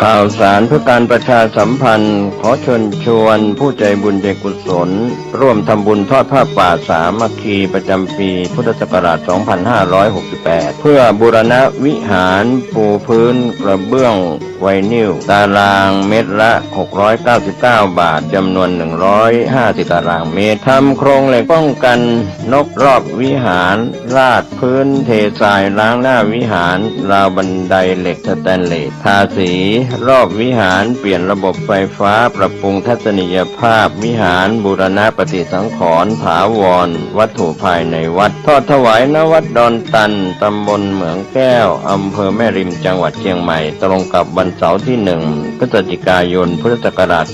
ข่าวสารเพื่อการประชาสัมพันธ์ขอเชิญชวนผู้ใจบุญใจกุศลร่วมทำบุญทอดผ้าป่าสามัคคีประจำปีพุทธศักราช 2568 เพื่อบูรณะวิหารปูพื้นกระเบื้องไวนิลตารางเมตรละ 699 บาทจำนวน 150 ตารางเมตรทำโครงเหล็กป้องกันนกรอบวิหารราดพื้นเททรายล้างหน้าวิหารราวบันไดเหล็กสแตนเลสทาสีรอบวิหารเปลี่ยนระบบไฟฟ้าปรับปรุงทัศนียภาพวิหารบูรณะปฏิสังขรณ์ถาวรวัตถุภายในวัดทอดถวายณวัดดอนตันตำบลเหมืองแก้วอำเภอแม่ริมจังหวัดเชียงใหม่ตรงกับวันเสาร์ที่1พฤศจิกายนพุทธศักราช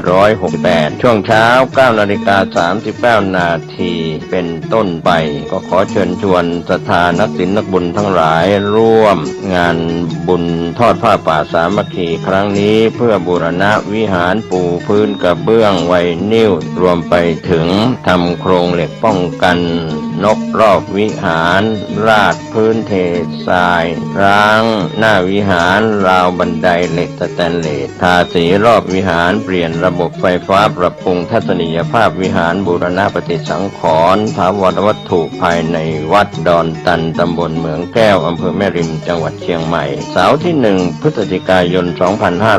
2568 ช่วงเช้า 9:39 นาทีเป็นต้นไปก็ขอเชิญชวนศรัทธานักศีลนักบุญทั้งหลายร่วมงานบุญทอดผ้าป่าสามัคคีครั้งนี้เพื่อบูรณะวิหารปูพื้นกระเบื้องไวนิลรวมไปถึงทำโครงเหล็กป้องกันนกรอบวิหารราดพื้นเททรายล้างหน้าวิหารราวบันไดเหล็กสแตนเลสทาสีรอบวิหารเปลี่ยนระบบไฟฟ้าปรับปรุงทัศนียภาพวิหารบูรณะปฏิสังขรณ์ถาวรวัตถุภายในวัดดอนตันตำบลเหมืองแก้วอำเภอแม่ริมจังหวัดเชียงใหม่เสาร์ที่1พฤศจิกายน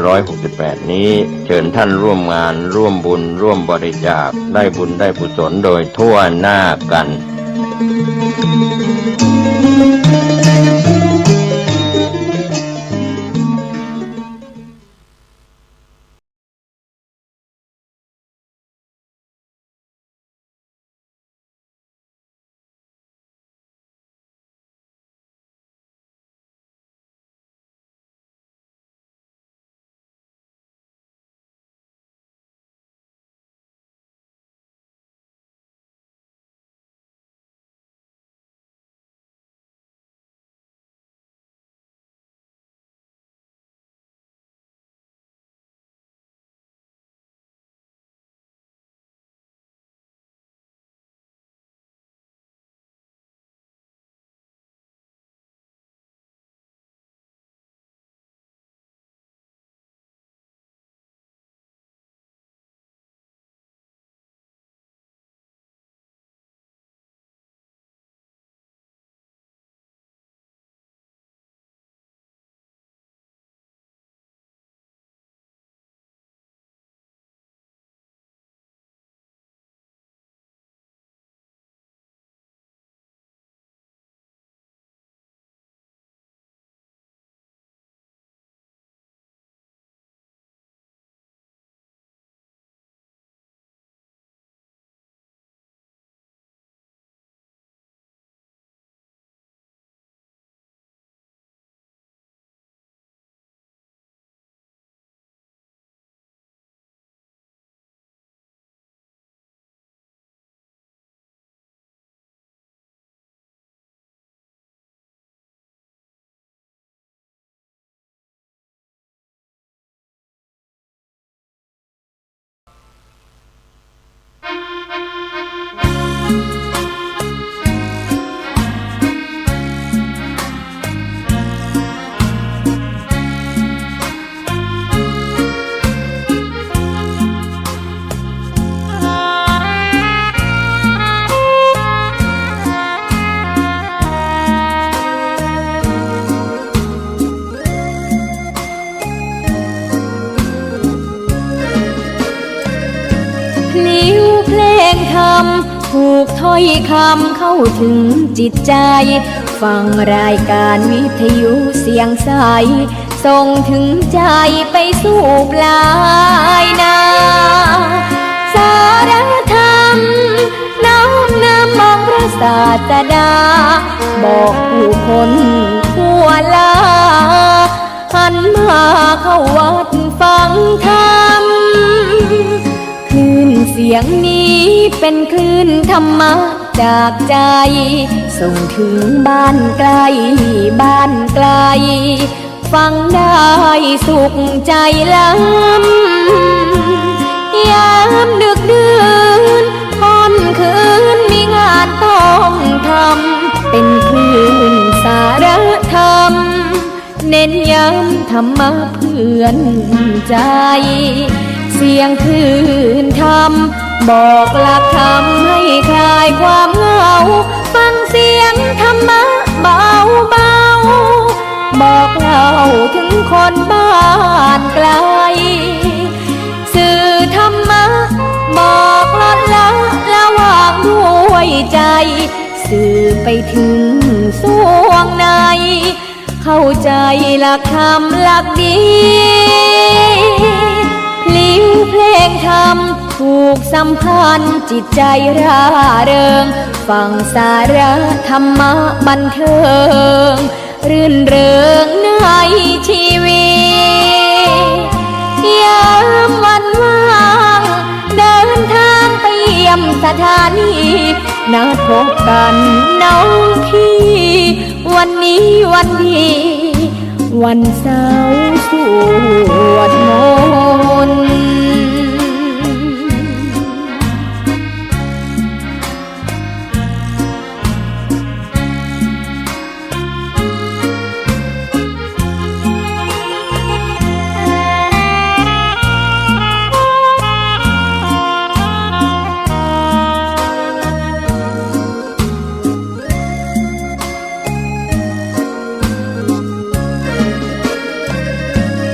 2568 นี้เชิญท่านร่วมงานร่วมบุญร่วมบริจาคได้บุญได้กุศลโดยทั่วหน้ากันถูกถ้อยคำเข้าถึงจิตใจฟังรายการวิทยุเสียงใสส่งถึงใจไปสู่ปลายนาสารธรรมน้อมนำมองพระศาสดาบอกผู้คนทั่วลาหันมาเข้าวัดฟังธรรมคลื่นเสียงนี้เป็นคลื่นธรรมะจากใจส่งถึงบ้านไกลบ้านไกลฟังได้สุขใจล้ำยามดึกดื่นค่ำคืนมีงานต้องทำเป็นคลื่นสารธรรม เน้นย้ำธรรมะเพื่อนใจเสียงคลื่นธรรมบอกหลักธรรมให้คลายความเหงาฟังเสียงธรรมะเบาเบาบอกเล่าถึงคนบ้านไกลสื่อธรรมะบอกลดละระหว่างด้วยใจสื่อไปถึงสวงในเข้าใจหลักธรรมหลักดีพลิ้วเพลงธรรมผูกสัมพันธ์จิตใจร่าเริงฟังสาระธรรมะบันเทิงรื่นเริงในชีวิตยามวันว่างเดินทางไปเยี่ยมสถานีนัดพบกันน้องพี่วันนี้วันดีวันเสาร์สวดมนต์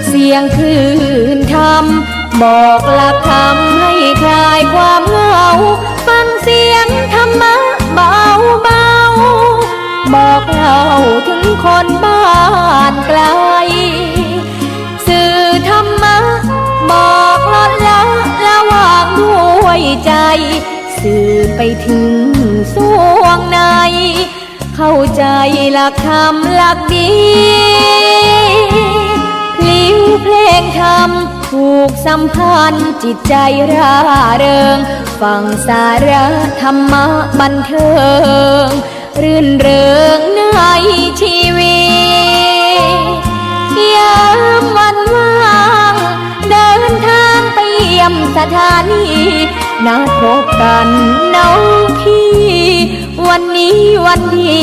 เสียงคลื่นธรรมบอกหลักธรรมให้คลายความเหงาฟังเสียงธรรมะเบาเบาบอกเล่าถึงคนบ้านไกลสื่อธรรมะบอกลดละระหว่างด้วยใจสื่อไปถึงสวงในเข้าใจหลักธรรมหลักดีพลิ้วเพลงธรรมผูกสัมพันธ์จิตใจร่าเริงฟังสาระธรรมะบันเทิงรื่นเริงในชีวิตยามวันว่างเดินทางไปเยี่ยมสถานีนัดพบกันน้องพี่วันนี้วันดี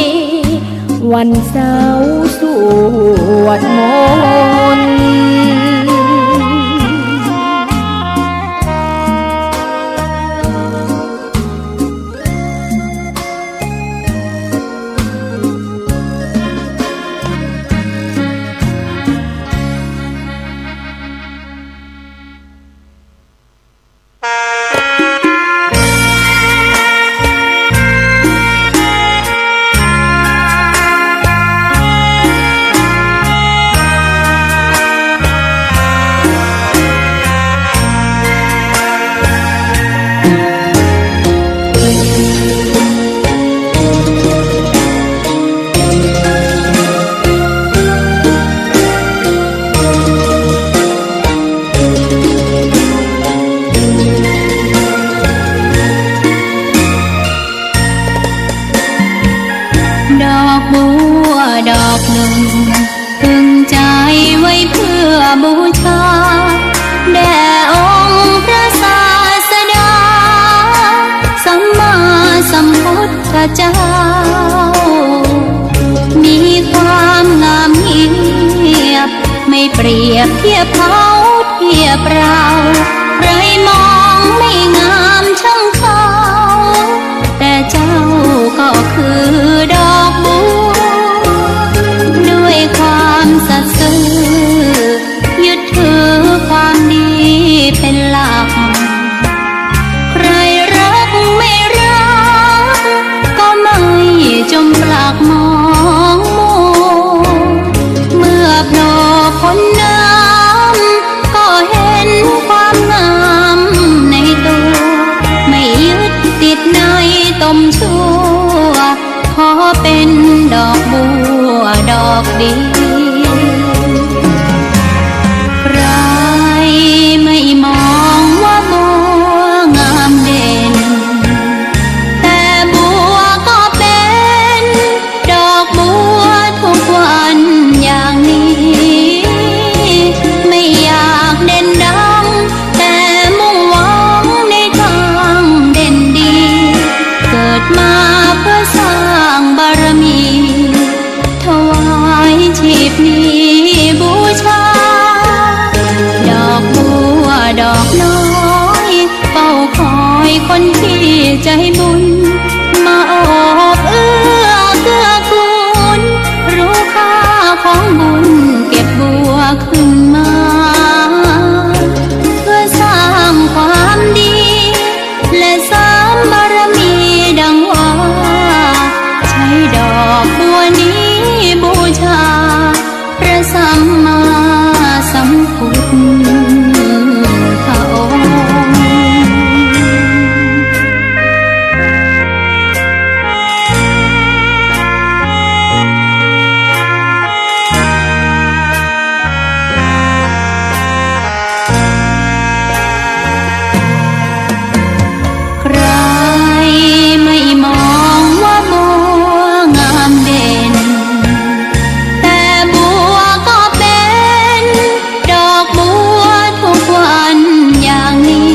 วันเสาร์สวดมนต์ดอกหนึ่งพึงใจไว้เพื่อบูชาแด่องค์พระศาสดาสัมมาสัมพุทธเจ้ามีความงามเงียบไม่เปรียบเทียบเขาเทียบเราใครมองไม่งามช่างเขาแต่เจ้าก็คือดอกบัวด้วยความสัตย์ซื่อยึดถือความดีเป็นหลักใครรักไม่รักก็ไม่จมปลักมองมัวเมื่อโผล่พ้นน้ำก็เห็นความงามในตัวไม่ยึดติดในตมชั่ว บุญมาออบเอื้อเกื้อกูลรู้ค่าของบุญเก็บบัวขึ้นมาเพื่อสร้างความดีและเสริมบารมีดังว่าใช้ดอกบัวนี้บูชาพระสัมมาสัมพุทธองค์ใครไม่มองว่าบัวงามเด่นแต่บัวก็เป็นดอกบัวทุกวันอย่างนี้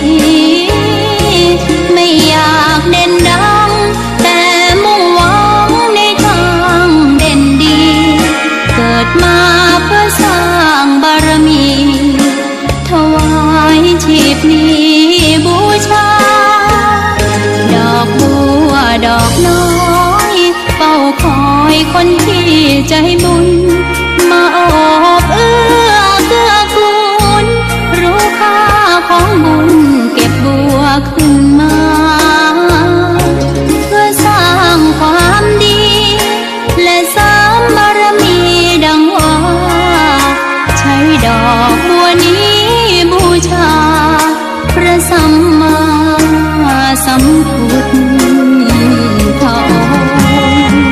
ไม่อยากเด่นดังแต่มุ่งหวังในทางเด่นดีเกิดมาเพื่อสร้างบารมีถวายชีพนี้บูชาดอกบัวดอกน้อยเฝ้าคอยคนที่ใจบุญมาออบเอื้อเกื้อกูลรู้ค่าของบุญเก็บบัวขึ้นมาเพื่อสร้างความดีและเสริมบารมีดังว่าใช้ดอกบัวนี้บูชาพระสัมมาสัมพุทธองค์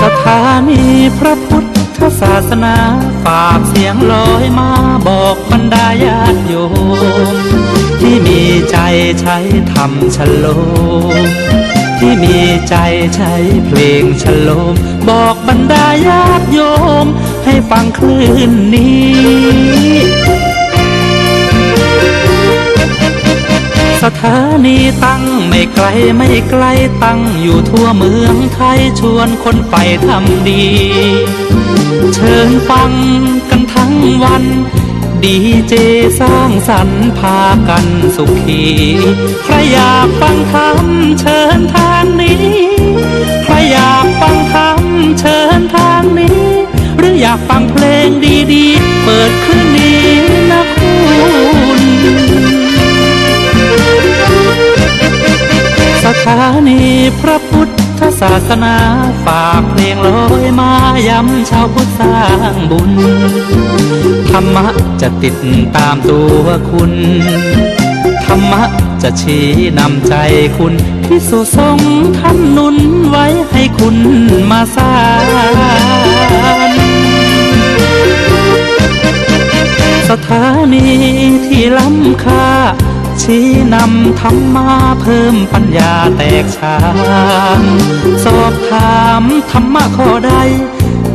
สถานีพระพุทธศาสนาฝากเสียงลอยมาบอกบรรดาญาติโยมที่มีใจใช้ธรรมฉโลมที่มีใจใช้เพลงฉโลมบอกบรรดาญาติโยมให้ฟังคลื่นนี้ สถานีตั้งไม่ไกลไม่ไกลตั้งอยู่ทั่วเมืองไทยชวนคนไปทำดี เชิญฟังกันทั้งวันดีเจสร้างสรรค์พากันสุขีใครอยากฟังธรรมเชิญทางนี้ใครอยากฟังธรรมเชิญทางนี้หรืออยากฟังเพลงดีๆเปิดคืนนี้นะคุณสถานีพระพุทธศาสนาฝากเพลงลอยมาย้ำชาวพุทธสร้างบุญธรรมะจะติดตามตัวคุณธรรมะจะชี้นำใจคุณที่สุทรงท่านหนุนไว้ให้คุณมาสร้างสถานีที่ล้ำค่าชี้นำธรรมะเพิ่มปัญญาแตกฉานสอบถามธรรมะข้อใด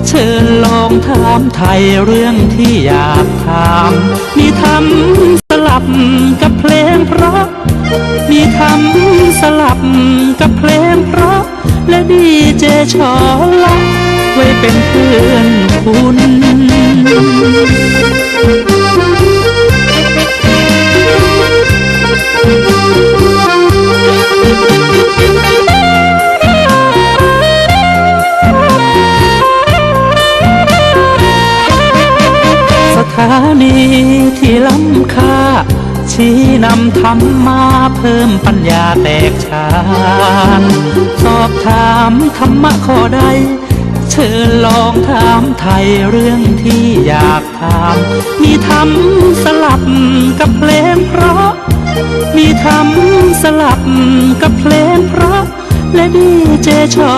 เชิญลองถามไทยเรื่องที่อยากถามมีธรรมสลับกับเพลงเพราะมีธรรมสลับกับเพลงเพราะและดีเจชอละไว้เป็นเพื่อนคุณสถานีที่ล้ำค่าชี้นำธรรมะเพิ่มปัญญาแตกฉานสอบถามธรรมะข้อใดเชิญลองถามไทยเรื่องที่อยากถามมีธรรมสลับกับเพลงเพราะมีธรรมสลับกับเพลงเพราะและดีเจชอ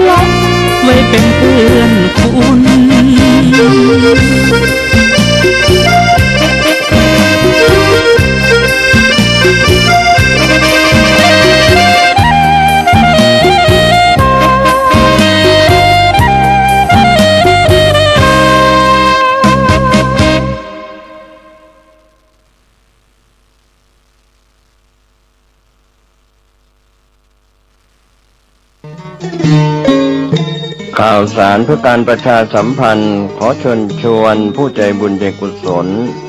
ละไว้เป็นเพื่อนคุณส ข่าวสารเพื่อการประชาสัมพันธ์ขอเชิญชวนผู้ใจบุญใจกุศล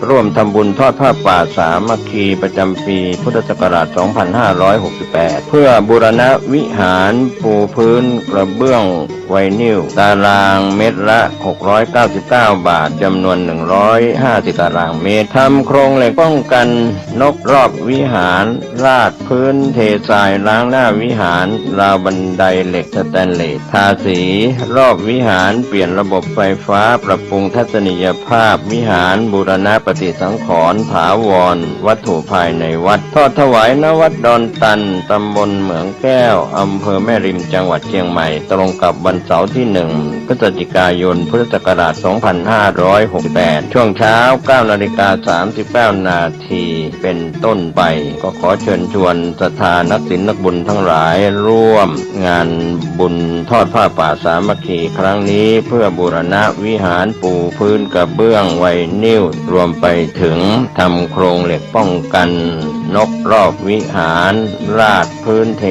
ร่วมทำบุญทอดผ้าป่าสามัคคีประจำปีพุทธศักราช 2568 เพื่อบูรณะวิหารปูพื้นกระเบื้องไวนิลตารางเมตรละ 699 บาทจำนวน 150 ตารางเมตรทำโครงเหล็กป้องกันนกรอบวิหารราดพื้นเททรายล้างหน้าวิหารราวบันไดเหล็กสแตนเลสทาสีรอบวิหารเปลี่ยนระบบไฟฟ้าปรับปรุงทัศนียภาพวิหารบูรณะปฏิสังขรณ์ถาวรวัตถุภายในวัดทอดถวายณวัดดอนตันตำบลเหมืองแก้วอำเภอแม่ริมจังหวัดเชียงใหม่ตรงกับวันเสาร์ที่ 1 พฤศจิกายนพุทธศักราช 2568 ช่วงเช้า 9:39 นาทีเป็นต้นไปก็ขอเชิญชวนศรัทธานักศีลนักบุญทั้งหลายร่วมงานบุญทอดผ้าป่าสามัคคีครั้งนี้เพื่อบูรณะวิหารปูพื้นกระเบื้องไวนิลรวมไปถึงทำโครงเหล็กป้องกันนกรอบวิหารราดพื้นเท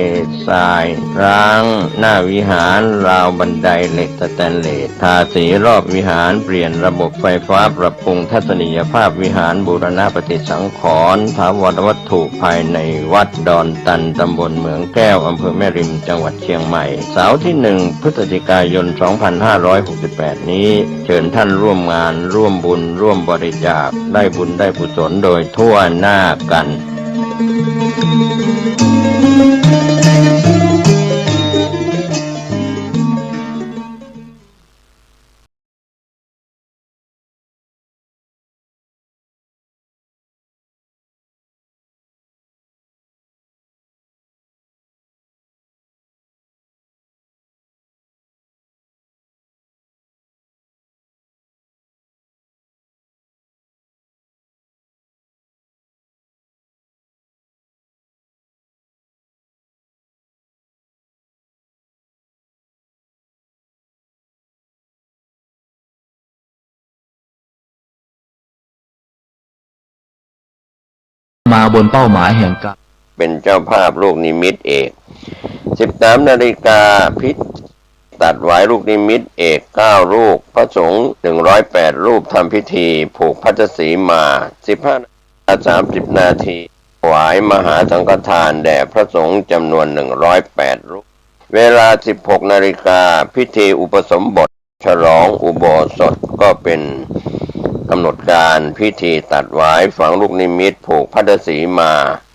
ทรายร้างหน้าวิหารราวบันไดเหล็กสแตนเลสทาสีรอบวิหารเปลี่ยนระบบไฟฟ้าปรับปรุงทัศนียภาพวิหารบูรณะปฏิสังขรณ์ถาวรวัตถุภายในวัดดอนตันตำบลเหมืองแก้วอำเภอแม่ริมจังหวัดเชียงใหม่เสาร์ที่ 1 พฤศจิกายน 2568 นี้เชิญท่านร่วมงานร่วมบุญร่วมบริจาคได้บุญได้กุศลโดยทั่วหน้ากันมาบนเป้าหมายแห่งการเป็นเจ้าภาพลูกนิมิตเอก 13 นาฬิกาพิธีตัดไว้ลูกนิมิตเอก9รูปพระสงฆ์108รูปทำพิธีผูกพัชสีมา 15:30 นาทีถวายมหาสังฆทานแด่พระสงฆ์จำนวน108รูปเวลา 16 นาฬิกาพิธีอุปสมบทฉลองอุโบสถก็เป็นกำหนดการพิธีตัดหวายฝังลูกนิมิตผูกพัทสีมา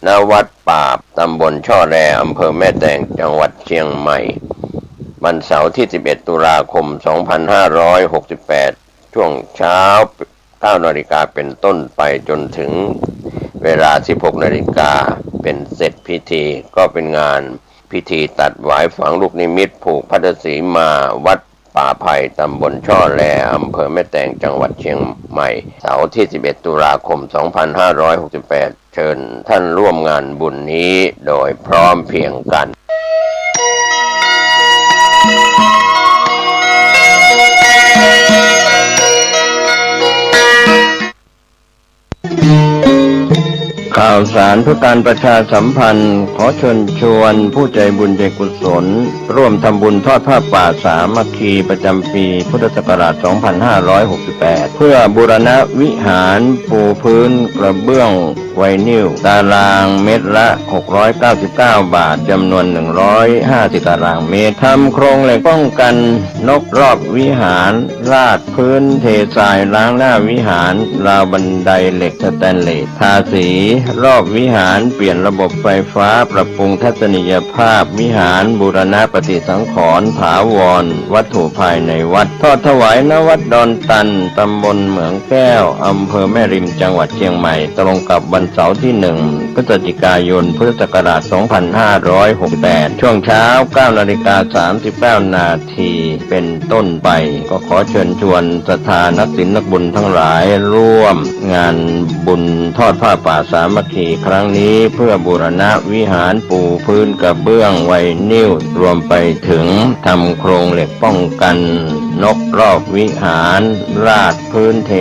ณวัดป่าบตำบลช่อแรอำเภอแม่แตงจังหวัดเชียงใหม่วันเสาร์ที่ 11 ตุลาคม 2568 ช่วงเช้า 9 นาฬิกาเป็นต้นไปจนถึงเวลา 16 นาฬิกาเป็นเสร็จพิธีก็เป็นงานพิธีตัดหวายฝังลูกนิมิตผูกพัทสีมาวัดป่าไผ่ตำบลช่อแรอำเภอแม่แตงจังหวัดเชียงใหม่เสาร์ที่ 11 ตุลาคม 2568 เชิญท่านร่วมงานบุญนี้โดยพร้อมเพรียงกันข่าวสารเพื่อการประชาสัมพันธ์ขอเชิญชวนผู้ใจบุญใจกุศลร่วมทำบุญทอดผ้าป่าสามัคคีประจำปีพุทธศักราช 2568 เพื่อบูรณะวิหารปูพื้นกระเบื้องไวนิลตารางเมตรละ 699 บาทจำนวน 150 ตารางเมตรทำโครงเหล็กป้องกันนกรอบวิหารราดพื้นเททรายล้างหน้าวิหารราวบันไดเหล็กสแตนเลสทาสีรอบวิหารเปลี่ยนระบบไฟฟ้าปรับปรุงทัศนียภาพวิหารบูรณะปฏิสังขรณ์ถาวรวัตถุภายในวัดทอดถวายณวัดดอนตันตำบลเหมืองแก้วอำเภอแม่ริมจังหวัดเชียงใหม่ตรงกับวันเสาร์ที่ 1 พฤศจิกายนพุทธศักราช 2568 ช่วงเช้า 9:39 นาทีเป็นต้นไปก็ขอเชิญชวนศรัทธานักศีลนักบุญทั้งหลายร่วมงานบุญทอดผ้าป่าสามัคคีครั้งนี้เพื่อบูรณะวิหารปูพื้นกระเบื้องไวนิลรวมไปถึงทำโครงเหล็กป้องกัน นกรอบวิหารราดพื้นเท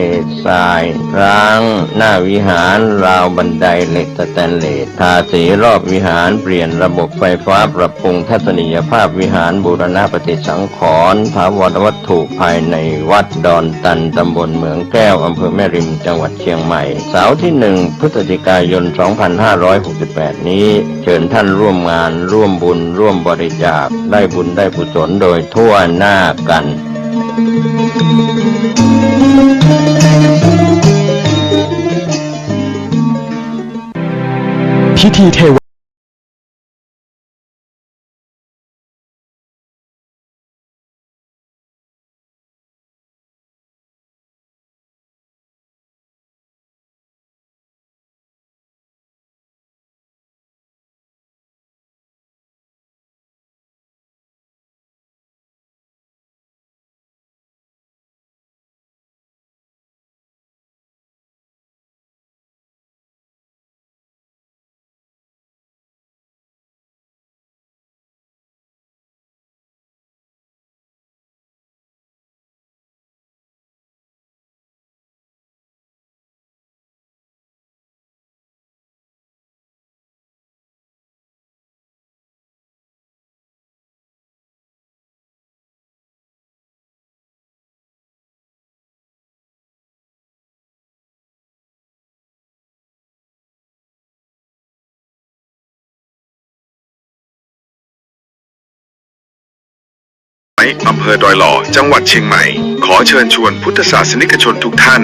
ทรายร้างหน้าวิหารราวบันไดเหล็กสแตนเลสทาสีรอบวิหารเปลี่ยนระบบไฟฟ้าปรับปรุงทัศนียภาพวิหารบูรณะปฏิสังขรณ์ถาวรวัตถุภายในวัดดอนตันตำบลเหมืองแก้วอำเภอแม่ริมจังหวัดเชียงใหม่เสาร์ที่1 พฤศจิกายน 2568 นี้เชิญท่านร่วมงานร่วมบุญร่วมบริจาคได้บุญได้กุศลโดยทั่วหน้ากันพิธีเทวอำเภอดอยหล่อจังหวัดเชียงใหม่ขอเชิญชวนพุทธศาสนิกชนทุกท่าน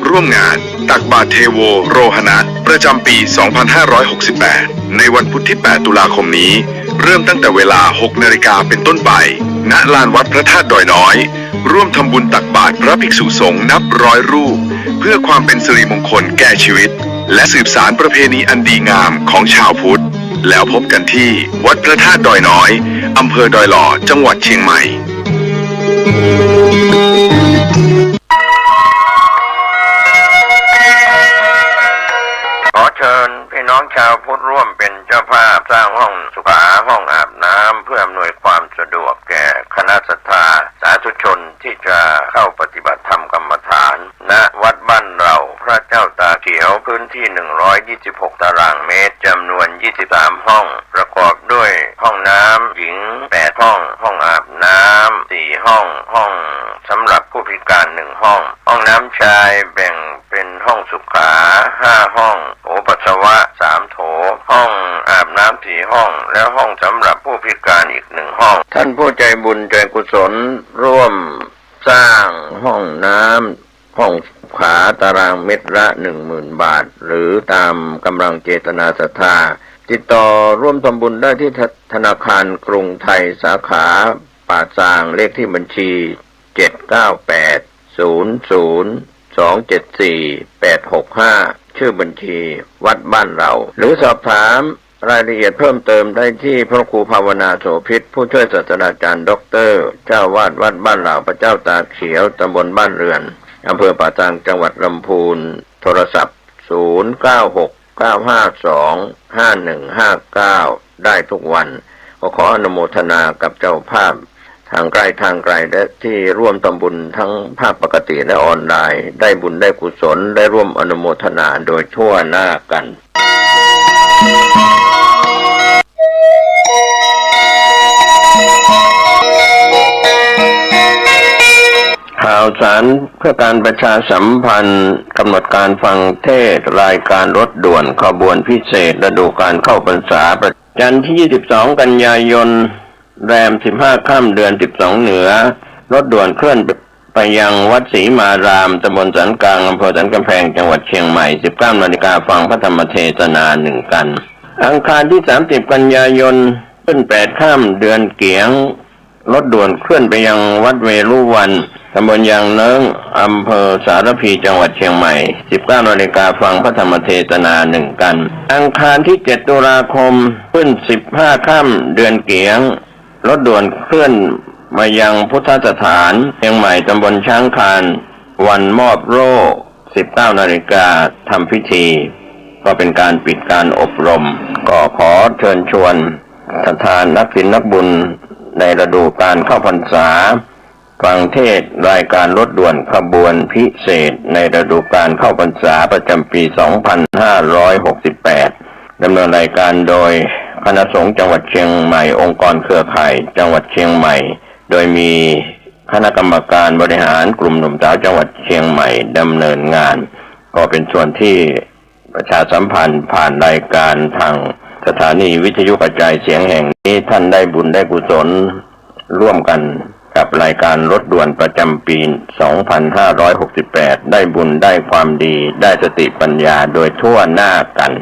ร่วมงานตักบาตรเทโวโรหณะประจำปี 2568 ในวันพุธที่ 8 ตุลาคมนี้เริ่มตั้งแต่เวลา 6 นาฬิกาเป็นต้นไปณลานวัดพระธาตุดอยน้อยร่วมทำบุญตักบาตรพระภิกษุสงฆ์นับร้อยรูปเพื่อความเป็นสิริมงคลแก่ชีวิตและสืบสานประเพณีอันดีงามของชาวพุทธแล้วพบกันที่วัดพระธาตุดอยน้อยอำเภอดอยหล่อจังหวัดเชียงใหม่ขอเชิญพี่น้องชาวพุทธร่วมเป็นเจ้าภาพสร้างห้องสุขาห้องอาบน้ำเพื่ออำนวยความสะดวกแก่คณะศรัทธาสาธุชนที่จะเข้าปฏิบัติธรรมกรรมฐานณวัดบ้านเราพระเจ้าตาเขียวพื้นที่126ตารางเมตรจำนวน23ห้องประกอบด้วยห้องน้ำหญิง8ห้องห้องอาบน้ำ4ห้องห้องสำหรับผู้พิการ1ห้องห้องน้ำชายแบ่งเป็นห้องสุขา5ห้องโถปัสสาวะ3โถห้องอาบน้ำ4ห้องแล้วห้องสำหรับผู้พิการอีก1ห้องท่านผู้ใจบุญใจกุศลร่วมสร้างห้องน้ำห้องขาตารางเมตรละ 10,000 บาทหรือตามกำลังเจตนาศรัทธาติดต่อร่วมทำบุญได้ที่ธนาคารกรุงไทยสาขาป่าซางเลขที่บัญชี 79800274865 ชื่อบัญชีวัดบ้านเราหรือสอบถามรายละเอียดเพิ่มเติมได้ที่พระครูภาวนาโสภิตผู้ช่วยศาสตราจารย์ด็อกเตอร์เจ้าวาดวัดบ้านเราพระเจ้าตาเขียวตำบลบ้านเรือนอำเภอป่าซางจังหวัดลำพูนโทรศัพท์0969525159ได้ทุกวันขออนุโมทนากับเจ้าภาพทางไกลและที่ร่วมทำบุญทั้งภาพปกติและออนไลน์ได้บุญได้กุศลได้ร่วมอนุโมทนาโดยทั่วหน้ากันข่าวสารเพื่อการประชาสัมพันธ์กำหนดการฟังเทศน์รายการรถด่วนขบวนพิเศษฤดูกาลเข้าพรรษาประจันทร์ที่22กันยายนแรม15ค่ำเดือน12เหนือรถด่วนเคลื่อนไปยังวัดศรีมารามตำบลสันกลางอำเภอสันกำแพงจังหวัดเชียงใหม่ 19 นาฬิกาฟังพระธรรมเทศนา1กันอังคารที่30กันยายนขึ้น8ค่ำเดือนเกียงรถด่วนเคลื่อนไปยังวัดเวรุวันตำบลยางเนิ้งอำเภอสารพีจังหวัดเชียงใหม่ 19 นาฬิกาฟังพระธรรมเทศนา1กันอังคารที่7ตุลาคมขึ้น15ค่ำเดือนเกียงรถด่วนเคลื่อนมายังพุทธสถานเชียงใหม่ตำบลช้างคานวันมอบโล่ 19 นาฬิกาทำพิธีก็เป็นการปิดการอบรมก็ขอเชิญชวนศรัทธานักศีลนักบุญในฤดูกาลเข้าพรรษา ฟังเทศรายการรถด่วนขบวนพิเศษในฤดูกาลเข้าพรรษาประจำปี 2568 ดำเนินรายการโดยคณะสงฆ์จังหวัดเชียงใหม่องค์กรเครือข่ายจังหวัดเชียงใหม่โดยมีคณะกรรมการบริหารกลุ่มหนุ่มสาวจังหวัดเชียงใหม่ดำเนินงานก็เป็นส่วนที่ประชาสัมพันธ์ผ่านรายการทางสถานีวิทยุกระจายเสียงแห่งนี้ท่านได้บุญได้กุศลร่วมกันกับรายการรถด่วนประจำปี 2568 ได้บุญได้ความดีได้สติปัญญาโดยทั่วหน้ากัน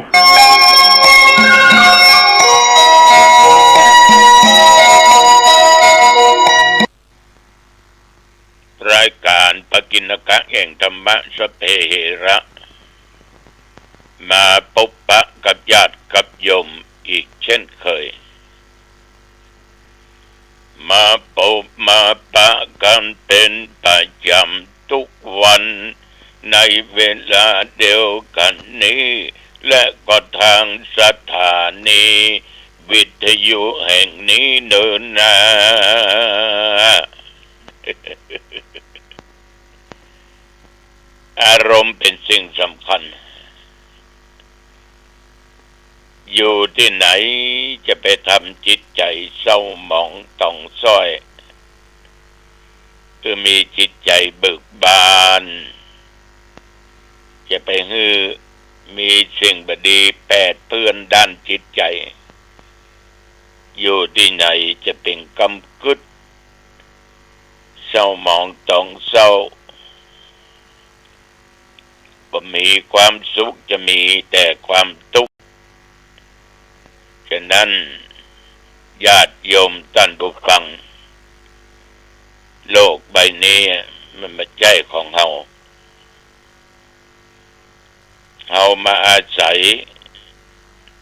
รายการปกิณกะแห่งธรรมะสพเพเหระมาพบปะกับญาติกับโยมอีกเช่นเคยมาพบมาปะกันเป็นประจำทุกวันในเวลาเดียวกันนี้และก็ทางสถานีวิทยุแห่งนี้เนินนา อารมณ์เป็นสิ่งสำคัญอยู่ที่ไหนจะไปทำจิตใจเศร้าหมองต้องซ้อยคือมีจิตใจเบิกบานจะไปฮือมีสิ่งบดีแปดเพื่อนด้านจิตใจอยู่ที่ไหนจะเป็นกำกึดเศร้าหมองต้องเศร้าก็มีความสุขจะมีแต่ความทุกข์ฉะนั้นญาติโยมท่านผู้ฟังโลกใบนี้มันไม่ใช่ของเฮามาอาศัย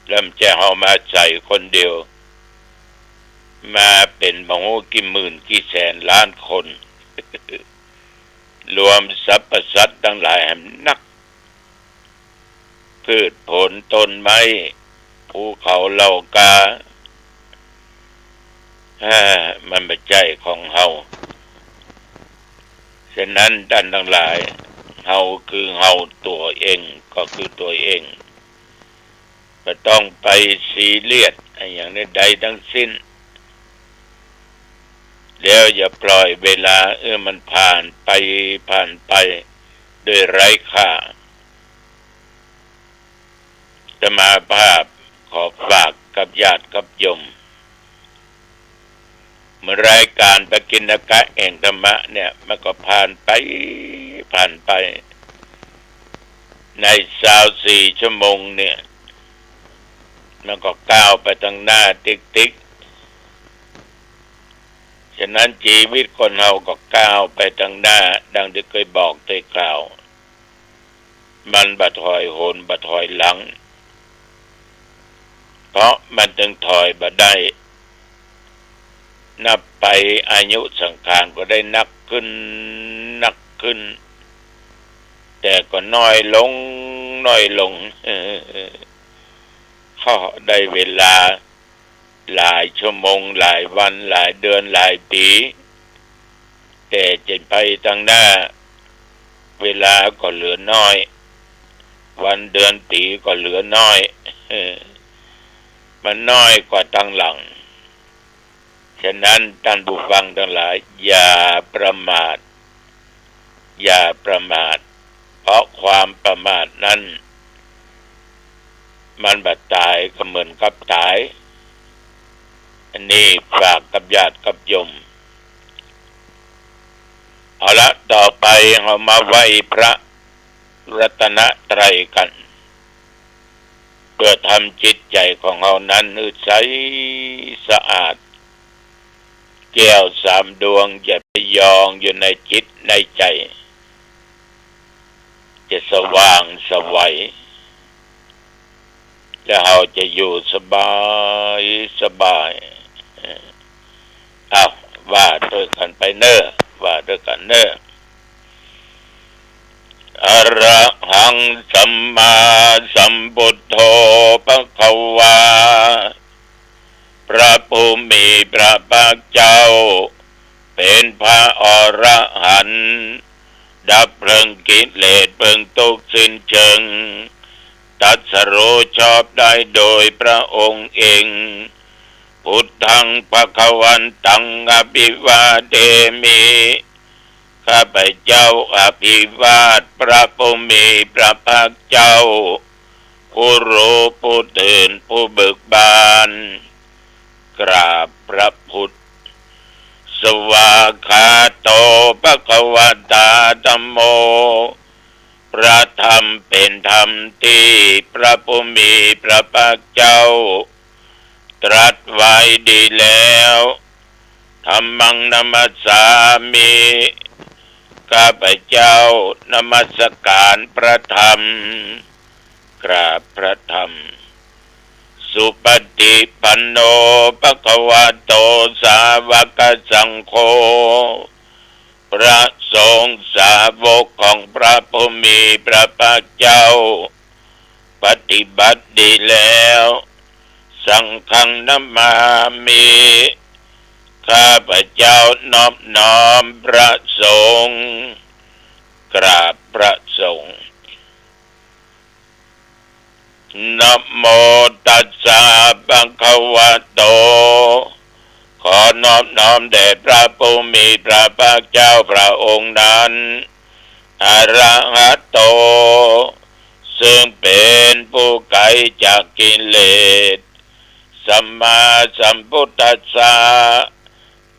แล้วมันจะเฮามาอาศัยคนเดียวมาเป็นบ่ฮู้กี่หมื่นกี่แสนล้านคน รวมสรรพสัตว์ทั้งหลายให้นักพืชผลต้นไม้ภูเขาเหล่ากามันไม่ใช่ของเฮาฉะนั้นท่านทั้งหลายเฮาคือเฮาตัวเองก็คือตัวเองไม่ต้องไปซีเรียสอย่างใดทั้งสิ้นแล้วอย่าปล่อยเวลามันผ่านไปโดยไร้ค่าจะมาภาพขอฝากกับญาติกับโยมเมื่อรายการปกิณกะแห่งธรรมะเนี่ยมันก็ผ่านไปใน24 ชั่วโมงเนี่ยมันก็ก้าวไปทางหน้าติ๊กฉะนั้นชีวิตคนเราก็ก้าวไปทางหน้าดังที่เคยบอกเคยกล่าวมันบ่ถอยโหนบ่ถอยหลังเพราะมันถึงถอยบ่ได้นับไปอายุสังขารก็ได้นักขึ้นแต่ก็น้อยลงเขาได้เวลาหลายชั่วโมงหลายวันหลายเดือนหลายปีแต่จะไปทางหน้าเวลาก็เหลือน้อยวันเดือนปีก็เหลือน้อยมันน้อยกว่าตั้งหลังฉะนั้นท่านผู้ฟังทั้งหลายอย่าประมาทเพราะความประมาทนั้นมันบัดตายก็เหมือนกับตายอันนี้ฝากกับญาติกับโยมเอาละต่อไปเรามาไหว้พระรัตนตรัยกันเพื่อทำจิตใจของเรานั้นใสสะอาดแก้ว3 ดวงอย่าไปยองอยู่ในจิตในใจจะสว่างสวัยและเราจะอยู่สบายว่าด้วยกันไปว่าด้วยกันอระหังสัมมาสัมพุทโธภควาพระผู้มีพระภาคเจ้า เ เป็นพระอรหันต์ดับเพลิงกิเลสเพิงทุกข์สิ้นเชิงตรัสรู้ชอบได้โดยพระองค์เองพุทธังภวันตังอภิวาเทมิข้าพเจ้าอภิวาทพระผู้มีพระภาคเจ้าผู้รู้ผู้ตื่นผู้เบิกบานกราบพระพุทธสวากขาโตภควตาธัมโมพระธรรมเป็นธรรมที่พระผู้มีพระภาคเจ้าตรัสไว้ดีแล้วธัมมังนัมสสามิข้าพเจ้านมัสการพระธรรมกราบพระธรรมสุปฏิปันโนภควโตสาวกสังโฆพระสงฆ์สาวกของพระผู้มีพระภาคเจ้าปฏิบัติดีแล้วสังฆังนัมมามิข้าพเจ้านอบน้อมพระสงฆ์กราบพระสงฆ์นะโมตัสสะภะคะวะโตขอนอบน้อมแด่พระผู้มีพระภาคเจ้าพระองค์นั้นอะระหะโตซึ่งเป็นผู้ไกลจากกิเลสสัมมาสัมพุทธัสสะ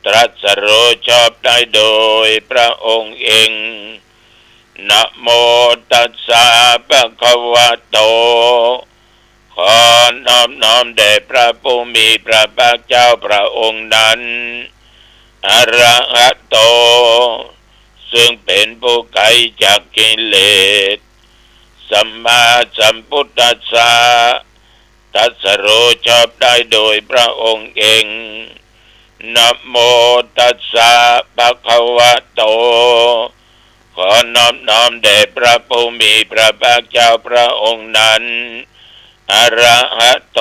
ตรัสรู้ชอบได้โดยพระองค์เองนะโมตัสสะภะคะวะโตขอนอบน้อมแด่พระผู้มีพระภาคเจ้าพระองค์นั้นอะระหะโตซึ่งเป็นผู้ไกลจากกิเลสสัมมาสัมพุทธัสสะตรัสรู้ชอบได้โดยพระองค์เองนะโมตัสสะภะคะวะโตขอนอบน้อมแด่พระผู้มีพระภาคเจ้าพระองค์นั้นอะระหะโต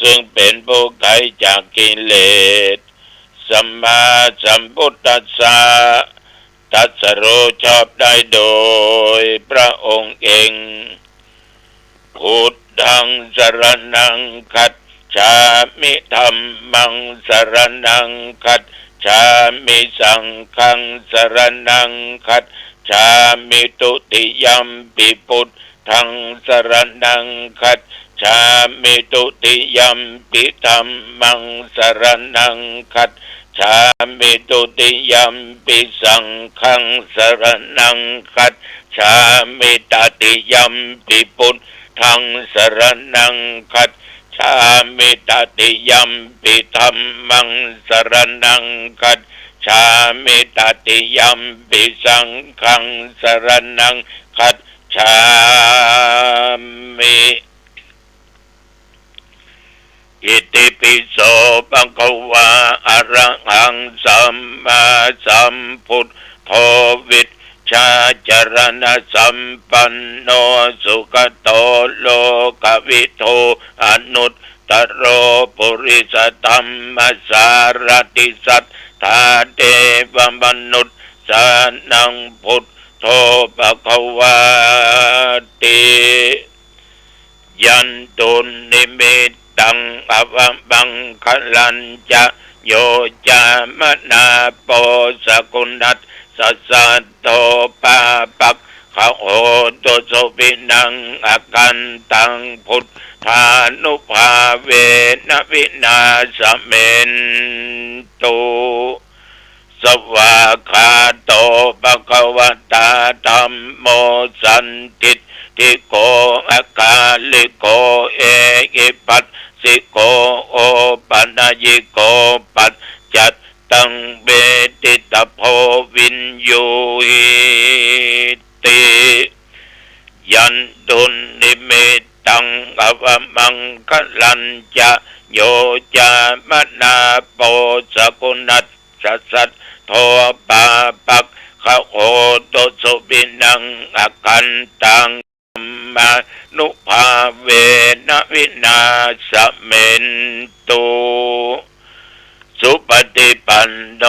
ซึ่งเป็นผู้ไกลจากกิเลสสัมมาสัมพุทธัสสะตรัสรู้ชอบได้โดยพระองค์เองพุทธังสรณังคัจฉามิธัมมังสรณังคัจฉามิสังฆังสรณังคัจฉามิตุติยัมปิพุทธังสรณังคัจฉามิตุติยัมปิธัมมังสรณังคัจฉามิตุติยัมปิสังฆังสรณังคัจฉามิตติยัมปิพุทธังสรณังคัจฉามิตติยัมปิธัมมังสรณังคัจฉามิตติยัมปิสังฆังสรณังคัจฉามิอิติปิโสภะคะวะอะระหังสัมมาสัมพุทโธวิชชาจรณะสัมปันโนสุขโตโลกวิโทอนุตตโรปุริสธัมมัสสารติสัทธาเทวมนุษย์สานังพุทโธภะคะวะติยันตุนิมิตตังอวัมบังคลัญจะโยจามนาโปสกุณัสสัสสะโตปาปักขะโหตุสุปินังอากันตังพุทธานุภาเวนะวินาสเมนตุสวากขาโตภะคะวะตาธัมโมสันติติโกอาคาลิโกเอกิปัสสิโกโอปัญญิโกปัจจัตตังเบติตโพวินยูหิติยันตุนิมิตตังอวมังคลัญจะโยจามนาโปสกุณัสสัสสะโทปาปักขะโหตุสุปินังอากันตังมานุภาเวนะวินาสเมนตุส สุปฏิปันโน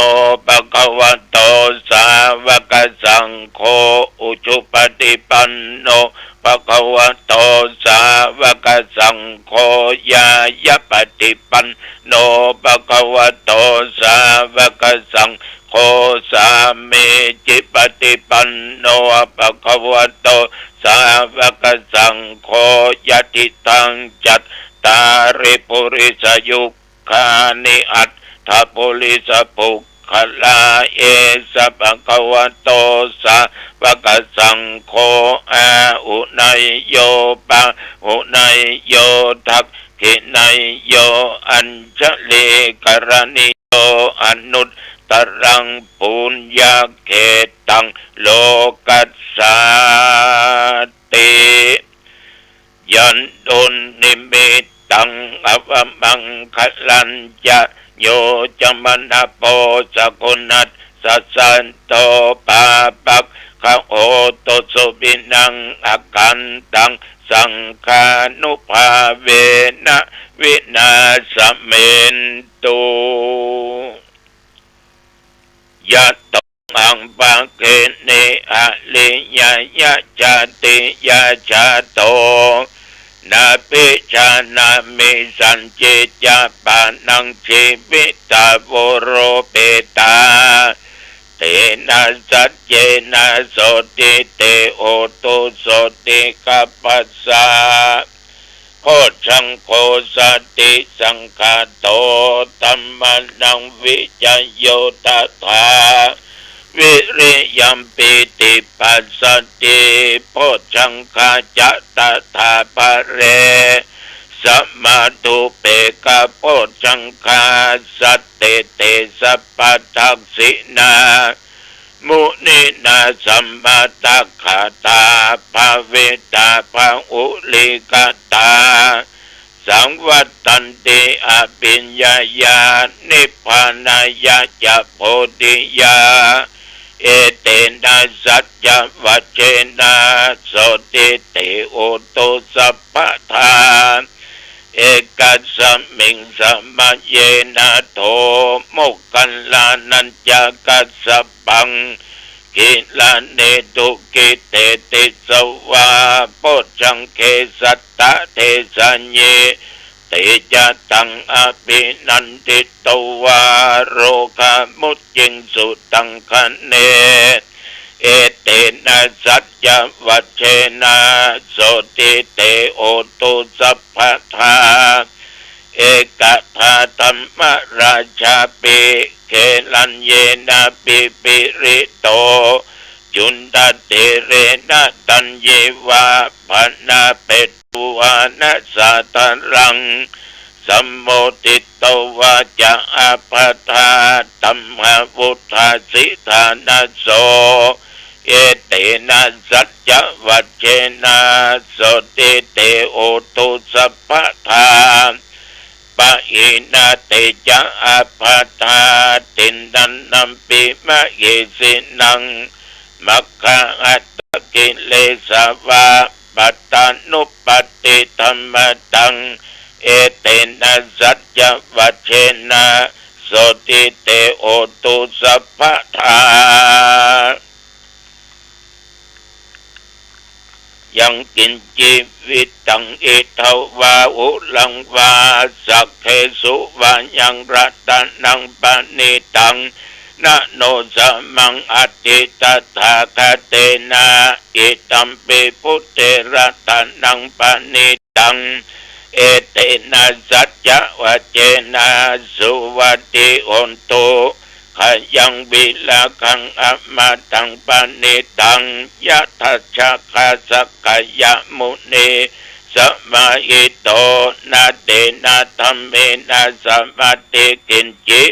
ภะคะวะโตสาวกสังโฆอุชุปฏิปันโนภะคะวะโตสาวกสังโฆญาญาปฏิปันโนภะคะวะโตสาวกสังโฆสามีจิปฏิปันโนภะคะวะโตสาวกสังโฆยะติตังจัตตาริปุริสยุคานิอัตถาปุริสปุคลาเอสะภะคะวะโตสาวกสังโฆอาอุนัยโยปะอุนัยโยทักขินัยโยอัญชลีกรณิโยอนุตตรังปุญญาเขตังโลกัสสาติยันตุนิมิตตังอวมังคลัญจะโยจมนาโปสกุนัสสัสสันโตปาปักขะโอโตสุบินังอากันตังสังฆานุภาเวนะวินาสเมนตุยะตอังปังเกเนอะลิยายะจาติยาจาโตนาปิชานามิสันจิจาปานังชีวิตาโวโรเปตาเตนะสัจเจนะโสติเตโอตุโสติกัปปัสสะโพชังโคสติสังฆาโตธัมมานังวิจโยตถาวิริยัมปิติปัสสติโพชังคาจะตถาภะเรสัมมาตุเปกะโพชังคาสัตเตเตสัพพทักษินามุนินาสัมมาตัคขตาภาเวตาภาอุลิกตาสังวัตตันติอภิญญายานิพพานายะจะโพธิยาเอเตนะสัจจวัจเจนะโสติเตโอโตสัพพทาเอกัสสมิงสมัจเยนะโทโมกขัลลานัญจกัสสปังกิลาเนตุกิเตติสวาโพชังเคสัตตะเทสัญเยเตจะตังอภินันติตวาโรคามุจจิงสุตังคะเนเอเตนะสัจจวัจเชนะโสติเตโอตุสัพพทาเอกทาธัมมราชาปิเขลัญเยนะปิปิริโตจุนตเตเรนะตัญเยวาภนาเปตุวานะสาตรังสัมโมติโตวาจะอาปทาตัมหาวุธาสิธานาโสเอเตนะสัจจวัจเจนะโสติเตโอตุสัพพทาปะอินาเตจะอาปทาตินนันนัมปิมะเยสินังมัคคะอัตตกิเลสวาปัตตานุปปติธรรมตังเอเตนะสัจจวัจเจนะโสติเตโอตุสัพพทายังกินจีวิตังอิทาวาอุลังวาสักเคสุวายังรัตนังปณิตังนะโนสมังอติตถาคเตนะอิตัมปิพุทเตรัตนังปณิตังเอเตนะสัจจวัจเจนะสุวัติโอนตุขยังวิลาคังอมาตังปณิตังยะทัชชะคาสกายมุนีสมาหิโตนาเตนะธัมเมนะสมาติกินจิ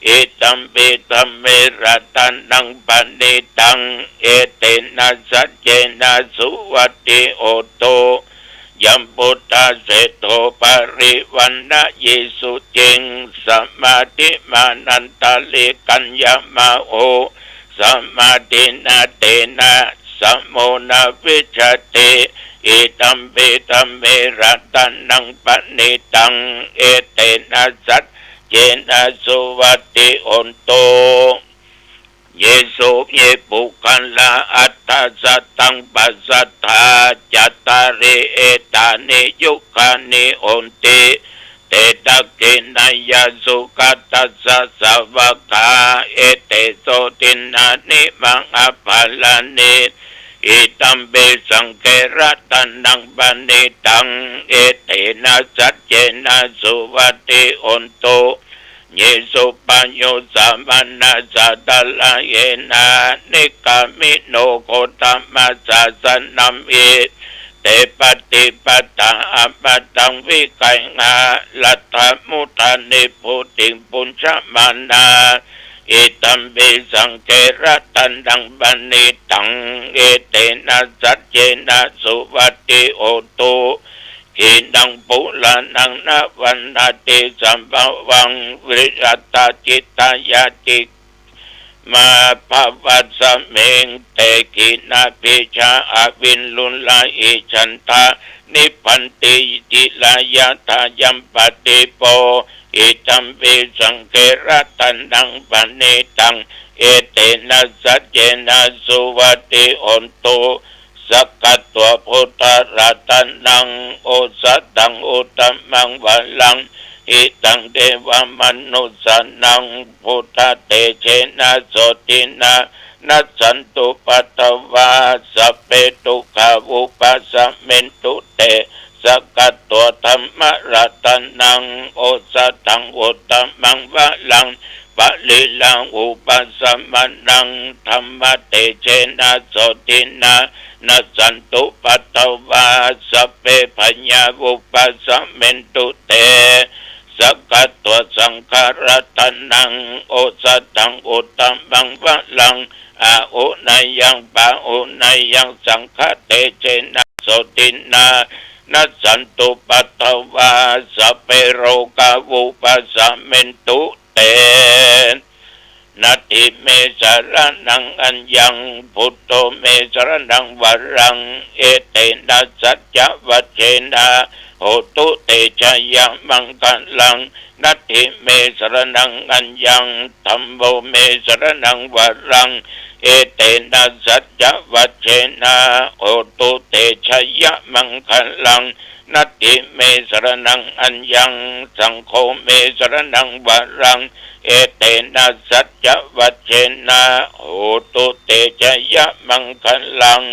อิตัมปิธัมเมรัตนังปณิตังเอเตนะสัจเจนะสุวัติโอโตยัมพุทธาเสโตปริวันนะเยสุจิงสมาธิมานันตาลิกัญญามาโอสมาธินาเตนะสัมโมนาวิชติอิตัมปิธัมเมรัตนังปณิตังเอเตนะสัจ เจนะสุวัติโอนโตเยสุเยปุคันลาอัตตาสัตตังปัสสัทธาจัตตาริเอตานิยุคานิโอนติเตตักขินายาสุกัตตัสสะสวะคาเอเตโสตินานิมังอภาลานิอิตัมเบสังเกระตันนังบันิตังเอเตนะสัจเจนะสุวัติโอนโตเยสุปัญโยสัมมานาสัตตะลาเยนะนิกามิโนโคตัมมัสสะสนัมเอเตปฏิปตาอัปตังวิกัยงาลัตถมุทานิพุติงปุญชมานาอิตัมเบสังเกระตันดังบันิตังเอเตนะสัจเจนะสุวัติโอโตขินังปุลานังนาวันนาติสัมภวังวิรัตจิตายาติมาภวัสสะเมงเตกินาปิชาอาวินลุนลาอิชันตานิพันติจิลายาทายัมปติโปอิตัมปิสังเกระตันดังปณิตังเอเตนะสัจเจนะสุวัติโอนโตสักกัตตัวพุทธรัตนังโอสัตตังอุตตมังวัลลังอิตังเทวมนุสานังพุทธเตเชนะโสตินะนัสสันตุปัตตวาสัพเพตุขาวุปัสสะเมนตุเตสักกัตตัวธรรมรัตนังโอสัตตังอุตตมังวัลลังปะลิลังอุปัสสมนังธรรมเตเชนะโสตินะนัสสันตุปัตตวาสัพเพปัญญาวุปัสสะเมนตุเตสักกัตตัวสังขารตันนังโอสัตตังอุตตมังวะลังอาอุนายังปะอุนายังสังฆเตเจนะโสตินานัสสันตุปัตตวาสัพเพโรกาวุปัสสะเมนตุเตนาทิเมสรนังอัญญังพุทโธเมสรนังวรังเอเตนะสัจจวัชเชนะโหตุเตชะยะมังคัลลังนัตถิเมสรนังอัญญังธัมโมเมสรนังวรังเอเตนะสัจจวัชเชนะโหตุเตชะยะมังคัลลังนัตถิเมสรนังอัญญังสังโฆเมสรนังวรังเอเตนะสัจจวัชเชนะโหตุเตชะยะมังคัลลัง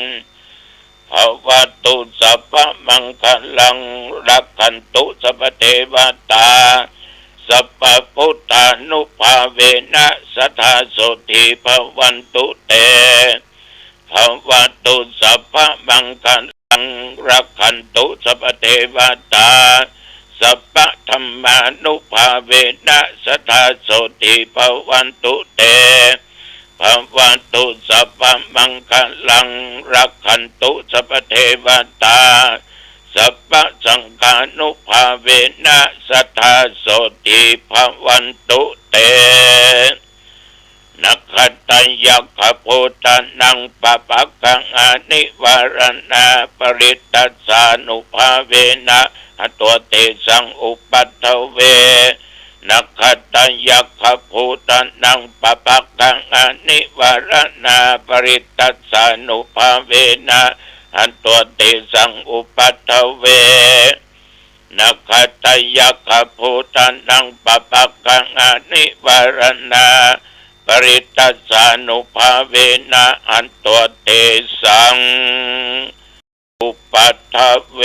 ภวตุสัพพมังคลังรักขันตุสัพพเทวตาสัพพพุทธานุภาเวนะสัทธาโสติภวันตุเตภวตุสัพพมังคลังรักขันตุสัพพเทวตาสัพพธรรมานุภาเวนะสัทธาโสติภวันตุเตภวตุสัพพมังคลังรักขันตุสัพพเทวตาสัพพสังฆานุภาเวนะสัทธาโสติภวันตุเตนักขัตตัญญขพุทธานังปะปักขังอานิวารณาปริตตัสสานุภาเวนะตัวเตสังอุปัฏฐเวนักขัตตัญญขพุทธานังปะปักขังอานิวารณาปริตตัสสานุภาเวนะตัวเตสังอุปัฏฐเวนักขัตตัญญขพุทธานังปะปักขังอานิวารณาปริตตัสสานุภาเวนะอันตัวเตสังอุปัฏฐเว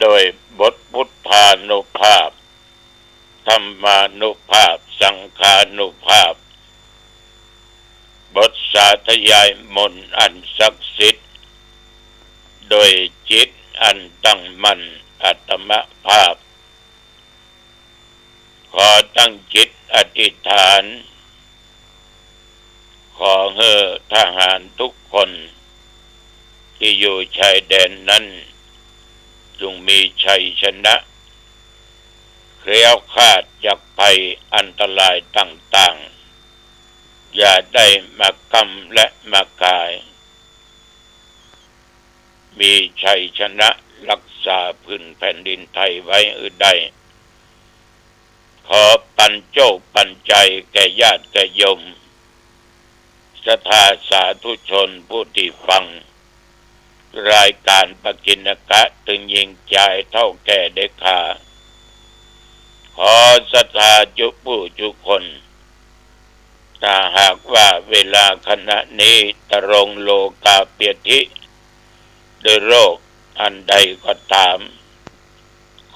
โดยบทพุทธานุภาพธรรมานุภาพสังฆานุภาพบทสาธยายมนต์อันศักดิ์สิทธิ์โดยจิตอันตั้งมั่นอัตมภาพขอตั้งจิตอธิษฐานขอให้ทหารทุกคนที่อยู่ชายแดนนั้นจงมีชัยชนะเคลี้ยวคลาดจากภัยอันตรายต่างๆอย่าได้มากำและมากายมีชัยชนะ ษาพื้นแผ่นดินไทยไว้ใดขอปันโชคปันใจแก่ญาติแก่โยมศรัทธาสาธุชนผู้ที่ฟังรายการปกิณกะถึงยิงใจเท่าแก่เด็กขาขอศรัทธาจุผู้จุคนถ้าหากว่าเวลาขณะนี้ตรงโลกาเปียธิโดยโรคอันใดก็ตาม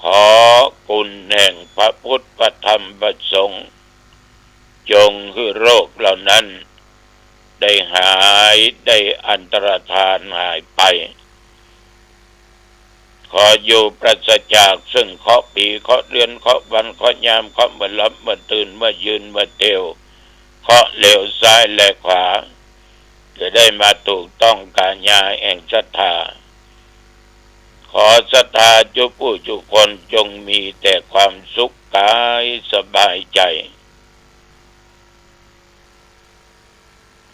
ขอคุณแห่งพระพุทธพระธรรมพระสงฆ์จงให้โรคเหล่านั้นได้หายได้อันตรธานหายไปขออยู่ปราศจากซึ่งเคราะห์ปีเคราะห์เดือนเคราะห์วันเคราะห์ยามเคราะห์เมื่อหลับเมื่อตื่นเมื่อยืนเมื่อเตียวเคราะห์เหลวซ้ายและขวาจะได้มาถูกต้องการญาแห่งศรัทธาขอศรัทธาจุผู้จุคนจงมีแต่ความสุขกายสบายใจ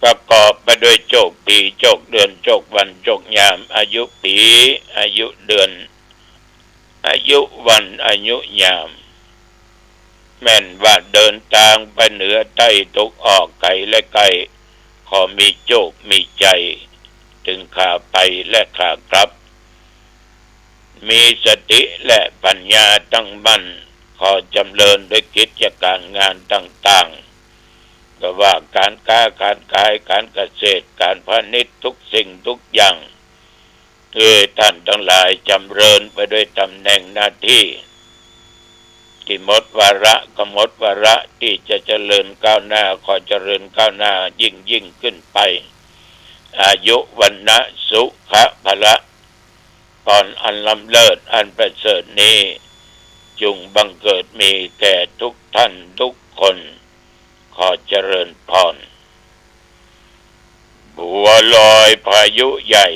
ประกอบไปด้วยโชคปีโชคเดือนโชควันโชคยามอายุปีอายุเดือนอายุวันอายุยามแม่นว่าเดินทางไปเหนือใต้ตกออกไกลและไกลขอมีโชคมีใจถึงขาไปและขากลับมีสติและปัญญาตั้งมั่นขอจำเริญด้วยกิจการงานต่างๆก็ว่าการค้าการขายการเกษตรการพาณิชย์ทุกสิ่งทุกอย่างท่านทั้งหลายจำเริญไปด้วยตำแหน่งหน้าที่ที่หมดวาระก็หมดวาระที่จะเจริญก้าวหน้าขอเจริญก้าวหน้ายิ่งขึ้นไปอายุวันนะสุขะพละตอนอันล้ำเลิศอันประเสริฐนี้จงบังเกิดมีแก่ทุกท่านทุกคนขอเจริญพรบัวลอยพายุใหญ่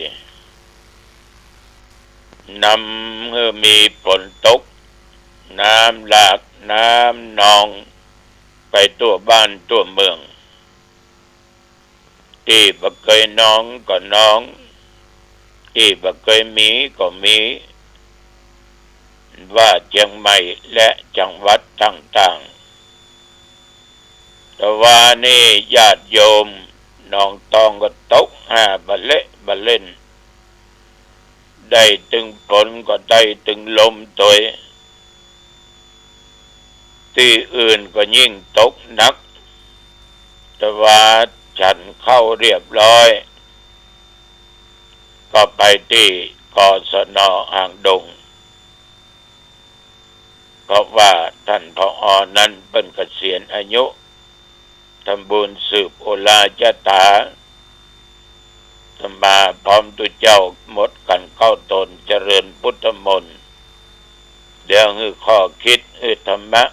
นำเมื่อมีฝนตกน้ำหลากน้ำนองไปตัวบ้านตัวเมืองที่บ่เคยน้องก็น้องที่บ่เคยมีก็มีว่าเชียงใหม่และจังหวัดต่างๆแต่ว่านี่ญาติโยมน้องตองก็ตกบะเละบะเล่นได้ตึงฝนก็ได้ตึงลมตัวที่อื่นก็ยิ่งตกหนักแต่ว่าฉันเข้าเรียบร้อยก็ไปที่กศน.อ่างดงเพราะว่าท่านผอ.นั้นเป็นเกษียณอายุทำบุญสืบโอลาจตาธรรมาพร้อมตุเจ้าหมดกันเข้าตนเจริญพุทธมนต์เดี๋ยวคือข้อคิดธรรมะ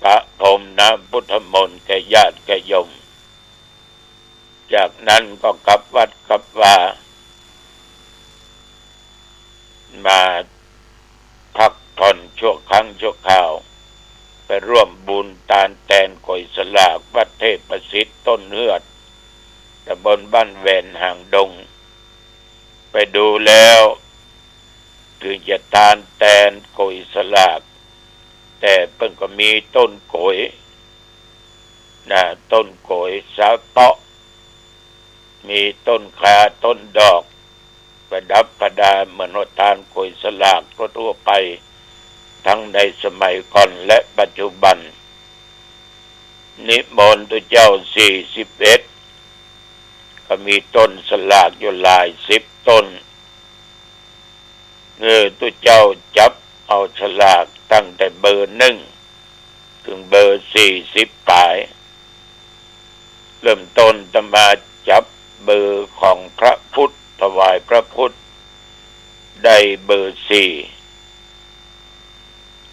พระพรหมน้ำพุทธมนต์แก่ญาติแก่โยมจากนั้นก็กลับวัดกลับว่ามาพักผ่อนชั่วครั้งชั่วคราวไปร่วมบุญตานแตนก่อยสลากวัดเทพประสิทธิ์ต้นเฮือดตำบลบ้านแหวนห่างดงไปดูแล้วถึงจะตานแตนก่อยสลากแต่เพิ่งก็มีต้นโกยต้นโกยสาเตาะมีต้นคาต้นดอกประดับประดาเหมือนว่าตานโกยสลากทั่วไปทั้งในสมัยก่อนและปัจจุบันนิมนต์ตัวเจ้า41ก็มีต้นสลากอยู่หลาย10ต้นตัวเจ้าจับเอาฉลากตั้งแต่เบอร์1ถึงเบอร์40ปลายเริ่มต้นตมาจับเบอร์ของพระพุทธถวายพระพุทธได้เบอร์4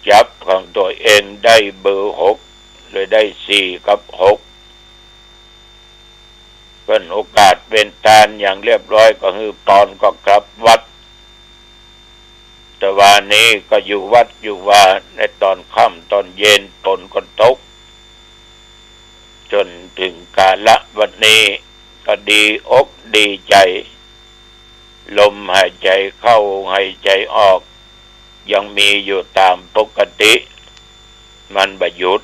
จับของตัวเองได้เบอร์6เลยได้4กับ6เป็นโอกาสเป็นทานอย่างเรียบร้อยก็คือตอนก็กลับวัดแต่วันนี้ก็อยู่วัดอยู่ว่าในตอนค่ำตอนเย็นฝนก็ตกจนถึงกาลวันนี้ก็ดีอกดีใจ ลมหายใจเข้าหายใจออกยังมีอยู่ตามปกติมันบ่หยุด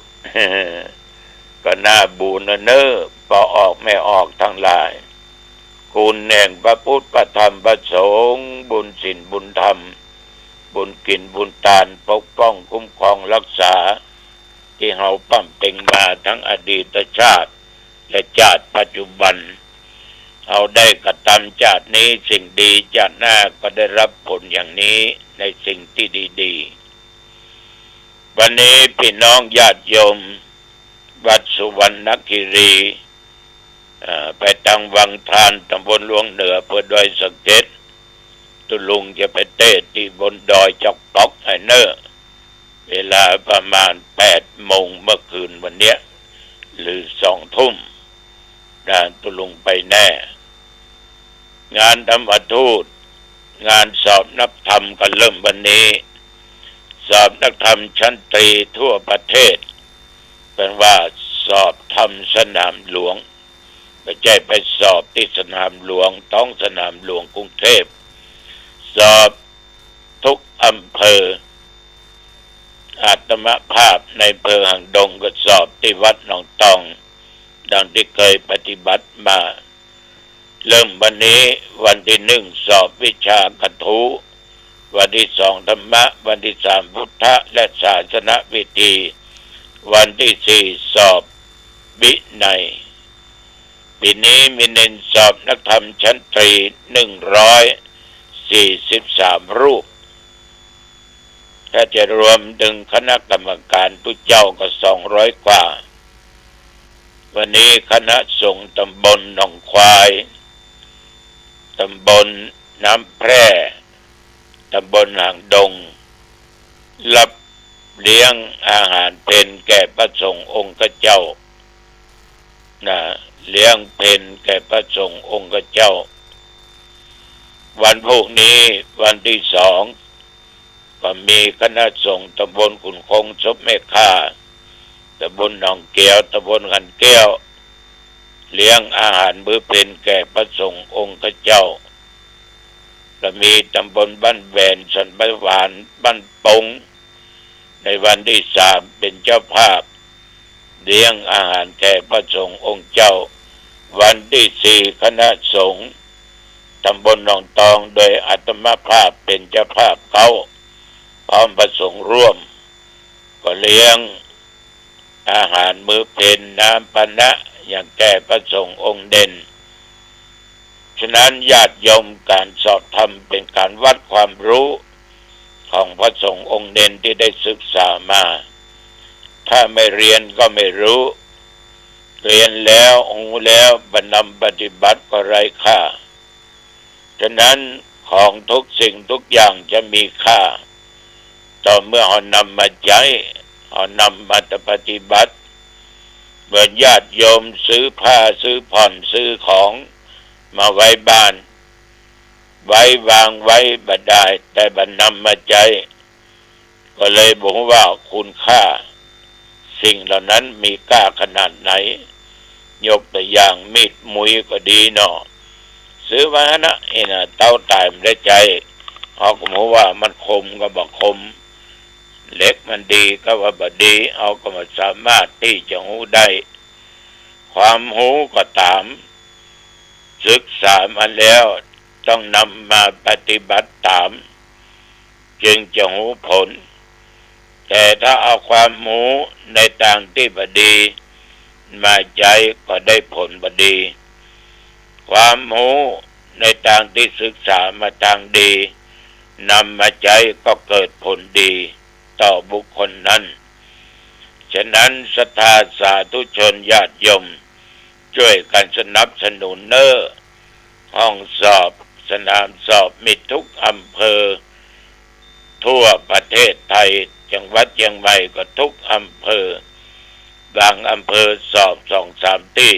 ก็น่าบูนเน้อพอออกไม่ออกทั้งหลายคุณแห่งพระพุทธพระธรรมพระสงฆ์บุญศีลบุญธรรมบุญกินบุญทานปกป้องคุ้มครองรักษาที่เฮาปั้มเต็งมาทั้งอดีตชาติและชาติปัจจุบันเอาได้กระทำชาตินี้สิ่งดีชาติหน้าก็ได้รับผลอย่างนี้ในสิ่งที่ดีๆวันนี้พี่น้องญาติโยมวัดสุวรรณคีรีไปตั้งวังทานตำบลหลวงเหนืออำเภอดอยสะเก็ดตุลุงจะไปเทศน์ที่บนดอยจอกตอกไฮเนอร์เวลาประมาณ8 โมงเมื่อคืนวันเนี้ยหรือ2 ทุ่มตุลุงไปแน่งานธรรมทูตงานสอบนักธรรมก็เริ่มวันนี้สอบนักธรรมชั้นตรีทั่วประเทศเป็นว่าสอบธรรมสนามหลวงไม่ใช่ไปสอบที่สนามหลวงท้องสนามหลวงกรุงเทพสอบทุกอำเภออาตมภาพในอำเภอหางดงก็สอบที่วัดหนองตองดังที่เคยปฏิบัติมาเริ่มวันนี้วันที่1สอบวิชากถูวันที่2ธรรมะวันที่3พุทธะและศาสนวิธีวันที่4สอบวินัยปีนี้มีเน้นสอบนักธรรมชั้นตรี143 รูปถ้าจะรวมถึงคณะกรรมการผู้เจ้าก็200 กว่าวันนี้คณะสงฆ์ตำบลหนองควายตำบลน้ำแพร่ตำบลหางดงรับเลี้ยงอาหารเพลแก่พระสงฆ์องค์เจ้าเลี้ยงเพลแก่พระสงฆ์องค์เจ้าวันพรุ่งนี้วันที่2ก็มีคณะสงฆ์ตำบลขุนคงศพแม่ค่าตำบลหนองเกียวตำบลขันแก้วเลี้ยงอาหารมื้อเพลแก่พระสงฆ์องค์เจ้าและมีตำบลบ้านแหวนสันบ้านหวานบ้านปงในวันที่3เป็นเจ้าภาพเลี้ยงอาหารแก่พระสงฆ์องค์เจ้าวันที่4คณะสงฆ์ตำบลหนองตองโดยอาตมาภาพเป็นเจ้าภาพเขาพร้อมพระสงฆ์ร่วมก็เลี้ยงอาหารมื้อเพลน้ำปานะอย่างแก่พระสงฆ์องค์เด่นฉะนั้นญาติโยมการสอบธรรมเป็นการวัดความรู้ของพระสงฆ์องค์เด่นที่ได้ศึกษามาถ้าไม่เรียนก็ไม่รู้เรียนแล้วรู้แล้วบรรนำปฏิบัติก็ไร้ค่าฉะนั้นของทุกสิ่งทุกอย่างจะมีค่าต่อเมื่อเรานำมาใช้เรานำมาปฏิบัติเหมือนญาติโยมซื้อผ้าซื้อผ่อนซื้อของมาไว้บ้านไว้วางไว้บ่ได้แต่บรรนำมาใช้ก็เลยบอกว่าคุณค่าสิ่งเหล่านั้นมีค่าขนาดไหนยกตัวอย่างมีดมุยก็ดีเนาะซื้อมานะเต้าตายไม่ได้ใจเขาก็บอกว่ามันคมก็บอกคมเล็กมันดีก็ว่าบ่ดีเอาก็มาสามารถที่จะหูได้ความหูก็ตามศึกษามาแล้วต้องนำมาปฏิบัติตามจึงจะหูผลแต่ถ้าเอาความหูในทางที่บ่ดีมาใช้ก็ได้ผลบ่ดีความหูในทางที่ศึกษามาทางดีนำมาใช้ก็เกิดผลดีต่อบุคคลนั้นฉะนั้นศรัทธาสาธุชนญาติโยมช่วยกันสนับสนุนห้องสอบสนามสอบมีทุกอำเภอทั่วประเทศไทยจังหวัดเชียงใหม่ก็ทุกอำเภอบางอำเภอสอบ2-3 ที่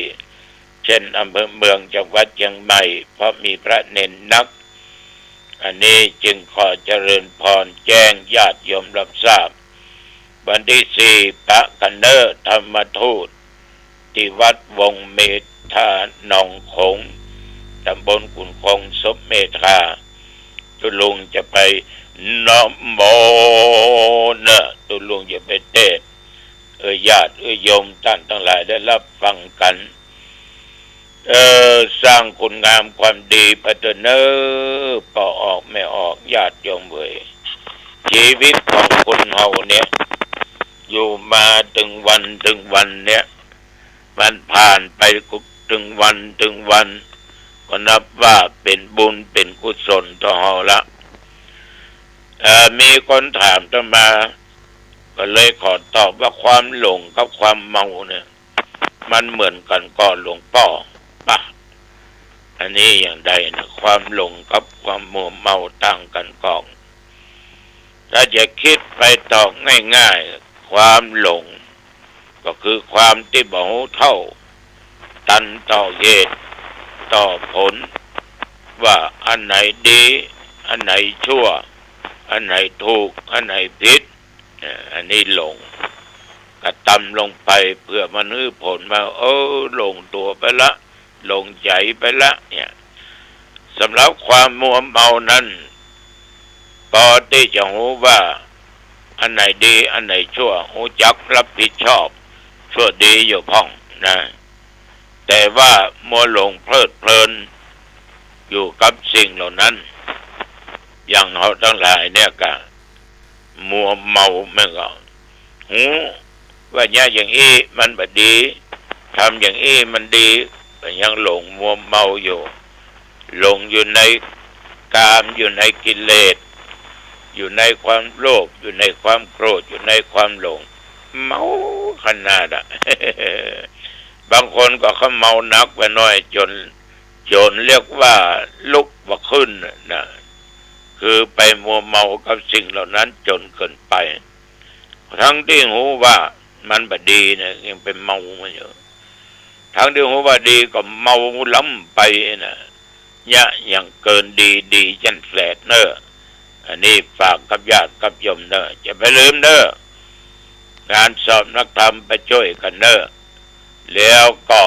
เช่นอำเภอเมืองจังหวัดเชียงใหม่เพราะมีพระเนนนักอันนี้จึงขอเจริญพรแจ้งญาติโยมรับทราบวันที่4พระกันเนอร์ธรรมทูตที่วัดวงเมธาหนองขง ตำบลกุนคงสมเมธาตุลุงจะไปนะโมนะตุลุงจะไปเทศญาติโยมท่านทั้งหลายได้รับฟังกันสร้างคุณงามความดีไปเถอะเนอปอออกไม่ออกญาติโยมเว้ยชีวิตของคนเฮาเนี่ยอยู่มาถึงวันเนี่ยมันผ่านไปถึงวันก็นับว่าเป็นบุญเป็นกุศลต่อเฮาละมีคนถามต่อมาก็เลยขอตอบว่าความหลงกับความเมาเนี่ยมันเหมือนกันก็หลวงพ่อป่ะอันนี้อย่างใดนะความหลงกับความมัวเมาต่างกันก่อนถ้าจะคิดไปต่อง่ายๆความหลงก็คือความที่บ่เท่าตันต่อเหตุต่อผลว่าอันไหนดีอันไหนชั่วอันไหนถูกอันไหนผิดอันนี้หลงกระทำลงไปเพื่อมันให้ผลมาหลงตัวไปละหลงใจไปละเนี่ยสำหรับความมัวเมานั้นพอที่จะรู้ว่าอันไหนดีอันไหนชั่วรู้จักรับผิดชอบชั่วดีอยู่พ่องนะแต่ว่ามัวหลงเพลิดเพลินอยู่กับสิ่งเหล่านั้นอย่างเราทั้งหลายเนี่ยก็มัวเมาไม่ก็ว่าเนี่ยอย่างนี้มันบดีทำอย่างนี้มันดีแต่ยังหลงมัวเมาอยู่หลงอยู่ในกามอยู่ในกิเลสอยู่ในความโลภอยู่ในความโกรธอยู่ในความหลงเมาขนาดบางคนก็เขาเมานักไปหน่อยจนเรียกว่าลุกบ่ขึ้นนะคือไปมัวเมากับสิ่งเหล่านั้นจนเกินไปทั้งที่หูว่ามันบดีนะยังเป็นเมามันอยู่ทั้งที่หูว่าดีก็เมาล้ำไปนะเนี่ยอย่างเกินดีจันแฝดเนอะอันนี้ฝากกับญาติกับโยมเนอะจะไปลืมเนอะงานสอบนักธรรมไปช่วยกันเนอะแล้วก็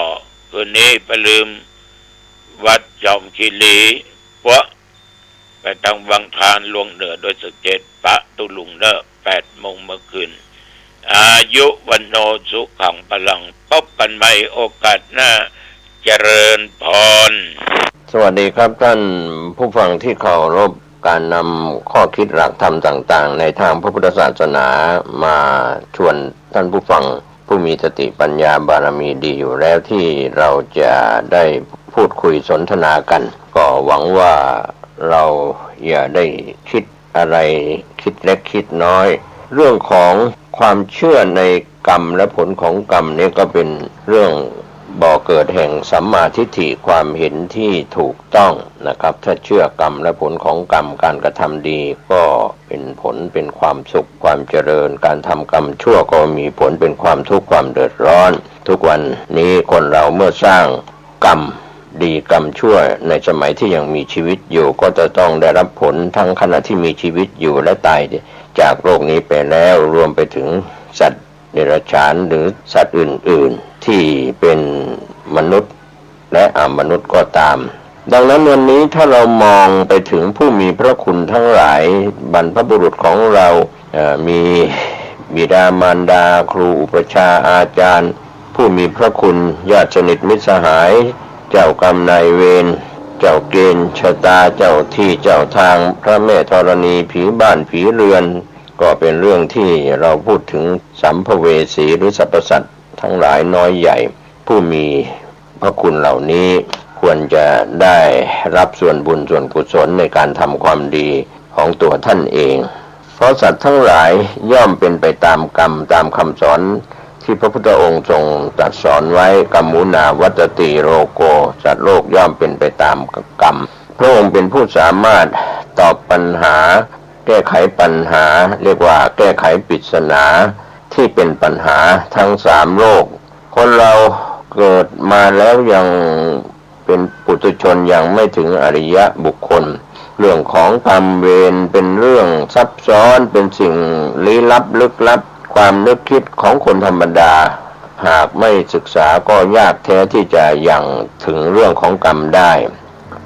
คืนนี้ไปลืมวัดจอมคีรีเพราะไปทางวังทานลวงเหนือโดยสุเจตปะตุลุงเนอะ8 โมงเมื่อคืนอายุวันโนสุขังพลังพบกันใหม่โอกาสหน้าเจริญพรสวัสดีครับท่านผู้ฟังที่เคารพการนำข้อคิดหลักธรรมต่างๆในทางพระพุทธศาสนามาชวนท่านผู้ฟังผู้มีสติปัญญาบารมีดีอยู่แล้วที่เราจะได้พูดคุยสนทนากันก็หวังว่าเราอย่าได้คิดอะไรคิดเล็กคิดน้อยเรื่องของความเชื่อในกรรมและผลของกรรมนี่ก็เป็นเรื่องบ่อเกิดแห่งสัมมาทิฏฐิความเห็นที่ถูกต้องนะครับถ้าเชื่อกรรมและผลของกรรมการกระทำดีก็เป็นผลเป็นความสุขความเจริญการทำกรรมชั่วก็มีผลเป็นความทุกข์ความเดือดร้อนทุกวันนี้คนเราเมื่อสร้างกรรมดีกรรมชั่วในสมัยที่ยังมีชีวิตอยู่ก็จะต้องได้รับผลทั้งขณะที่มีชีวิตอยู่และตายจากโลกนี้ไปแล้วรวมไปถึงสัตว์เดรัจฉานหรือสัตว์อื่นๆที่เป็นมนุษย์และอมนุษย์ก็ตามดังนั้นวันนี้ถ้าเรามองไปถึงผู้มีพระคุณทั้งหลายบรรพบุรุษของเรามีบิดามารดาครูอุปชฌาย์อาจารย์ผู้มีพระคุณญาติสนิทมิตรสหายเจ้ากรรมนายเวรเจ้าเกณฑ์ชะตาเจ้าที่เจ้าทางพระแม่ธรณีผีบ้านผีเรือนก็เป็นเรื่องที่เราพูดถึงสัมภเวสีหรือสรรพสัตว์ทั้งหลายน้อยใหญ่ผู้มีพระคุณเหล่านี้ควรจะได้รับส่วนบุญส่วนกุศลในการทำความดีของตัวท่านเองเพราะสัตว์ทั้งหลายย่อมเป็นไปตามกรรมตามคำสอนที่พระพุทธองค์ทรงตรัสสอนไว้กัมมุนาวัตติโรโกสัตว์โลกย่อมเป็นไปตามกรรมพระองค์เป็นผู้สามารถตอบปัญหาแก้ไขปัญหาเรียกว่าแก้ไขปริศนาที่เป็นปัญหาทั้ง3โลกคนเราเกิดมาแล้วยังเป็นปุถุชนยังไม่ถึงอริยบุคคลเรื่องของกรรมเวรเป็นเรื่องซับซ้อนเป็นสิ่งลี้ลับลึกลับความนึกคิดของคนธรรมดาหากไม่ศึกษาก็ยากแท้ที่จะยังถึงเรื่องของกรรมได้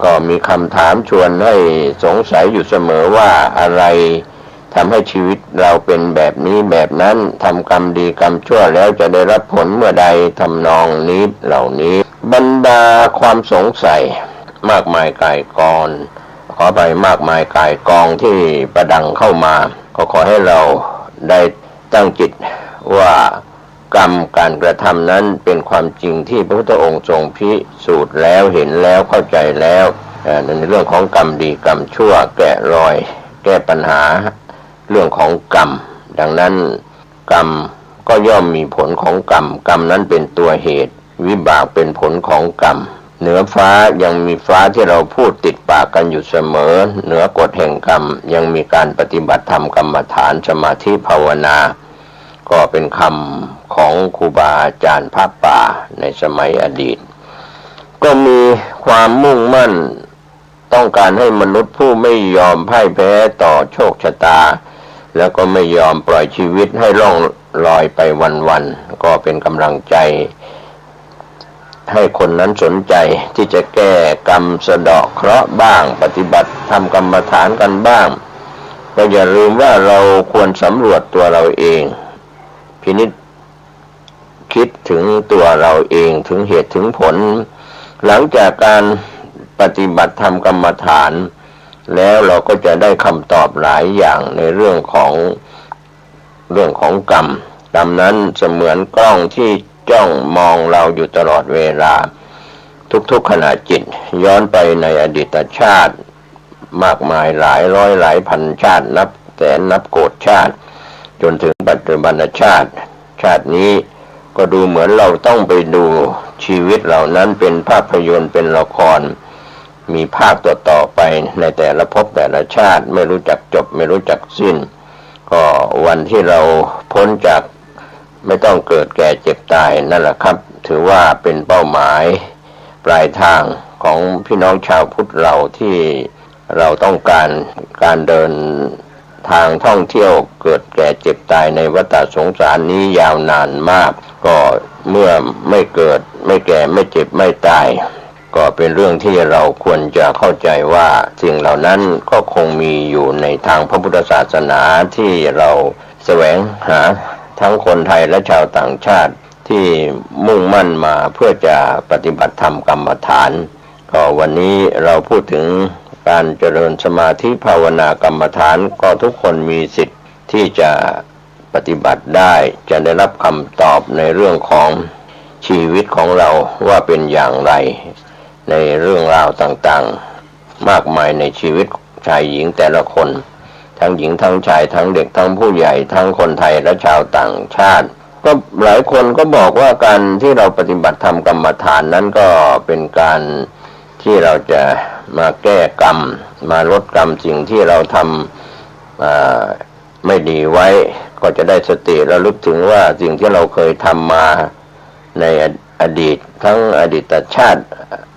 ก็มีคำถามชวนให้สงสัยอยู่เสมอว่าอะไรทำให้ชีวิตเราเป็นแบบนี้แบบนั้นทำกรรมดีกรรมชั่วแล้วจะได้รับผลเมื่อใดทำนองนี้เหล่านี้บรรดาความสงสัยมากมายก่ายกองขอไปมากมายก่ายกองที่ประดังเข้ามาก็ขอให้เราได้ตั้งจิตว่ากรรมการกระทำนั้นเป็นความจริงที่พระพุทธองค์ทรงพิสูจน์แล้วเห็นแล้วเข้าใจแล้วในเรื่องของกรรมดีกรรมชั่วแกะรอยแก้ปัญหาเรื่องของกรรมดังนั้นกรรมก็ย่อมมีผลของกรรมกรรมนั้นเป็นตัวเหตุวิบากเป็นผลของกรรมเหนือฟ้ายังมีฟ้าที่เราพูดติดปากกันอยู่เสมอเหนือกฎแห่งกรรมยังมีการปฏิบัติธรรมกรรมฐานสมาธิภาวนาก็เป็นคำของครูบาอาจารย์พระป่าในสมัยอดีตก็มีความมุ่งมั่นต้องการให้มนุษย์ผู้ไม่ยอมพ่ายแพ้ต่อโชคชะตาแล้วก็ไม่ยอมปล่อยชีวิตให้ล่องลอยไปวันๆก็เป็นกำลังใจให้คนนั้นสนใจที่จะแก้กรรมสะเดาะเคราะห์บ้างปฏิบัติทำกรรมฐานกันบ้างก็อย่าลืมว่าเราควรสำรวจตัวเราเองพินิจคิดถึงตัวเราเองถึงเหตุถึงผลหลังจากการปฏิบัติทำกรรมฐานแล้วเราก็จะได้คำตอบหลายอย่างในเรื่องของกรรมนั้นเสมือนกล้องที่จ้องมองเราอยู่ตลอดเวลาทุกๆขณะจิตย้อนไปในอดีตชาติมากมายหลายร้อยหลายพันชาตินับแสนนับโกฏชาติจนถึงปัจจุบันชาตินี้ก็ดูเหมือนเราต้องไปดูชีวิตเหล่านั้นเป็นภาพยนตร์เป็นละครมีภาคต่อไปในแต่ละภพแต่ละชาติไม่รู้จักจบไม่รู้จักสิ้นก็วันที่เราพ้นจากไม่ต้องเกิดแก่เจ็บตายนั่นแหละครับถือว่าเป็นเป้าหมายปลายทางของพี่น้องชาวพุทธเราที่เราต้องการเดินทางท่องเที่ยวเกิดแก่เจ็บตายในวัฏสงสารนี้ยาวนานมากก็เมื่อไม่เกิดไม่แก่ไม่เจ็บไม่ตายก็เป็นเรื่องที่เราควรจะเข้าใจว่าสิ่งเหล่านั้นก็คงมีอยู่ในทางพระพุทธศาสนาที่เราแสวงหาทั้งคนไทยและชาวต่างชาติที่มุ่งมั่นมาเพื่อจะปฏิบัติธรรมกรรมฐานก็วันนี้เราพูดถึงการเจริญสมาธิภาวนากรรมฐานก็ทุกคนมีสิทธิ์ที่จะปฏิบัติได้จะได้รับคำตอบในเรื่องของชีวิตของเราว่าเป็นอย่างไรในเรื่องราวต่างๆมากมายในชีวิตชายหญิงแต่ละคนทั้งหญิงทั้งชายทั้งเด็กทั้งผู้ใหญ่ทั้งคนไทยและชาวต่างชาติก็หลายคนก็บอกว่าการที่เราปฏิบัติธรรมกรรมฐานนั้นก็เป็นการที่เราจะมาแก้กรรมมาลดกรรมสิ่งที่เราทำไม่ดีไว้ก็จะได้สติระลึกถึงว่าสิ่งที่เราเคยทำมาในอดีตทั้งอดีตชาติ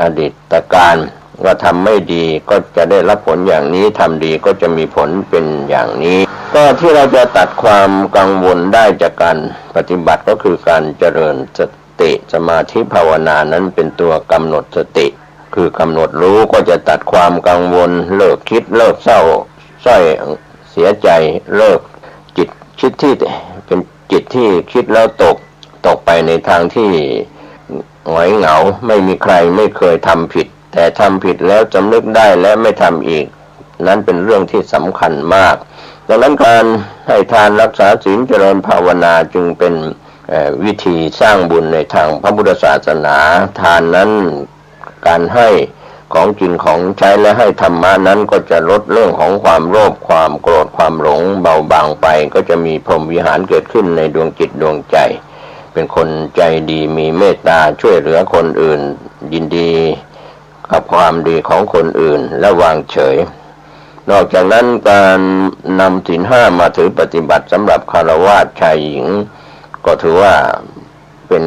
อดีตการว่าทำไม่ดีก็จะได้รับผลอย่างนี้ทำดีก็จะมีผลเป็นอย่างนี้ก็ที่เราจะตัดความกังวลได้จากการปฏิบัติก็คือการเจริญสติสมาธิภาวนานั้นเป็นตัวกำหนดสติคือกำหนดรู้ก็จะตัดความกังวลเลิกคิดเลิกเศร้าส้อยเสียใจเลิกจิตคิดที่เป็นจิตที่คิดแล้วตกไปในทางที่หงอยเหงาไม่มีใครไม่เคยทำผิดแต่ทำผิดแล้วจำนึกได้และไม่ทำอีกนั้นเป็นเรื่องที่สำคัญมากดังนั้นการให้ทานรักษาศีลเจริญภาวนาจึงเป็นวิธีสร้างบุญในทางพระพุทธศาสนาทานนั้นการให้ของกินของใช้และให้ธรรมะนั้นก็จะลดเรื่องของความโลภความโกรธความหลงเบาบางไปก็จะมีพรหมวิหารเกิดขึ้นในดวงจิตดวงใจเป็นคนใจดีมีเมตตาช่วยเหลือคนอื่นยินดีกับความดีของคนอื่นและวางเฉยนอกจากนั้นการนำศีลห้ามาถือปฏิบัติสำหรับฆราวาสชายหญิงก็ถือว่าเป็น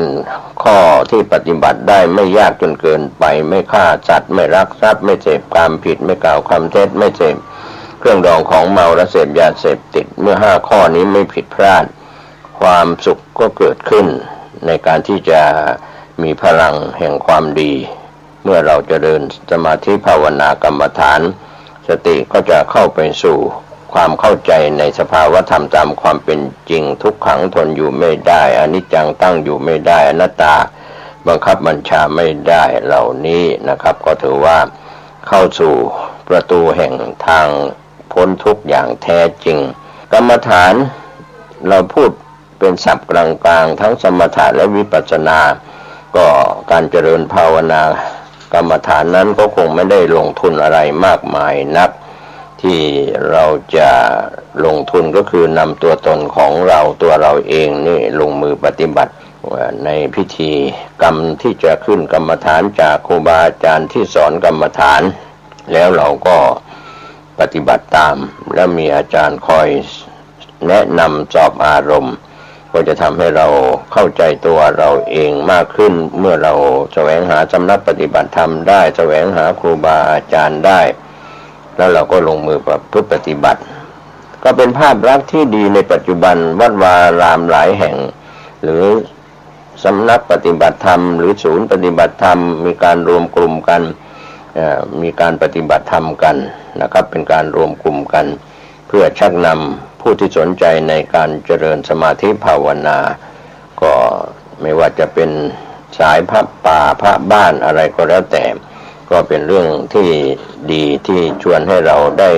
ข้อที่ปฏิบัติได้ไม่ยากจนเกินไปไม่ฆ่าสัตว์ไม่ลักทรัพย์ไม่เสพกามผิดไม่กล่าวคำเท็จไม่เสพเครื่องดองของเมาและเสพยาเสพติดเมื่อ5ข้อนี้ไม่ผิดพลาดความสุขก็เกิดขึ้นในการที่จะมีพลังแห่งความดี เมื่อเราเจริญสมาธิภาวนากรรมฐานสติก็จะเข้าไปสู่ความเข้าใจในสภาวธรรมตามความเป็นจริงทุกขังทนอยู่ไม่ได้อนิจจังตั้งอยู่ไม่ได้อนัตตาบังคับบัญชาไม่ได้เหล่านี้นะครับก็ถือว่าเข้าสู่ประตูแห่งทางพ้นทุกข์อย่างแท้จริงกรรมฐานเราพูดเป็นศัพท์กลางๆทั้งสมถะและวิปัสสนาก็การเจริญภาวนากรรมฐานนั้นก็คงไม่ได้ลงทุนอะไรมากมายนักที่เราจะลงทุนก็คือนำตัวตนของเราตัวเราเองนี่ลงมือปฏิบัติในพิธีกรรมที่จะขึ้นกรรมฐานจากครูบาอาจารย์ที่สอนกรรมฐานแล้วเราก็ปฏิบัติตามและมีอาจารย์คอยแนะนำสอบอารมณ์ก็จะทำให้เราเข้าใจตัวเราเองมากขึ้นเมื่อเราแสวงหาสำนักปฏิบัติธรรมได้แสวงหาครูบาอาจารย์ได้แล้วเราก็ลงมือประพฤติปฏิบัติก็เป็นภาพลักษณ์ที่ดีในปัจจุบันวัดวารามหลายแห่งหรือสำนักปฏิบัติธรรมหรือศูนย์ปฏิบัติธรรมมีการรวมกลุ่มกันมีการปฏิบัติธรรมกันนะครับเป็นการรวมกลุ่มกันเพื่อชักนำผู้ที่สนใจในการเจริญสมาธิภาวนาก็ไม่ว่าจะเป็นสายพระป่าพระบ้านอะไรก็แล้วแต่ก็เป็นเรื่องที่ดีที่ชวนให้เราได้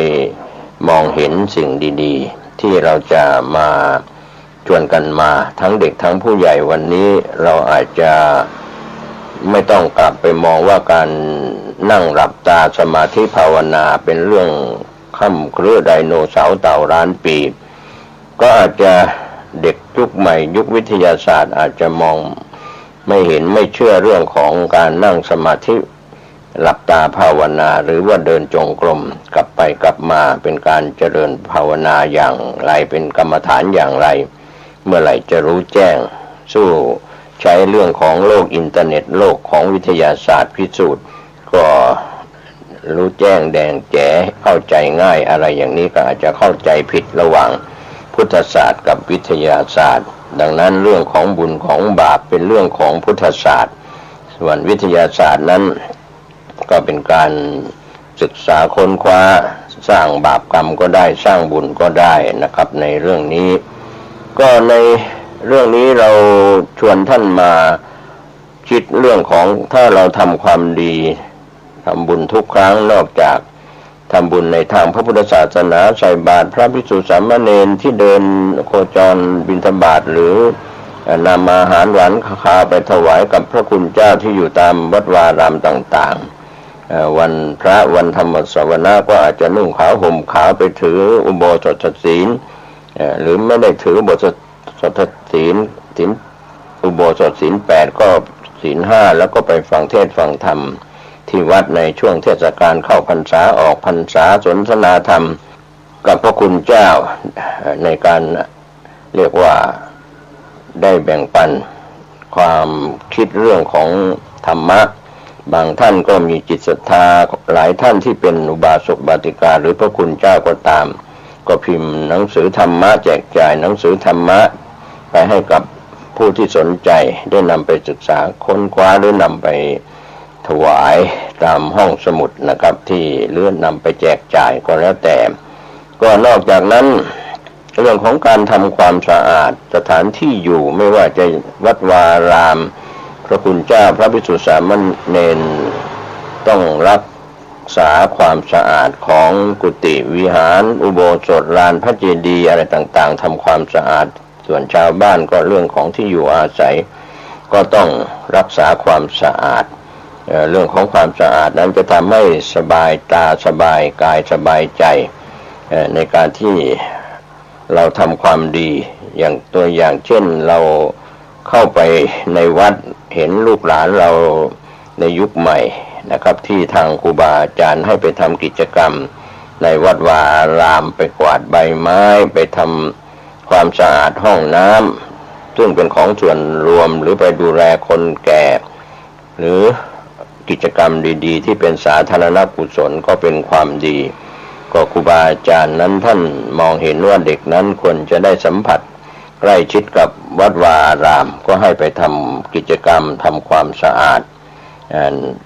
มองเห็นสิ่งดีๆที่เราจะมาชวนกันมาทั้งเด็กทั้งผู้ใหญ่วันนี้เราอาจจะไม่ต้องกลับไปมองว่าการนั่งหลับตาสมาธิภาวนาเป็นเรื่องค่ำเครือไดโนเสาร์เต่าล้านปีก็อาจจะเด็กยุคใหม่ยุควิทยาศาสตร์อาจจะมองไม่เห็นไม่เชื่อเรื่องของการนั่งสมาธิหลับตาภาวนาหรือว่าเดินจงกรมกลับไปกลับมาเป็นการเจริญภาวนาอย่างไรเป็นกรรมฐานอย่างไรเมื่อไหร่จะรู้แจ้งสู้ใช้เรื่องของโลกอินเทอร์เน็ตโลกของวิทยาศาสตร์พิสูจน์ก็รู้แจ้งแดงแจ๋เข้าใจง่ายอะไรอย่างนี้ก็อาจจะเข้าใจผิดระหว่างพุทธศาสตร์กับวิทยาศาสตร์ดังนั้นเรื่องของบุญของบาปเป็นเรื่องของพุทธศาสตร์ส่วนวิทยาศาสตร์นั้นก็เป็นการศึกษาค้นคว้าสร้างบาปกรรมก็ได้สร้างบุญก็ได้นะครับในเรื่องนี้ก็ในเรื่องนี้เราชวนท่านมาคิดเรื่องของถ้าเราทำความดีทำบุญทุกครั้งนอกจากทำบุญในทางพระพุทธศาสนาใส่บาตรพระภิกษุสามเณรที่เดินโคจรบิณฑบาตหรือนำอาหารหวานคาวไปถวายกับพระคุณเจ้าที่อยู่ตามวัดวารามต่างๆวันพระวันธรรมสวนาก็อาจจะนุ่งขาวห่มขาวไปถืออุโบสถศีลหรือไม่ได้ถืออุโบสถศีลอุโบสถศีล8ก็ศีล5แล้วก็ไปฟังเทศน์ฟังธรรมที่วัดในช่วงเทศกาลเข้าพรรษาออกพรรษาสนทนาธรรมกับพระคุณเจ้าในการเรียกว่าได้แบ่งปันความคิดเรื่องของธรรมะบางท่านก็มีจิตศรัทธาหลายท่านที่เป็นอุบาสกบาติกาหรือพระคุณเจ้าก็ตามก็พิมพ์หนังสือธรรมะแจกจ่ายหนังสือธรรมะไปให้กับผู้ที่สนใจได้นำไปศึกษาค้นคว้าหรือนำไปถวายตามห้องสมุดนะครับที่เลื่อนนำไปแจกจ่ายก็แล้วแต่ก็นอกจากนั้นเรื่องของการทำความสะอาดสถานที่อยู่ไม่ว่าจะวัดวารามพระคุณเจ้าพระภิกษุสามเณรต้องรักษาความสะอาดของกุฏิวิหารอุโบสถลานพระเจดีย์อะไรต่างๆทำความสะอาดส่วนชาวบ้านก็เรื่องของที่อยู่อาศัยก็ต้องรักษาความสะอาดเรื่องของความสะอาดนั้นจะทำให้สบายตาสบายกายสบายใจในการที่เราทำความดีอย่างตัวอย่างเช่นเราเข้าไปในวัดเห็นลูกหลานเราในยุคใหม่นะครับที่ทางครูบาอาจารย์ให้ไปทำกิจกรรมในวัดวาอารามไปกวาดใบไม้ไปทำความสะอาดห้องน้ำซึ่งเป็นของส่วนรวมหรือไปดูแลคนแก่หรือกิจกรรมดีๆที่เป็นสาธารณกุศลก็เป็นความดีก็ครูบาอาจารย์นั้นท่านมองเห็นว่าเด็กนั้นควรจะได้สัมผัสใกล้ชิดกับวัดวาอารามก็ให้ไปทำกิจกรรมทำความสะอาด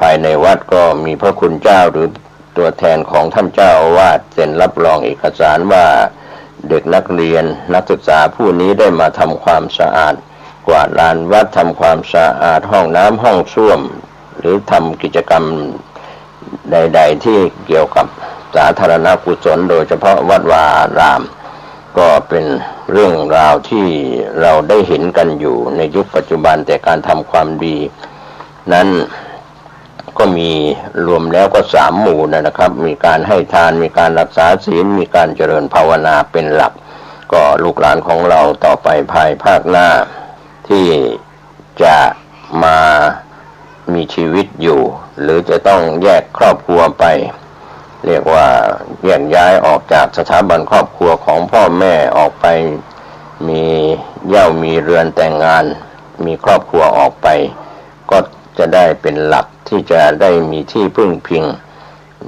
ภายในวัดก็มีพระคุณเจ้าหรือตัวแทนของท่านเจ้าอาวาสเซ็นรับรองเอกสารว่าเด็กนักเรียนนักศึกษาผู้นี้ได้มาทำความสะอาดกวาดลานวัดทำความสะอาดห้องน้ำห้องส้วมหรือทำกิจกรรมใดๆที่เกี่ยวกับสาธารณกุศลโดยเฉพาะวัดวาอารามก็เป็นเรื่องราวที่เราได้เห็นกันอยู่ในยุคปัจจุบันแต่การทำความดีนั้นก็มีรวมแล้วก็3 หมู่นะครับมีการให้ทานมีการรักษาศีลมีการเจริญภาวนาเป็นหลักก็ลูกหลานของเราต่อไปภายภาคหน้าที่จะมามีชีวิตอยู่หรือจะต้องแยกครอบครัวไปเรียกว่าแยกย้ายออกจากสถาบันครอบครัวของพ่อแม่ออกไปมีเหย้ามีเรือนแต่งงานมีครอบครัวออกไปก็จะได้เป็นหลักที่จะได้มีที่พึ่งพิง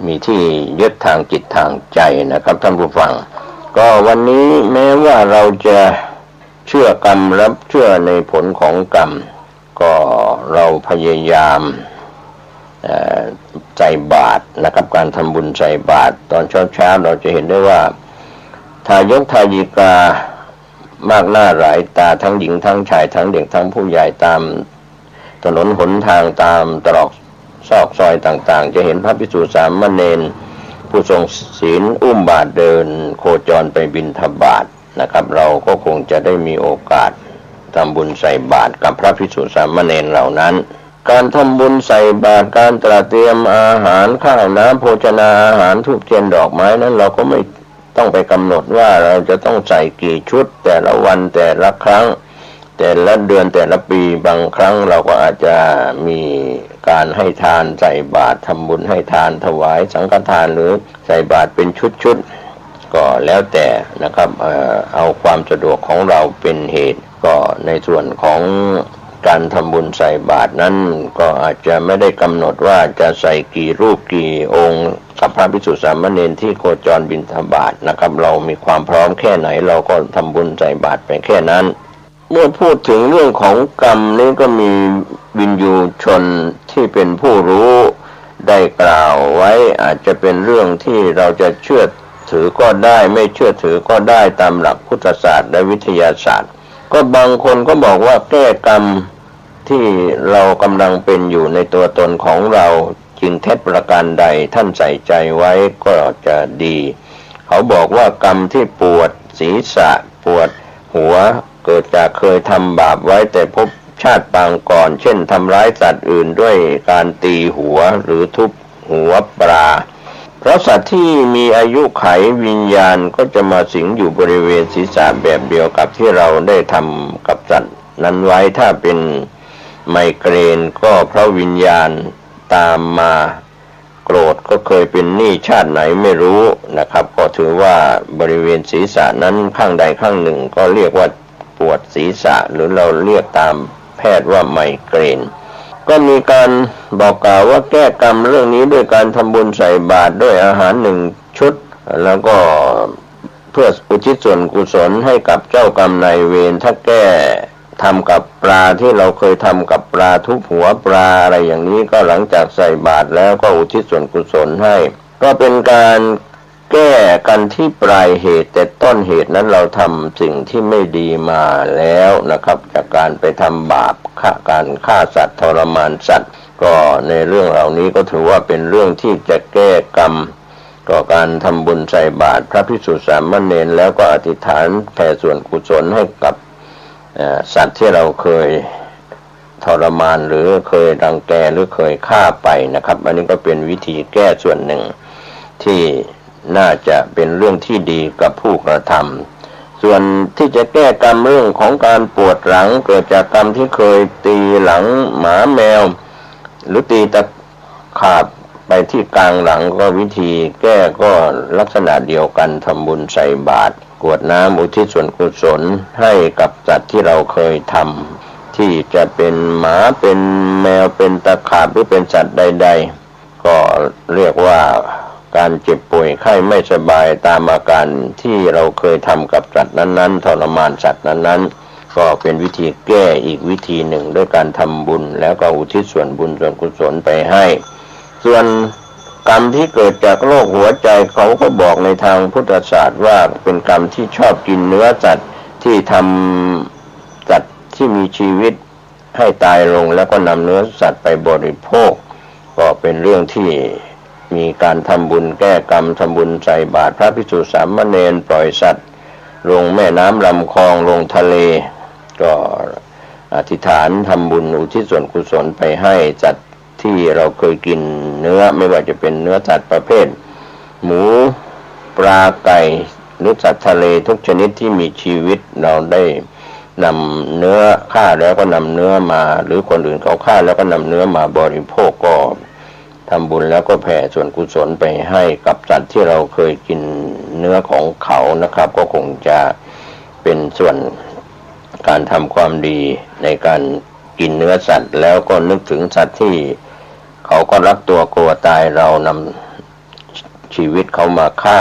มีที่ยึดทางจิตทางใจนะครับท่านผู้ฟังก็วันนี้แม้ว่าเราจะเชื่อกรรมและเชื่อในผลของกรรมก็เราพยายามใส่บาตรนะครับการทำบุญใส่บาตรตอนเช้าเราจะเห็นได้ว่าทายกทายิกามากหน้าหลายตาทั้งหญิงทั้งชายทั้งเด็กทั้งผู้ใหญ่ตามถนนหนทางตามตรอกซอกซอยต่างๆจะเห็นพระภิกษุสามเณรผู้ทรงศีลอุ้มบาตรเดินโคจรไปบิณฑบาตนะครับเราก็คงจะได้มีโอกาสทำบุญใส่บาตรกับพระภิกษุสามเณรเหล่านั้นการทำบุญใส่บาตรการตระเตรียมอาหารข้าวน้ำโภชนาอาหารธูปเทียนดอกไม้นั้นเราก็ไม่ต้องไปกำหนดว่าเราจะต้องใส่กี่ชุดแต่ละวันแต่ละครั้งแต่ละเดือนแต่ละปีบางครั้งเราก็อาจจะมีการให้ทานใส่บาตรทำบุญให้ทานถวายสังฆทานหรือใส่บาตรเป็นชุดๆก็แล้วแต่นะครับเอาความสะดวกของเราเป็นเหตุก็ในส่วนของการทำบุญใส่บาตรนั้นก็อาจจะไม่ได้กำหนดว่าจะใส่กี่รูปกี่องค์กับพระภิกษุสามเณรที่โคจรบิณฑบาตนะครับเรามีความพร้อมแค่ไหนเราก็ทำบุญใส่บาตรไปแค่นั้นเมื่อพูดถึงเรื่องของกรรมนี้ก็มีวินยูชนที่เป็นผู้รู้ได้กล่าวไว้อาจจะเป็นเรื่องที่เราจะเชื่อถือก็ได้ไม่เชื่อถือก็ได้ตามหลักพุทธศาสตร์และวิทยาศาสตร์ก็บางคนก็บอกว่าแก้กรรมที่เรากำลังเป็นอยู่ในตัวตนของเราจริงเท็จประการใดท่านใส่ใจไว้ก็จะดีเขาบอกว่ากรรมที่ปวดศีรษะปวดหัวเกิดจากเคยทำบาปไว้แต่พบชาติปางก่อนเช่นทำร้ายสัตว์อื่นด้วยการตีหัวหรือทุบหัวปลาเพราะสัตว์ที่มีอายุไขวิญญาณก็จะมาสิงอยู่บริเวณศีรษะแบบเดียวกับที่เราได้ทำกับสัตว์นั้นไว้ถ้าเป็นไมเกรนก็เพราะวิญญาณตามมาโกรธก็เคยเป็นหนี้ชาติไหนไม่รู้นะครับก็ถือว่าบริเวณศีรษะนั้นข้างใดข้างหนึ่งก็เรียกว่าปวดศีรษะหรือเราเรียกตามแพทย์ว่าไมเกรนก็มีการบอกกล่าวว่าแก้กรรมเรื่องนี้ด้วยการทำบุญใส่บาตรด้วยอาหาร1 ชุดแล้วก็เพื่ออุทิศส่วนกุศลให้กับเจ้ากรรมนายเวรถ้าแก้ทำกับปลาที่เราเคยทำกับปลาทุบหัวปลาอะไรอย่างนี้ก็หลังจากใส่บาตรแล้วก็อุทิศส่วนกุศลให้ก็เป็นการแก้กันที่ปลายเหตุแต่ต้นเหตุนั้นเราทำสิ่งที่ไม่ดีมาแล้วนะครับจากการไปทำบาปการฆ่าสัตว์ทรมานสัตว์ก็ในเรื่องเหล่านี้ก็ถือว่าเป็นเรื่องที่จะแก้กรรมก็การทำบุญใส่บาตรพระภิกษุสามเณรแล้วก็อธิษฐานแผ่ส่วนกุศลให้กับสัตว์ที่เราเคยทรมานหรือเคยรังแกหรือเคยฆ่าไปนะครับอันนี้ก็เป็นวิธีแก้ส่วนหนึ่งที่น่าจะเป็นเรื่องที่ดีกับผู้กระทำส่วนที่จะแก้กรรมเรื่องของการปวดหลังเกิดจากกรรมที่เคยตีหลังหมาแมวหรือตีตะขาบไปที่กลางหลังก็วิธีแก้ก็ลักษณะเดียวกันทำบุญใส่บาตรกรวดน้ำอุทิศส่วนกุศลให้กับสัตว์ที่เราเคยทำที่จะเป็นหมาเป็นแมวเป็นตะขาบหรือเป็นสัตว์ใดๆก็เรียกว่าการเจ็บป่วยไข้ไม่สบายตามอาการที่เราเคยทำกับสัตว์นั้นๆทรมานสัตว์นั้นๆ ก็เป็นวิธีแก้อีกวิธีหนึ่งด้วยการทำบุญแล้วก็อุทิศส่วนบุญส่วนกุศลไปให้ ส่วนกรรมที่เกิดจากโรคหัวใจเขาก็บอกในทางพุทธศาสตร์ว่าเป็นกรรมที่ชอบกินเนื้อสัตว์ที่ทำสัตว์ที่มีชีวิตให้ตายลงแล้วก็นำเนื้อสัตว์ไปบริโภคก็เป็นเรื่องที่มีการทำบุญแก้กรรมทำบุญใส่บาตรพระภิกษุสามเณรปล่อยสัตว์ลงแม่น้ำลำคลองลงทะเลก็อธิษฐานทำบุญอุทิศส่วนกุศลไปให้สัตว์ที่เราเคยกินเนื้อไม่ว่าจะเป็นเนื้อสัตว์ประเภทหมูปลาไก่หรือสัตว์ทะเลทุกชนิดที่มีชีวิตเราได้นำเนื้อฆ่าแล้วก็นำเนื้อมาหรือคนอื่นเขาฆ่าแล้วก็นำเนื้อมาบริโภคก็ทำบุญแล้วก็แผ่ส่วนกุศลไปให้กับสัตว์ที่เราเคยกินเนื้อของเขานะครับก็คงจะเป็นส่วนการทำความดีในการกินเนื้อสัตว์แล้วก็นึกถึงสัตว์ที่เขาก็รักตัวกลัวตายเรานำชีวิตเขามาฆ่า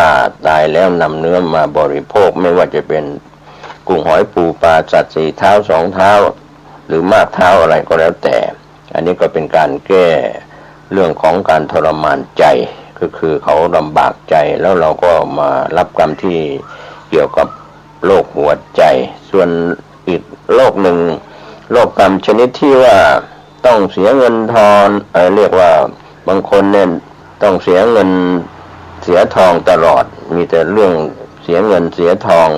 ตายแล้วนำเนื้อมาบริโภคไม่ว่าจะเป็นกุ้งหอยปูปลาสัตว์สี่เท้าสองเท้าหรือมากเท้าอะไรก็แล้วแต่อันนี้ก็เป็นการแก้เรื่องของการทรมานใจก็คือเขาลำบากใจแล้วเราก็มารับกรรมที่เกี่ยวกับโรคหัวใจส่วนอีกโรคหนึ่งโรคกรรมชนิดที่ว่าต้องเสียเงินทองเรียกว่าบางคนเนี่ยต้องเสียเงินเสียทองตลอดมีแต่เรื่องเสียเงินเสียทอง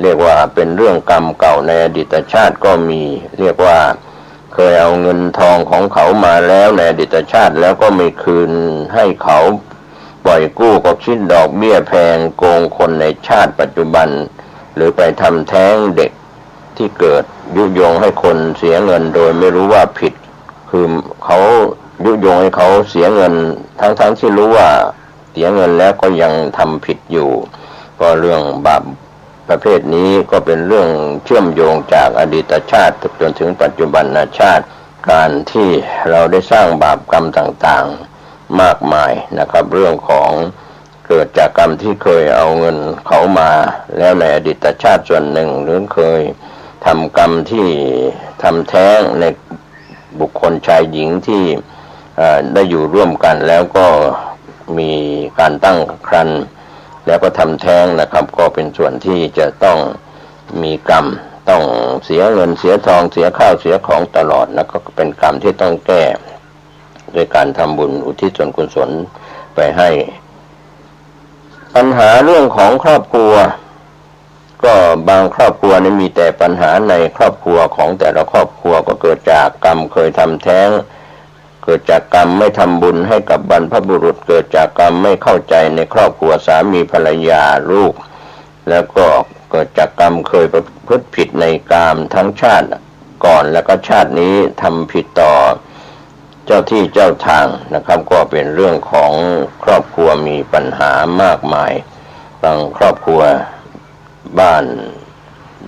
เรียกว่าเป็นเรื่องกรรมเก่าในอดีตชาติก็มีเรียกว่าเคยเอาเงินทองของเขามาแล้วในอดีตชาติแล้วก็ไม่คืนให้เขาปล่อยกู้ก็คิดดอกเบี้ยแพงโกงคนในชาติปัจจุบันหรือไปทำแท้งเด็กที่เกิดยุยงให้คนเสียเงินโดยไม่รู้ว่าผิดคือเขายุยงให้เขาเสียเงินทั้งที่รู้ว่าเสียเงินแล้วก็ยังทำผิดอยู่ก็เรื่องบาปประเภทนี้ก็เป็นเรื่องเชื่อมโยงจากอดีตชาติจนถึงปัจจุบันชาติการที่เราได้สร้างบาปกรรมต่างๆมากมายนะครับเรื่องของเกิดจากกรรมที่เคยเอาเงินเขามาแล้วในอดีตชาติส่วนหนึ่งหรือเคยทำกรรมที่ทำแท้งในบุคคลชายหญิงที่ได้อยู่ร่วมกันแล้วก็มีการตั้งครรภ์แล้วก็ทำแท้งนะครับก็เป็นส่วนที่จะต้องมีกรรมต้องเสียเงินเสียทองเสียข้าวเสียของตลอดแล้วก็เป็นกรรมที่ต้องแก้ด้วยการทำบุญอุทิศส่วนกุศลไปให้ปัญหาเรื่องของครอบครัวก็บางครอบครัวนี่มีแต่ปัญหาในครอบครัวของแต่ละครอบครัวก็เกิดจากกรรมเคยทำแท้งเกิดจากกรรมไม่ทำบุญให้กับบรรพบุรุษเกิดจากกรรมไม่เข้าใจในครอบครัวสามีภรรยาลูกแล้วก็เกิดจากกรรมเคยประพฤติผิดในกามทั้งชาติก่อนแล้วก็ชาตินี้ทำผิดต่อเจ้าที่เจ้าทางนะครับก็เป็นเรื่องของครอบครัวมีปัญหามากมายบางครอบครัวบ้าน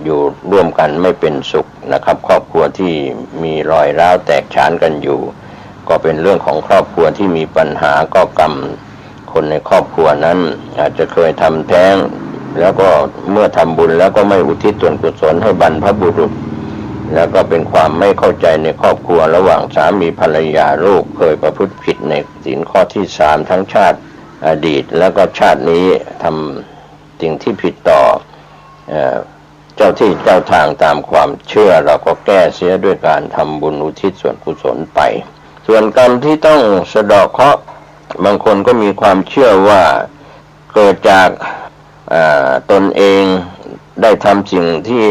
อยู่ร่วมกันไม่เป็นสุขนะครับครอบครัวที่มีรอยร้าวแตกฉานกันอยู่ก็เป็นเรื่องของครอบครัวที่มีปัญหาก็กรรมคนในครอบครัวนั้นอาจจะเคยทำแท้งแล้วก็เมื่อทำบุญแล้วก็ไม่อุทิศส่วนกุศลให้บรรพบุรุษแล้วก็เป็นความไม่เข้าใจในครอบครัวระหว่างสามีภรรยาลูกเคยประพฤติผิดในศีลข้อที่3ทั้งชาติอดีตแล้วก็ชาตินี้ทำสิ่งที่ผิดต่อเจ้าที่เจ้าทางตามความเชื่อเราก็แก้เสียด้วยการทำบุญอุทิศส่วนกุศลไปส่วนกรรมที่ต้องสะเดาะเคราะห์บางคนก็มีความเชื่อว่าเกิดจากตนเองได้ทำสิ่งที่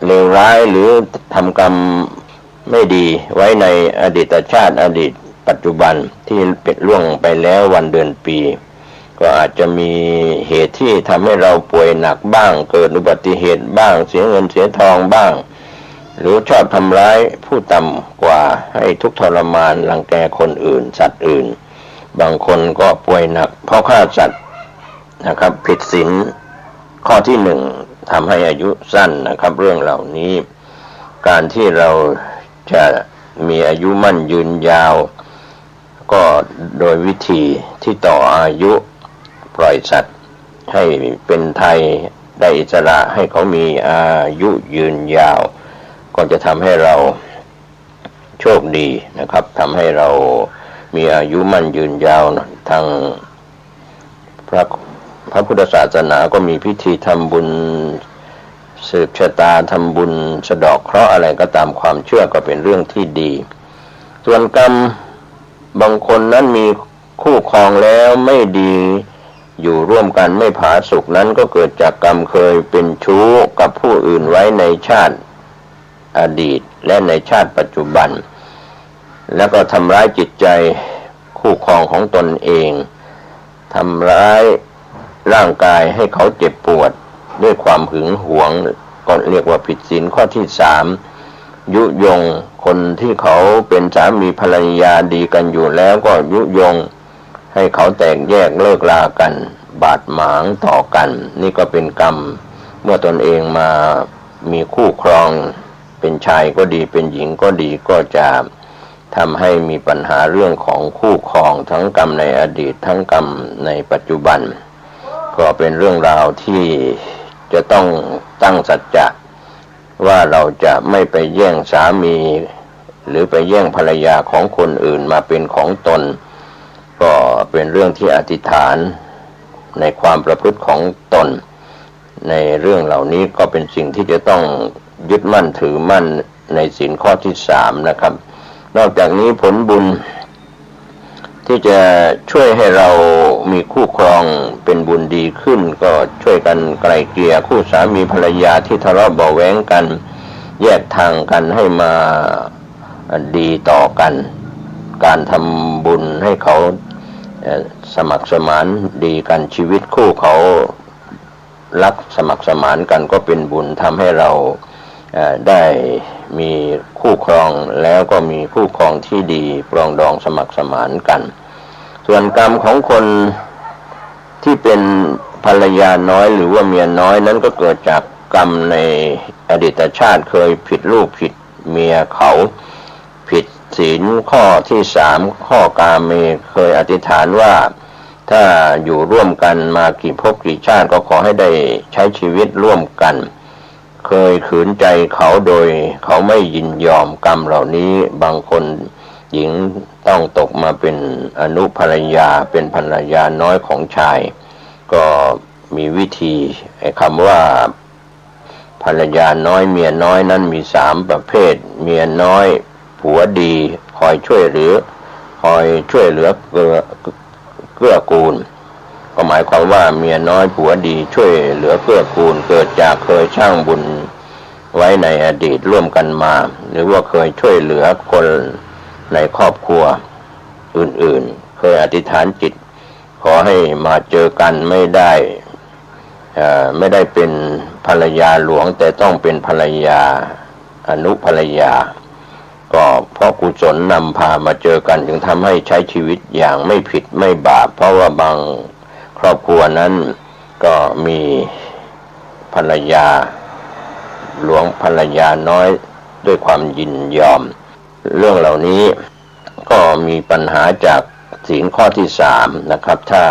เลวร้ายหรือทำกรรมไม่ดีไว้ในอดีตชาติอดีตปัจจุบันที่เป็นล่วงไปแล้ววันเดือนปีก็อาจจะมีเหตุที่ทำให้เราป่วยหนักบ้างเกิดอุบัติเหตุบ้างเสียเงินเสียทองบ้างหรือชอบทำร้ายผู้ต่ำกว่าให้ทุกข์ทรมานรังแกคนอื่นสัตว์อื่นบางคนก็ป่วยหนักเพราะฆ่าสัตว์นะครับผิดศีลข้อที่1ทำให้อายุสั้นนะครับเรื่องเหล่านี้การที่เราจะมีอายุมั่นยืนยาวก็โดยวิธีที่ต่ออายุปล่อยสัตว์ให้เป็นไทย ได้อิสระให้เขามีอายุยืนยาว ก็จะทำให้เราโชคดีนะครับทำให้เรามีอายุมั่นยืนยาวทางพระพุทธศาสนาก็มีพิธีทำบุญสืบชะตาทำบุญสะเดาะเคราะห์อะไรก็ตามความเชื่อก็เป็นเรื่องที่ดีส่วนกรรมบางคนนั้นมีคู่ครองแล้วไม่ดีอยู่ร่วมกันไม่ผาสุกนั้นก็เกิดจากกรรมเคยเป็นชู้กับผู้อื่นไว้ในชาติอดีตและในชาติปัจจุบันแล้วก็ทำร้ายจิตใจคู่ครองของตนเองทำร้ายร่างกายให้เขาเจ็บปวดด้วยความหึงหวงก็เรียกว่าผิดศีลข้อที่3ยุยงคนที่เขาเป็นสามีภรรยาดีกันอยู่แล้วก็ยุยงให้เขาแตกแยกเลิกลากันบาดหมางต่อกันนี่ก็เป็นกรรมเมื่อตนเองมามีคู่ครองเป็นชายก็ดีเป็นหญิงก็ดีก็จะทำให้มีปัญหาเรื่องของคู่ครองทั้งกรรมในอดีตทั้งกรรมในปัจจุบันก็เป็นเรื่องราวที่จะต้องตั้งสัจจะว่าเราจะไม่ไปแย่งสามีหรือไปแย่งภรรยาของคนอื่นมาเป็นของตนก็เป็นเรื่องที่อธิษฐานในความประพฤติของตนในเรื่องเหล่านี้ก็เป็นสิ่งที่จะต้องยึดมั่นถือมั่นในศีลข้อที่3นะครับนอกจากนี้ผลบุญที่จะช่วยให้เรามีคู่ครองเป็นบุญดีขึ้นก็ช่วยกันไกล่เกลี่ยคู่สามีภรรยาที่ทะเลาะเบาะแว้งกันแยกทางกันให้มาดีต่อกันการทำบุญให้เขาสมัครสมานดีกันชีวิตคู่เขารักสมัครสมานกันก็เป็นบุญทำให้เราได้มีคู่ครองแล้วก็มีคู่ครองที่ดีปรองดองสมัครสมานกันส่วนกรรมของคนที่เป็นภรรยาน้อยหรือว่าเมียน้อยนั้นก็เกิดจากกรรมในอดีตชาติเคยผิดลูกผิดเมียเขาผิดศีลข้อที่3ข้อกาเมเคยอธิษฐานว่าถ้าอยู่ร่วมกันมากี่ภพกี่ชาติก็ขอให้ได้ใช้ชีวิตร่วมกันเคยขืนใจเขาโดยเขาไม่ยินยอมกรรมเหล่านี้บางคนหญิงต้องตกมาเป็นอนุภรรยาเป็นภรรยาน้อยของชายก็มีวิธีคำว่าภรรยาน้อยเมียน้อยนั้นมี3ประเภทเมียน้อยผัวดีคอยช่วยเหลือเกื้อกูลก็หมายความว่าเมียน้อยผัวดีช่วยเหลือเกื้อกูลเกิดจากเคยสร้างบุญไว้ในอดีตร่วมกันมาหรือว่าเคยช่วยเหลือคนในครอบครัวอื่นๆเคยอธิษฐานจิตขอให้มาเจอกันไม่ได้เป็นภรรยาหลวงแต่ต้องเป็นภรรยาอนุภรรยาก็เพราะกุศลนำพามาเจอกันจึงทำให้ใช้ชีวิตอย่างไม่ผิดไม่บาปเพราะว่าบางครอบครัวนั้นก็มีภรรยาหลวงภรรยาน้อยด้วยความยินยอมเรื่องเหล่านี้ก็มีปัญหาจากศีลข้อที่3นะครับถ้า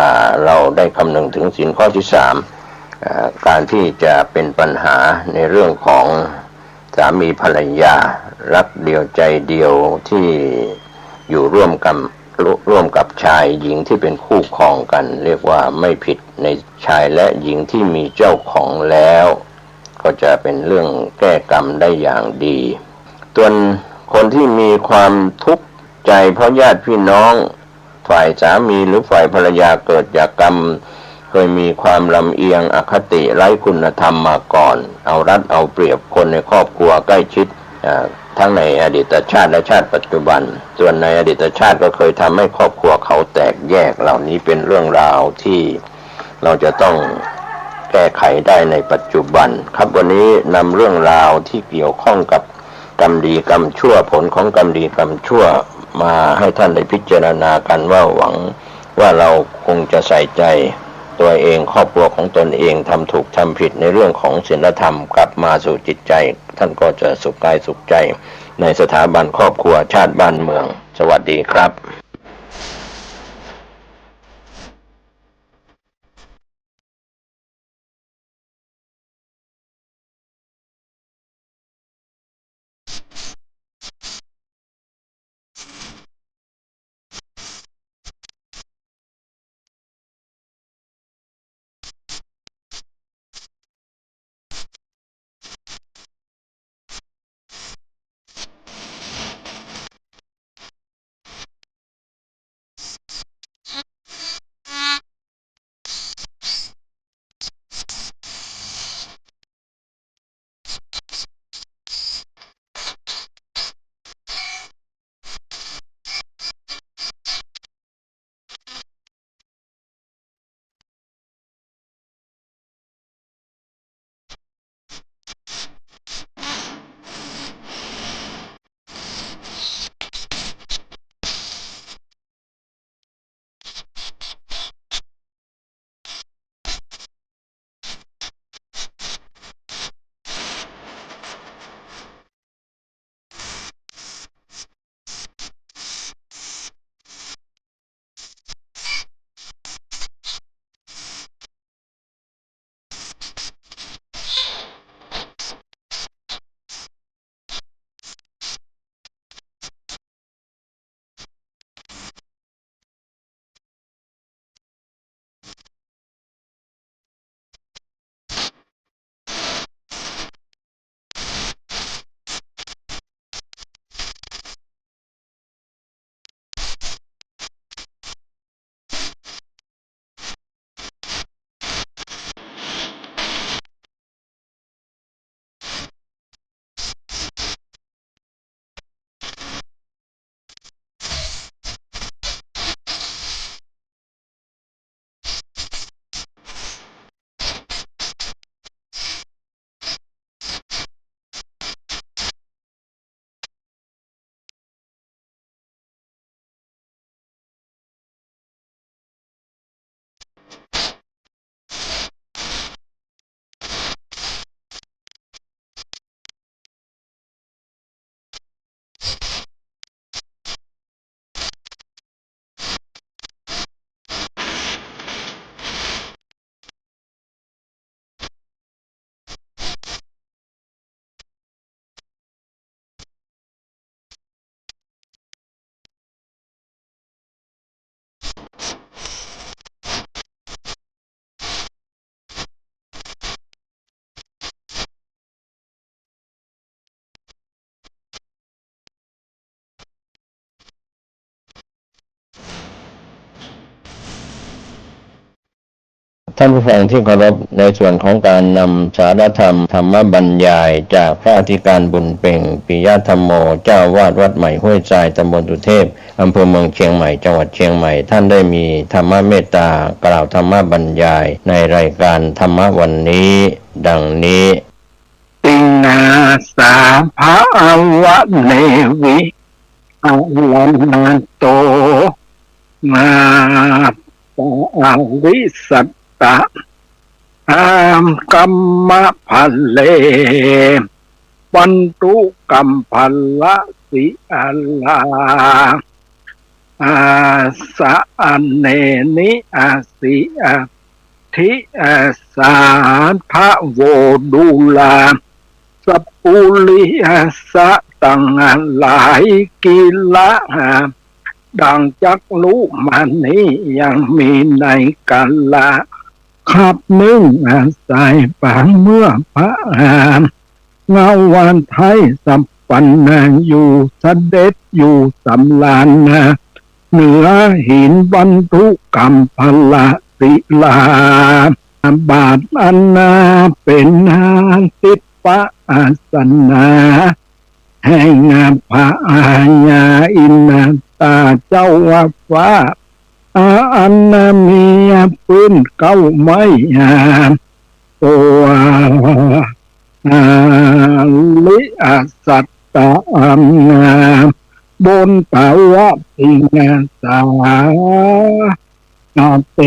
เราได้คำนึงถึงศีลข้อที่3การที่จะเป็นปัญหาในเรื่องของสามีภรรยารักเดียวใจเดียวที่อยู่ร่วมกับชายหญิงที่เป็นคู่ครองกันเรียกว่าไม่ผิดในชายและหญิงที่มีเจ้าของแล้วก็จะเป็นเรื่องแก้กรรมได้อย่างดีส่วนคนที่มีความทุกข์ใจเพราะญาติพี่น้องฝ่ายสามีหรือฝ่ายภรรยาเกิดจากกรรมเคยมีความลำเอียงอคติไร้คุณธรรมมาก่อนเอารัดเอาเปรียบคนในครอบครัวใกล้ชิดทั้งในอดีตชาติและชาติปัจจุบันส่วนในอดีตชาติก็เคยทำให้ครอบครัวเขาแตกแยกเหล่านี้เป็นเรื่องราวที่เราจะต้องแก้ไขได้ในปัจจุบันครับวันนี้นำเรื่องราวที่เกี่ยวข้องกับกรรมดีกรรมชั่วผลของกรรมดีกรรมชั่วมาให้ท่านได้พิจารณากันว่าหวังว่าเราคงจะใส่ใจตัวเองครอบครัวของตนเองทำถูกทำผิดในเรื่องของศีลธรรมกลับมาสู่จิตใจท่านก็จะสุขกายสุขใจในสถาบันครอบครัวชาติบ้านเมืองสวัสดีครับ ท่านผู้ฟังที่เคารพในส่วนของการนำสารธรรมธรรมบรรยายจากพระอธิการบุญเป่งปิยธรรมโมเจ้าวาดวัดใหม่ห้วยทรายตำบลสุเทพอำเภอเมืองเชียงใหม่จังหวัดเชียงใหม่ท่านได้มีธรรมเมตตากล่าวธรรมบรรยายในรายการธรรมวันนี้ดังนี้ตินาสาภาวะเนวิอาลันโตมาปะวิสัตตะอามกัมมะพัลเลปันตุกัมพัลละสิอัลลาอาสะอันเนนิอาสิอาทิอาสาทะโวดูลาสัพปุลิอาสะตังหลายกิละดังจักลุมันนี้ยังมีในกันละขับนึ่งอาศัยปางเมื่อพระเงาวันไทยสัมปันนาอยู่เสด็จอยู่สำลานเหนือหินบรรทุกกรรมพละศิลาบาทอันนาเป็นติดปะอาสนาแห่งพระอาญาอินาตาเจ้าฟ้าอันนามีปืนเก้าไม้ตัวลิอาสัตตะบนตาวะติงาสาเท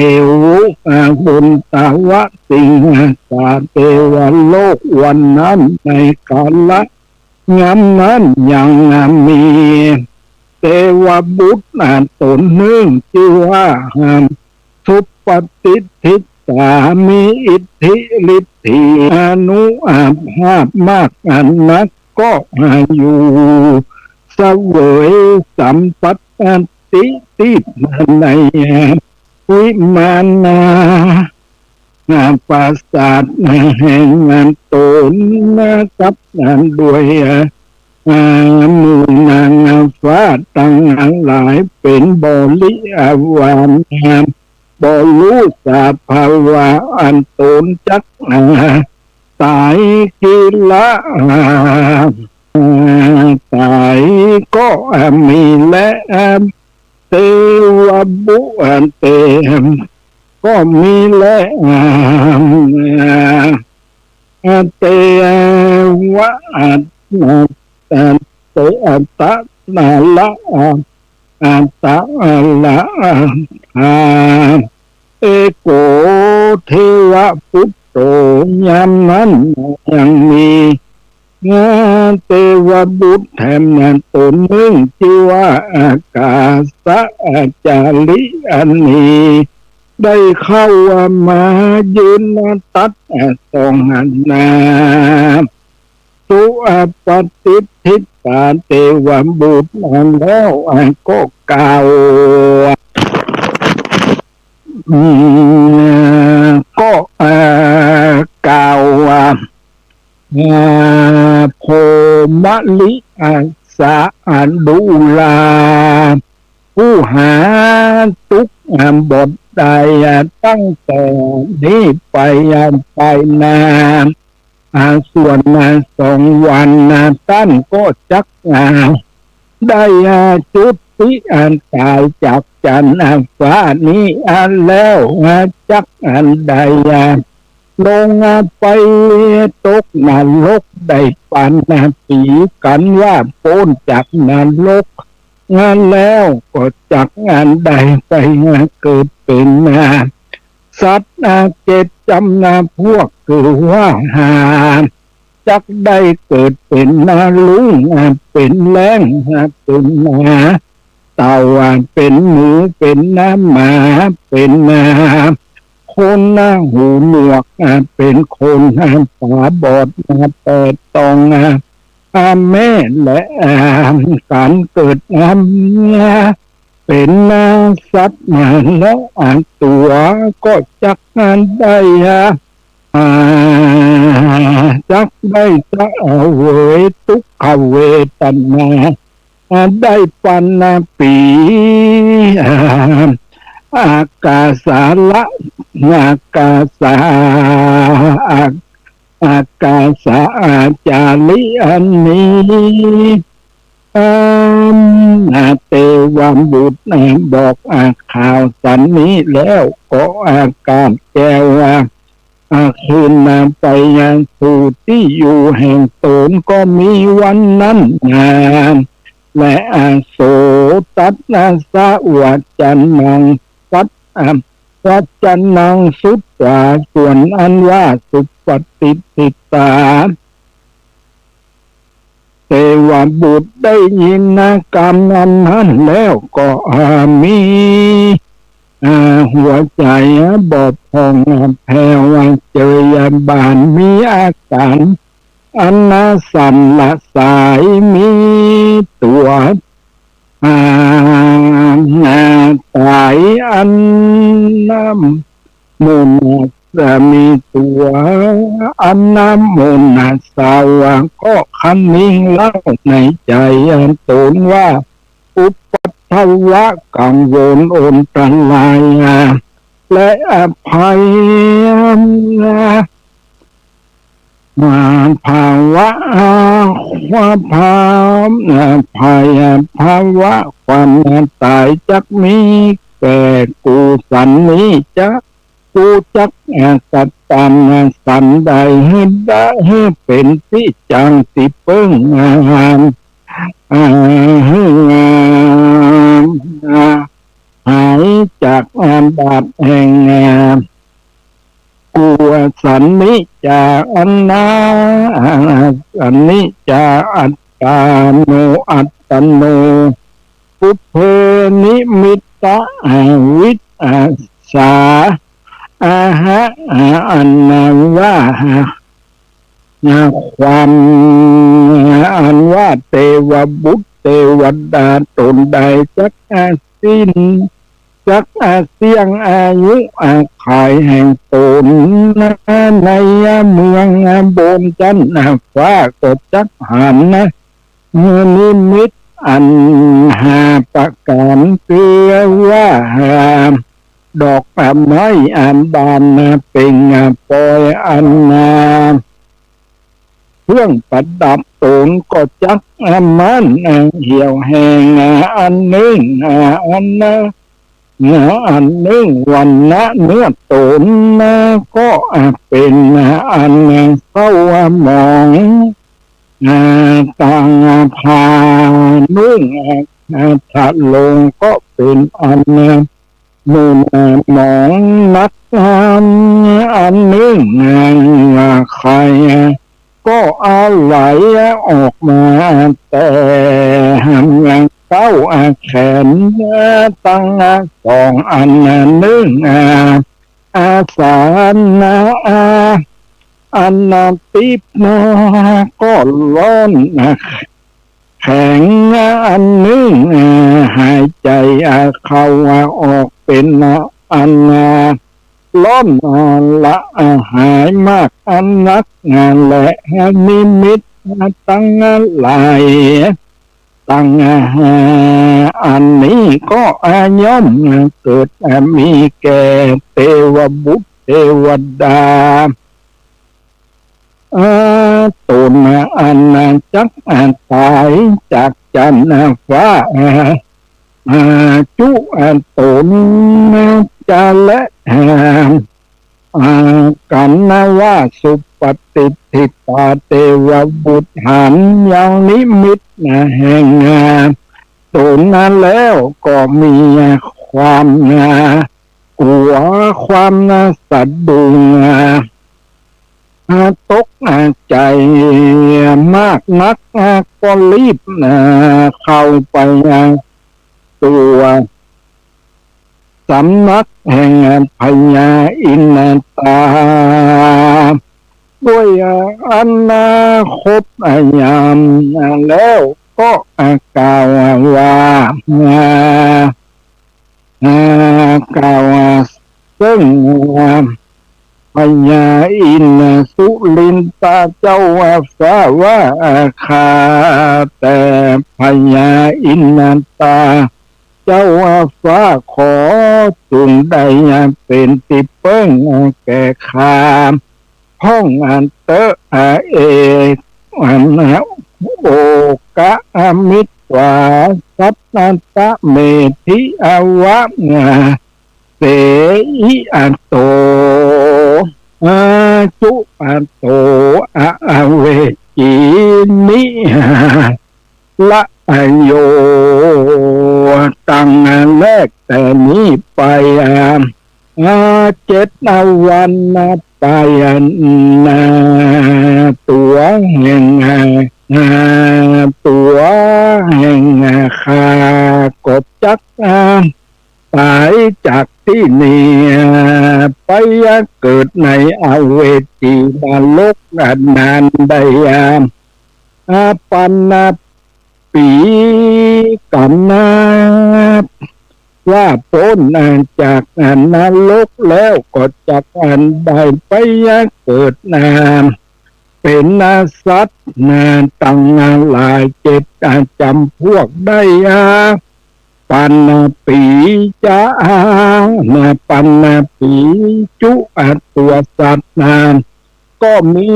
วุบนตาวะติงาสาเทวโลกวันนั้นในกาละงามนั้นยังมีเทวบุตรตนหนึ่งชื่อว่าสุปฏิทิสามีอิทธิฤทธิอนุภาพมากนักก็อยู่เสวยสัมปัตติติในวิมานปราสาทแห่งตนกับด้วยหมู่นางฟ้าตั้งหลายเป็นบริวารบรู้สาภาวะอันตนจักตายกิละตายก็มีและเทวบุตรเตก็มีและเทวะเตอัตตะนาละอัตตะละเอโกเทวะพุทโธยามนั้นยังมีเทวบุตรแถมนั้นตนหนึ่งชื่อว่าอากาสะจาริอันนี้ได้เข้ามายืนตัดสองนาสุปฏิทิตาเทวบุตรแล้วก็กล่าวก็กล่าวโพมลิอาสาดูลาผู้หาทุกบทใดตั้งแต่นี้ไปนานส่วน2 วันท่านก็จักได้จุติตายจากจันทร์ฟ้านี้แล้วจักใดลงไปตกนรกได้ปันปีกันว่าพ้นจากนรกแล้วก็จักใดไปเกิดเป็นสัตว์7 จำพวกคือว่าจักได้เกิดเป็นลุงเป็นแรงเป็นเต่าเป็นหมูเป็นหมาเป็นคนหูหนวกเป็นคนตาบอดแปดตองแม่และการเกิดเป็นสัตว์แล้วตัวก็จักได้จักได้เวยทุกขเวทนาได้ปันปี อากาสาละอากาสาอากาสาอาจาริอันนี้นาเตวันบุตรบอกข่าวสันนี้แล้วก็อากาศแก้ว่าคืนนำไปยังสู่ที่อยู่แห่งตนก็มีวันนั้นงานและโสตัสนาสะวัจจันนังวัจจันนังสุตตาส่วนอันว่าสุปฏิติตาเทวบุตรได้ยินกรรมนั้นแล้วก็มีหัวใจบอบพองแผ่วเจยบานมีอาการอันน่าสั่นละสายมีตัวตายอันน้ำมุนจะมีตัวอันน้ำมุนสาวก็คันนิ่งเล่าในใจอันตนว่าอุปัฏฐวะกังวลอนตรายและอภัยภาวะภาวะความตายจักมีแก่กูสันนี้จักกูจักสัตตามสันใดให้ได้ให้เป็นที่จังสิเปิ้งหายจากบาปแห่งกูสันนิจาอันนาสันนิจาอัตตาโนอัตตโนปุเพนิมิตตะวิตสาอันนาว่าความอันว่าเทวบุตรเทวดาตนใดจักสิ้นจักเสียงอายุขายแห่งตนในเมืองบนจันทร์ฟ้าก็จักหันนิมิตอันหาประการเตือว่าดอกไม้อันบานเป็นปอยอันเครื่องประดับตนก็จักมันเหี่ยวแห้งอันหนึ่งอันหนึ่งวันละเนื้อตนก็เป็นอันเศร้ามองต่างพานุ่งถัดลงก็เป็นอันมุนมองนักอันหนึ่งใครก็เอาไหลออกมาแต่เก้าแขนตั้งสองอันหนึ่งอาสาอันติบก็ร้อนแข็งอันหนึ่งหายใจเข้าออกเป็นอันร้อนละหายมากอันนักงานและนิมิตตั้งหลายตั้งอันนี้ก็ย่อมเกิดมีแก่เทวบุตรเทวดาตนอันจักตายจากจันทร์ฟ้าจุตนจะและกันว่าสุปฏิทิตาเทวบุตรหันยังนิมิตแห่งตนนั้นแล้วก็มีความกลัวความสัตดุงตกใจมากนักก็รีบเข้าไปตัวสำนักแห่งพญาอินตาด้วยอันนาคบยามแล้วก็กล่าวว่ากล่าวซึ่งพญาอินสุลินตาเจ้าฟ้าว่าข้าแต่พญาอินตา เจ้าฟ้าขอจุงได้เป็นติเปิ้งแก่ขามห้องอันเตอเออันโอกะมิตวาสัตนันตะเมธิอวะงาเสอิอันโตจุอันโตเวจีนิละโยตั้งแรกแต่นี้ไป7 วันไปตัวแห่งตัวแห่งขากบจักตายจากที่นี่ไปเกิดในอเวจีนรกนานใดปันปีกันว่าพ้นจากนรกแล้วก็จากอันใดไปเกิดเป็นสัตว์ตั้งหลาย7 จำพวกได้ปันปีจะปันปีจุตัวสัตว์ก็มี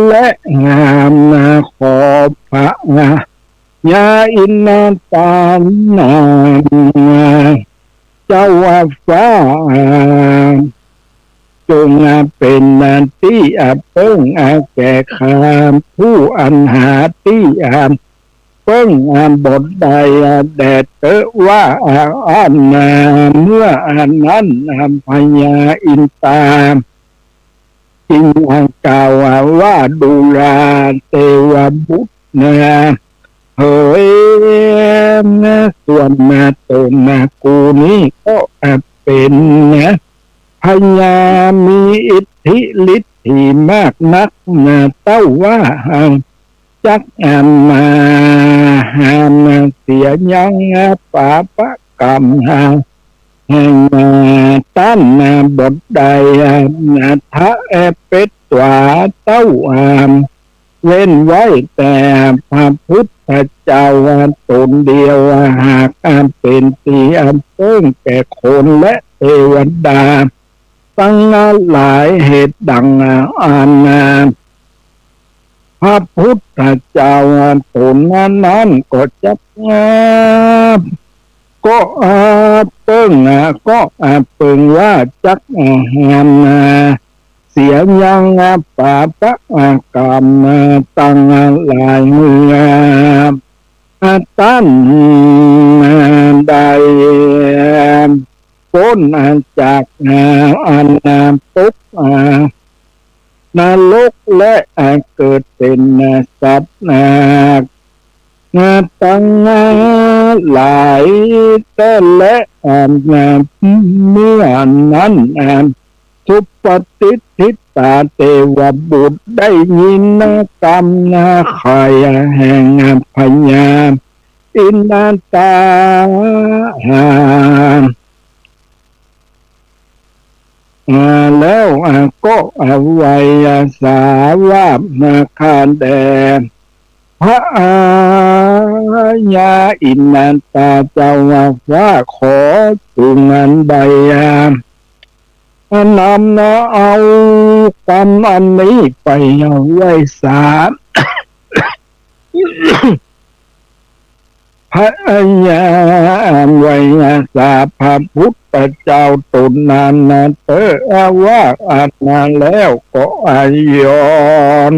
และงามขอพระยาอินนาตานเจ้าฟ้าจงเป็นที่เปิ้งแก่ขามผู้อันหาที่เปิ้งบทใดแดดเตอว่าอันเมื่ออันนั้นพญาอินตาจึงกล่าวว่าดูลาเทวบุตรเฮ้ยส่วนตนกูนี้ก็เป็นพญามีอิทธิฤทธิ์มากนักเต้าว่าจักมาเสียยังป่าปะกรรมแห่งต้านบทใดทะเป็ดตัวเต้าเว้นไว้แต่พระพุทธเจ้าตนเดียวหากเป็นตีเพิ่งแก่คนและเทวดาตั้งหลายเหตุดังพระพุทธเจ้าตนนั้นก็จักก็เพิ่งก็เพิ่งว่าจักเสียยังป่าปะกรรมตั้งหลายเมืองตั้นใดพ้นจากอันตุกนรกและเกิดเป็นสัตว์ตั้งหลายแต่และเมื่อนั้นทุปฏิทิตาเทวบุตรได้ยินกรรมขายแห่งพญาอินตาแล้วก็ไวยสาวามาคานแดงพระญาอินตาเจ้าว่าขอจุงอันใดนำเอากรรมอันนี้ไปไว้สามพระญาไว้สาพระพุทธเจ้าตนนานเตอว่าอาจมาแล้วก็ยอน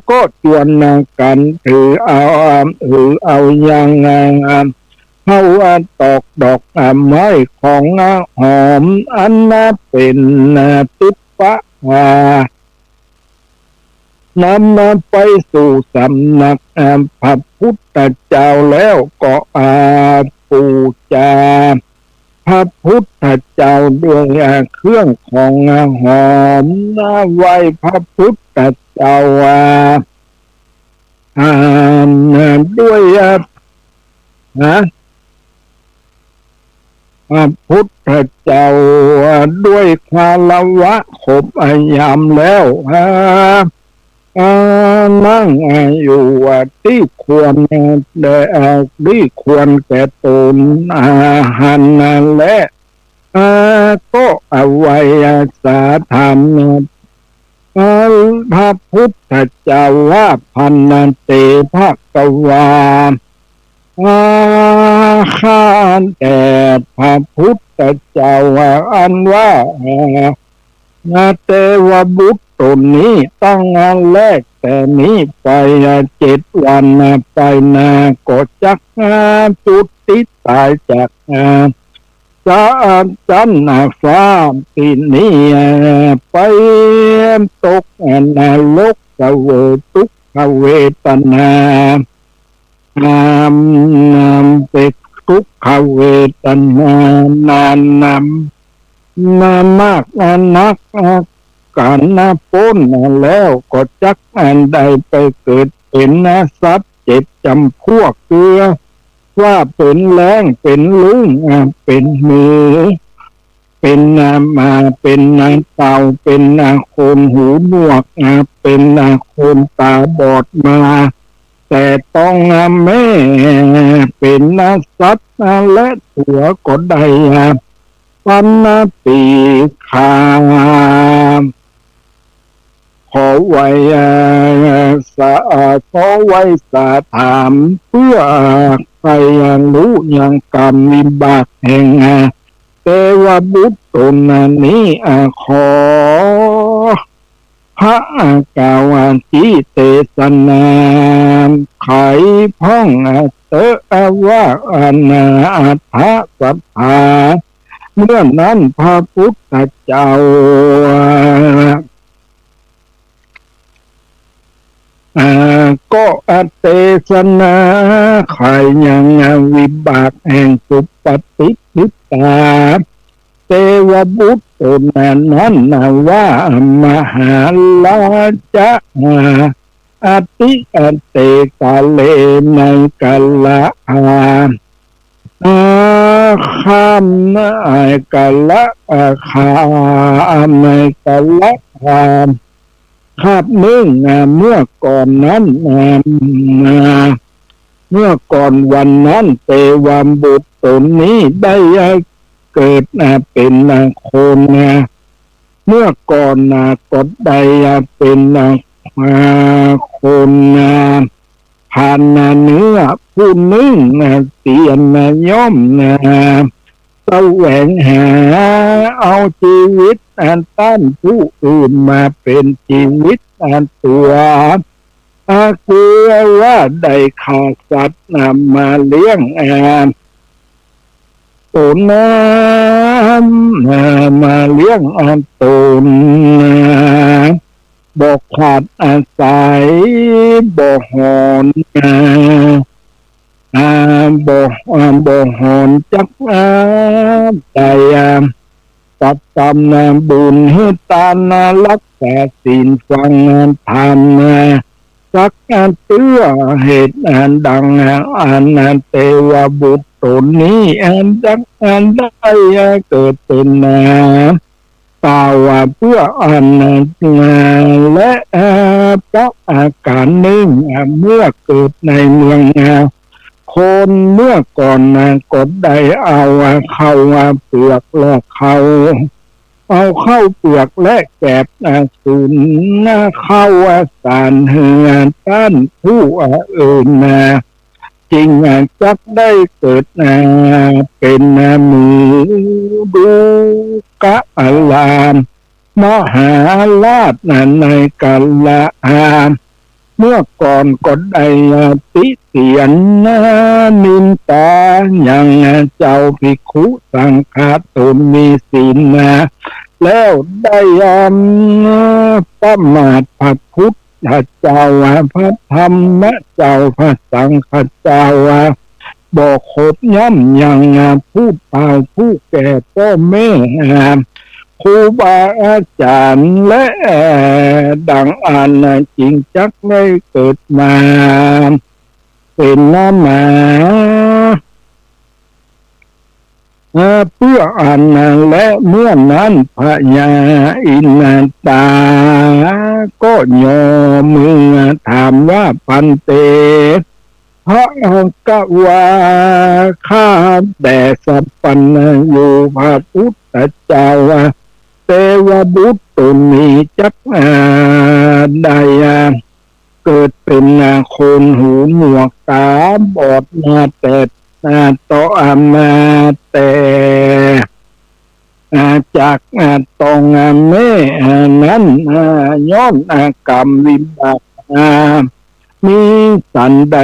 ก็ชวนกันถือเอาอย่างเฮาตอกดอกไม้ของหอมอันเป็นติปะนำไปสู่สำนักพระพุทธเจ้าแล้วก็ปูจาพระพุทธเจ้าด้วยเครื่องของหอมไหว้พระพุทธเจ้าด้วยพระพุทธเจ้าด้วยคารวะขบยามแล้ว นั่งอยู่ที่ควรได้ที่ควรแก่ตนหันและก็อวัยสาธรรมพระพุทธเจ้าว่าพันนันเตภกวาข้าแต่พระพุทธเจ้าอันว่าเทวบุตรตนนี้ตั้งงานแรกแต่นี้ไป7 วันไปนาก็จักจุดติดตายจากจันฟ้าปีนี้ไปตกนรกเวทุกขเวทนานเป็นทุกขเวทนานามากนักการพ้นแล้วก็จักใดไปเกิดเป็นสัตว์7 จำพวกเกลือว่าเป็นแรงเป็นลุงเป็นมือเป็นมาเป็นเต่าเป็นคนหูหนวกเป็นคนตาบอดมาแต่ต้องแม่เป็นสัตว์และตัวก็ได้ปันปีขาขอไว้สาถามเพื่อใครรู้ยังกรรมวิบากแห่งเทวบุตรตนนี้ขอพระกาวจิเตสนาไขพ้องเตว่าอัฏฐสัพพาเมื่อนั้นพระพุทธเจ้าก็เทศนาขายยังวิบากแห่งสุปฏิทิตาเทวบุตรตนนั้นว่ามหาราชะอติเตกาเลในกาละข้ามกาละข้ามในกาละคาบเมื่อก่อนนั้นเมื่อก่อนวันนั้นเทวบุตรตนนี้ได้เกิดเป็นคนเมื่อก่อนก็ได้เป็นคนผ่านเนื้อผู้นึ่งเตียนย่อมแสวงหาเอาชีวิตต้านผู้อื่นมาเป็นชีวิตตัวคือว่าได้ฆ่าสัตว์มาเลี้ยงตนมาเลี้ยงตนบอกขาดอาศัยบอกหอนบอกหอนจักใจตัดตำบุญให้ตารักษาศีลฟังธรรมสักเตื้อเหตุดังเทวบุตรตนนี้ดังได้เกิดเป็นกล่าวเพื่อและเพราะอาการหนึ่งเมื่อเกิดในเมืองคนเมื่อก่อนกดได้เอาเข้าเปลือกและเขาเอาเข้าเปลือกและแกบสูนเข้าสารเหือต้านผู้อื่นจริงจักได้เกิดเป็นมือดูกะอลามมหาราชในกาละเมื่อก่อนก็ได้ติเตียนนินตาอย่างเจ้าภิกขุสังฆตนมีศีลแล้วได้ประมาทพระพุทธเจ้าพระธรรมเจ้าพระสังฆเจ้าบอกคบย่ำยังผู้เฒ่าผู้แก่พ่อแม่ครูบาอาจารย์และดังจริงจักได้เกิดมาเป็นหมาเพื่อและเมื่อนั้นพญาอินตา ก็ยอมือถามว่าปันเตพระกวาข้าแต่สัพพันอยู่พระพุทธเจ้าเทวบุตรตนนี้จักได้เกิดเป็นคนหูหนวกตาบอดมาแต่ต่อมาแต่จากตองแม่นั้นย้อนกรรมวิบากมีสันใด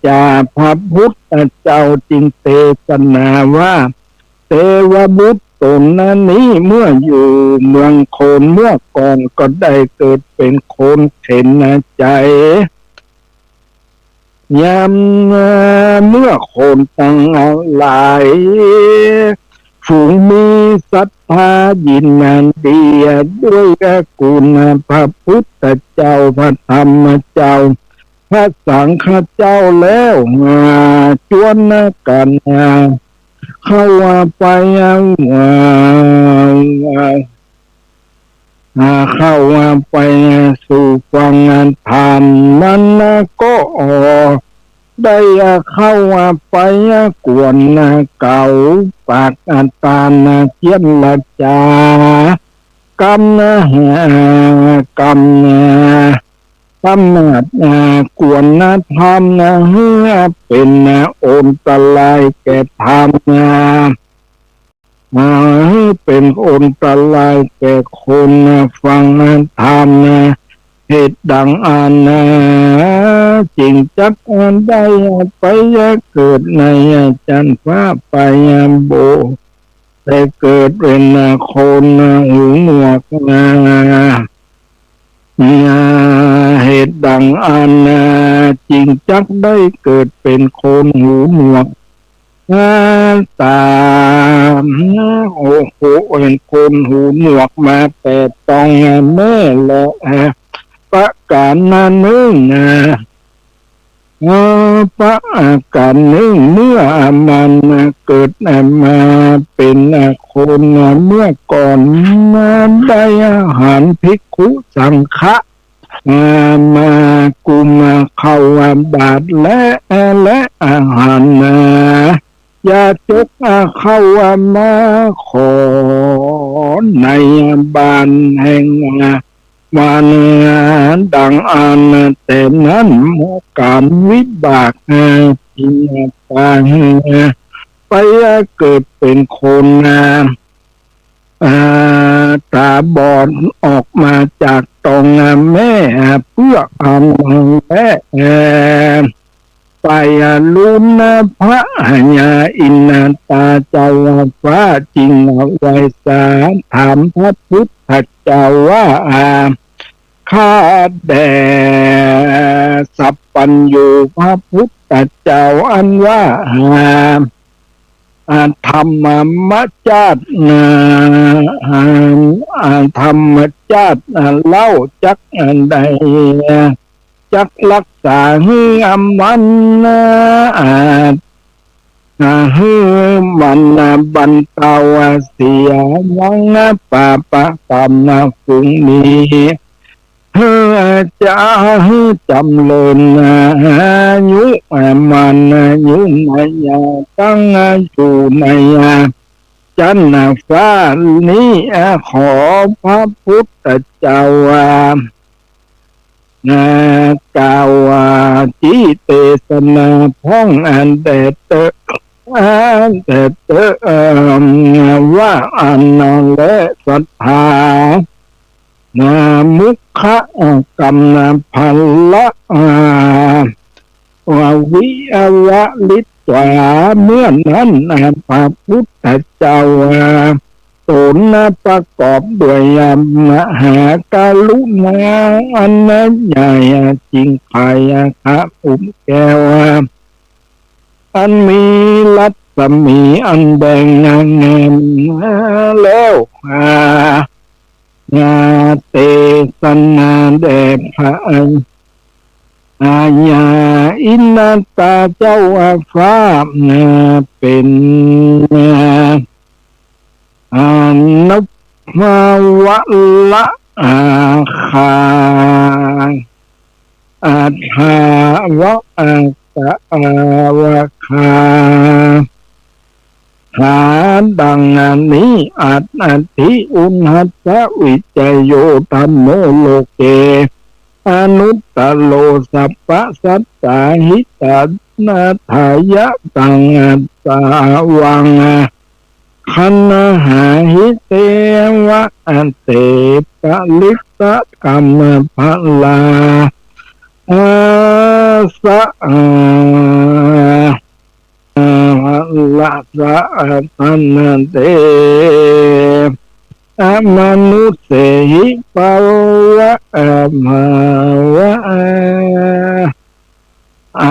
จาพระพุทธเจ้าจึงเทศนาว่าเทวบุตรตนนี้เมื่ออยู่เมืองโคนเมื่อก่อนก็ได้เกิดเป็นคนเข็นใจยามเมื่อคนตั้งหลายฝูงมีศรัทธายินดีด้วยกุณพระพุทธเจ้าพระธรรมเจ้าพระสังฆเจ้าแล้วชวนกันเข้าไปเข้าไปสู่ฟังทานนั้นก็ได้เข้าไปกวนเก่าปากตาเทียนละจากำกำกวนทำเฮือเป็นโอนตะลายแก่ทำเป็นโอนตะลายแก่คนฟังธรรมเหตุดังจริงจักได้ไปเกิดในจันฟ้าไปโบแต่เกิดเป็นคนหูหนวกเหตุดังจริงจักได้เกิดเป็นคนหูหนวกตามโอ้โหเป็นคนหูหนวกมาแต่ต้องแม่และประการนั้นนึงประการนึงเมื่อมันเกิดมาเป็นคนเมื่อก่อนได้อาหารภิกขุสังฆะมากุมเข้าบาทและอาหารยาจกเข้ามาขอในบ้านแห่งวันดังแต่นั้นการวิบากจริงไปเกิดเป็นคนตาบอดออกมาจากตองแม่เพื่อและไปลุนพระญาอินตาเจ้าฟ้าจริงไว้สาถามพระพุทธเจ้าว่าข้าแด่สัพพัญญูพระพุทธเจ้าอันว่าธรรมจาตุธรรมจาตุเล่าจักใดจักรักษาให้มันให้มันบรรเทาเสียยังปะกรรมฝุ่งนี้จะจำเริญยุมันยุมายาตั้งอยู่ในจันทร์ฟ้านี้ขอพระพุทธเจ้ากล่าวจิเตสนาพ้องแด่เตว่าอันและศรัทธามุขะกรรมพัลละวิอวะลิตวาเมื่อนั้นพระพุทธเจ้าตนประกอบด้วยมหากรุณาอันใหญ่จริงไพคะอุ้มแก้วอันมีรัศมีอันแดงงามแล้วเตสนาแด่พระอาญาอินตาเจ้าฟ้าเป็นนพวะละ อาคาอัฏฐาวะอัตตะอาวะคาหาดังนี้อัตติอุณหัสสะวิจัยโยธัมโมโลเกอนุตตโลสัพพสัตตาหิตานาทายะตังอัตตาวังคันหาหิเตวะอันเตปะลิสะกัมภลาอาสะละสะตันเตอมนุสเสหิปวะมาวะอ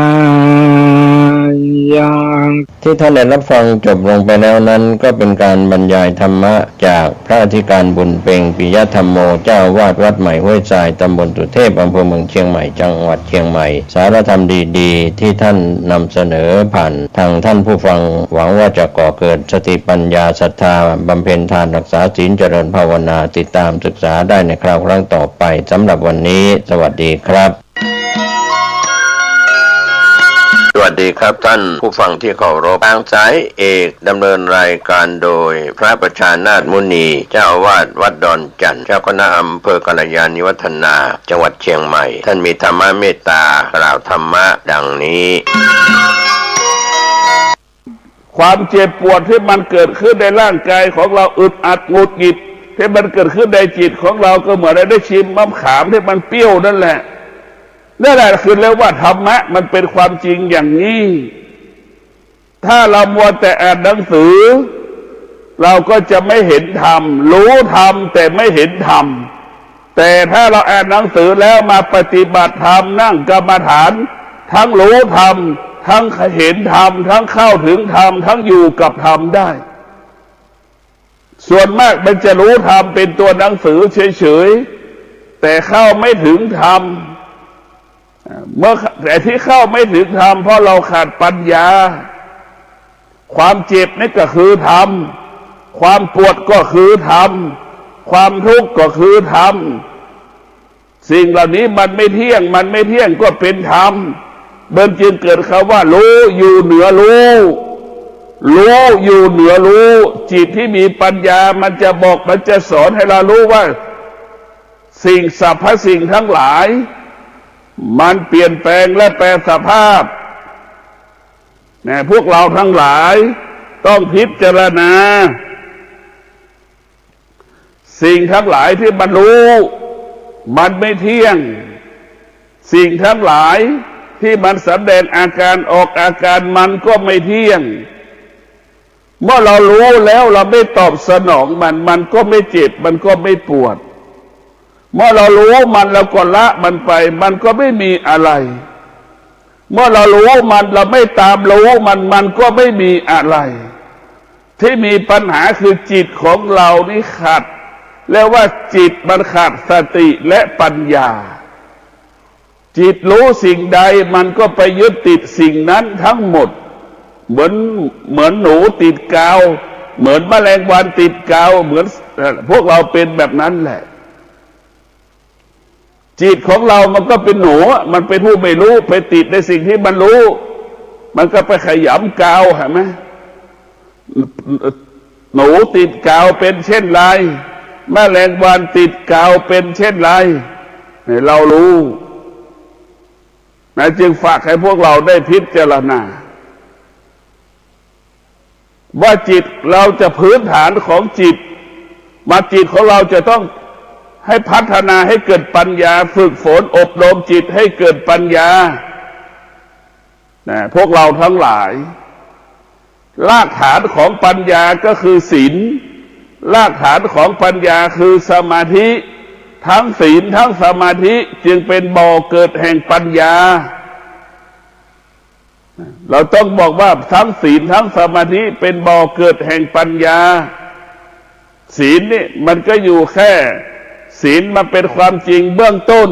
ายัง ที่ท่านได้รับฟังจบลงไปแล้วนั้นก็เป็นการบรรยายธรรมะจากพระอธิการบุญเพ็งปิยธรรมโมเจ้าวาดวัดใหม่ห้วยทรายตำบลสุเทพอำเภอเมืองเชียงใหม่จังหวัดเชียงใหม่สารธรรมดีๆที่ท่านนำเสนอผ่านทางท่านผู้ฟังหวังว่าจะก่อเกิดสติปัญญาศรัทธาบำเพ็ญทานรักษาศีลเจริญภาวนาติดตามศึกษาได้ในคราวครั้งต่อไปสำหรับวันนี้สวัสดีครับสวัสดีครับท่านผู้ฟังที่เคารพทางสายเอกดำเนินรายการโดยพระประชานาถมุนีเจ้าอาวาสวัดดอนจันทร์เจ้าคณะอำเภอกัลยาณิวัฒนาจังหวัดเชียงใหม่ท่านมีธรรมะเมตตากล่าวธรรมะดังนี้ ความเจ็บปวดที่มันเกิดขึ้นในร่างกายของเราอึดอัดหงุดหงิดที่มันเกิดขึ้นในจิตของเราก็เหมือนได้ชิมมะขามที่มันเปรี้ยวนั่นแหละนั่นแหละคือเรียกว่าธรรมะมันเป็นความจริงอย่างนี้ถ้าเรามัวแต่อ่านหนังสือเราก็จะไม่เห็นธรรมรู้ธรรมแต่ไม่เห็นธรรมแต่ถ้าเราอ่านหนังสือแล้วมาปฏิบัติธรรมนั่งกรรมฐานทั้งรู้ธรรมทั้งเห็นธรรมทั้งเข้าถึงธรรมทั้งอยู่กับธรรมได้ส่วนมากมันจะรู้ธรรมเป็นตัวหนังสือเฉยๆแต่เข้าไม่ถึงธรรมเมื่อแต่ที่เข้าไม่ถึงธรรมเพราะเราขาดปัญญาความเจ็บนี่ก็คือธรรมความปวดก็คือธรรมความทุกข์ก็คือธรรมสิ่งเหล่านี้มันไม่เที่ยงก็เป็นธรรมเบิ่งจึงเกิดคำว่ารู้อยู่เหนือรู้อยู่เหนือรู้จิตที่มีปัญญามันจะบอกมันจะสอนให้เรารู้ว่าสิ่งสรรพสิ่งทั้งหลายมันเปลี่ยนแปลงและแปรสภาพพวกเราทั้งหลายต้องพิจารณาสิ่งทั้งหลายที่มันรู้มันไม่เที่ยงสิ่งทั้งหลายที่มันแสดงอาการออกอาการมันก็ไม่เที่ยงเมื่อเรารู้แล้วเราไม่ตอบสนองมันก็ไม่เจ็บมันก็ไม่ปวดเมื่อเรารู้มันเราก็ละมันไปมันก็ไม่มีอะไรเมื่อเรารู้มันเราไม่ตามรู้มันก็ไม่มีอะไรที่มีปัญหาคือจิตของเรานี่ขาดแล้วว่าจิตมันขาดสติและปัญญาจิตรู้สิ่งใดมันก็ไปยึดติดสิ่งนั้นทั้งหมดเหมือนหนูติดกาวเหมือนแมลงวันติดกาวเหมือนพวกเราเป็นแบบนั้นแหละจิตของเรามันก็เป็นหนูมันเป็นผู้ไม่รู้ไปติดในสิ่งที่มันรู้มันก็ไปขยำกาวเห็นไหมหนูติดกาวเป็นเช่นไรแมลงวันติดกาวเป็นเช่นไรเรารู้นะจึงฝากให้พวกเราได้พิจารณาว่าจิตเราจะพื้นฐานของจิตมาจิตของเราจะต้องให้พัฒนาให้เกิดปัญญาฝึกฝนอบรมจิตให้เกิดปัญญาพวกเราทั้งหลายรากฐานของปัญญาก็คือศีลรากฐานของปัญญาคือสมาธิทั้งศีลทั้งสมาธิจึงเป็นบ่อเกิดแห่งปัญญาเราต้องบอกว่าทั้งศีลทั้งสมาธิเป็นบ่อเกิดแห่งปัญญาศีลนี่มันก็อยู่แค่ศีลมันเป็นความจริงเบื้องต้น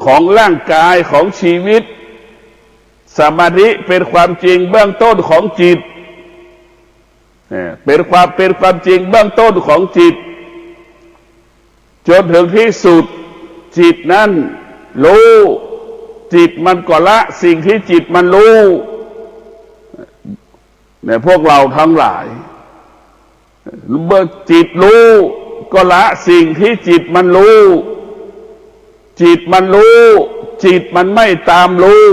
ของร่างกายของชีวิตสมาธิเป็นความจริงเบื้องต้นของจิตเป็นความจริงเบื้องต้นของจิต จนถึงที่สุดจิตนั้นรู้จิตมันก็ละสิ่งที่จิตมันรู้เนี่ยพวกเราทั้งหลายเมื่อจิตรู้ก็ละสิ่งที่จิตมันรู้จิตมันรู้จิตมันไม่ตามรู้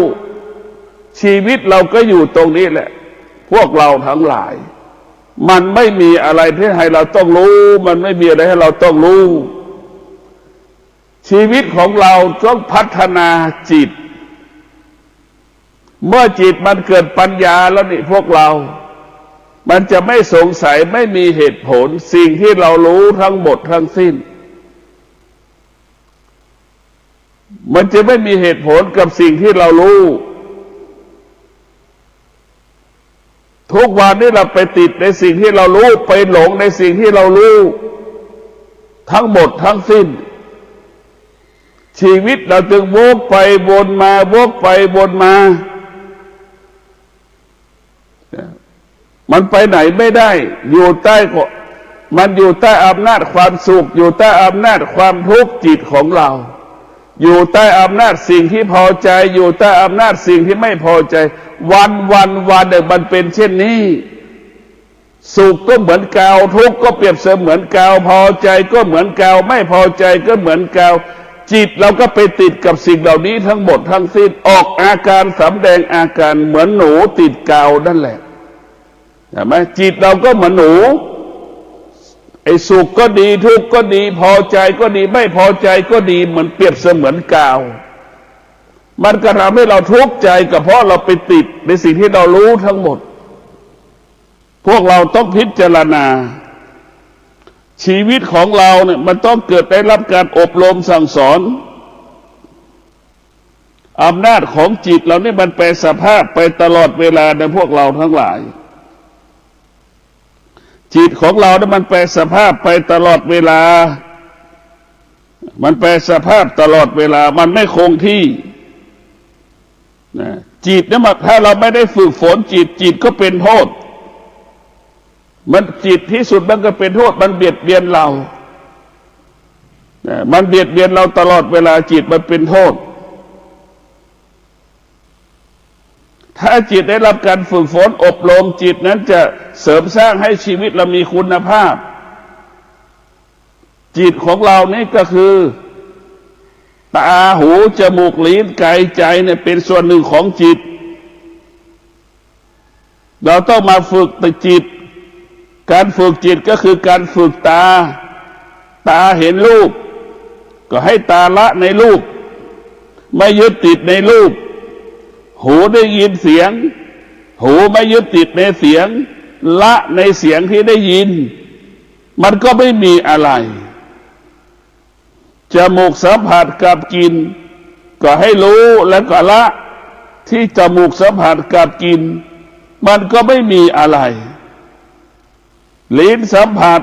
ชีวิตเราก็อยู่ตรงนี้แหละพวกเราทั้งหลายมันไม่มีอะไรที่ให้เราต้องรู้มันไม่มีอะไรให้เราต้องรู้ชีวิตของเราต้องพัฒนาจิตเมื่อจิตมันเกิดปัญญาแล้วนี่พวกเรามันจะไม่สงสัยไม่มีเหตุผลสิ่งที่เรารู้ทั้งหมดทั้งสิ้นมันจะไม่มีเหตุผลกับสิ่งที่เรารู้ทุกวันนี้เราไปติดในสิ่งที่เรารู้ไปหลงในสิ่งที่เรารู้ทั้งหมดทั้งสิ้นชีวิตเราจึงวกไปวนมาวกไปวนมามันไปไหนไม่ได้อยู่ใต้มันอยู่ใต้อำนาจความสุขอยู่ใต้อำนาจความทุกข์จิตของเราอยู่ใต้อำนาจสิ่งที่พอใจอยู่ใต้อำนาจสิ่งที่ไม่พอใจวันเนี่ยมันเป็นเช่นนี้สุขก็เหมือนกาวทุกข์ก็เปรียบเสมือนกาวพอใจก็เหมือนกาวไม่พอใจก็เหมือนกาวจิตเราก็ไปติดกับสิ่งเหล่านี้ทั้งหมดทั้งสิ้นออกอาการสำแดงอาการเหมือนหนูติดกาวนั่นแหละเห็นไหมจิตเราก็เหมือนหนูไอ้สุขก็ดีทุกข์ก็ดีพอใจก็ดีไม่พอใจก็ดีเหมือนเปรียบเสมือนกาวมันก็ทำให้เราทุกข์ใจก็เพราะเราไปติดในสิ่งที่เรารู้ทั้งหมดพวกเราต้องพิจารณาชีวิตของเราเนี่ยมันต้องเกิดได้รับการอบรมสั่งสอนอำนาจของจิตเราเนี่ยมันแปรสภาพไปตลอดเวลาในพวกเราทั้งหลายจิตของเราเนี่ยมันแปรสภาพไปตลอดเวลามันแปรสภาพตลอดเวลามันไม่คงที่จิตเนี่ยถ้าเราไม่ได้ฝึกฝนจิตก็เป็นโทษมันจิตที่สุดมันก็เป็นโทษมันเบียดเบียนเรามันเบียดเบียนเราตลอดเวลาจิตมันเป็นโทษถ้าจิตได้รับการฝึกฝนอบรมจิตนั้นจะเสริมสร้างให้ชีวิตเรามีคุณภาพจิตของเรานี่ก็คือตาหูจมูกลิ้นกายใจเนี่ยเป็นส่วนหนึ่งของจิตเราต้องมาฝึกจิตการฝึกจิตก็คือการฝึกตาเห็นรูปก็ให้ตาละในรูปไม่ยึดติดในรูปหูได้ยินเสียงหูไม่ยึดติดในเสียงละในเสียงที่ได้ยินมันก็ไม่มีอะไรจมูกสัมผัสกับกลิ่นก็ให้รู้แล้วก็ละที่จมูกสัมผัสกับกลิ่นมันก็ไม่มีอะไรลิ้นสัมผัส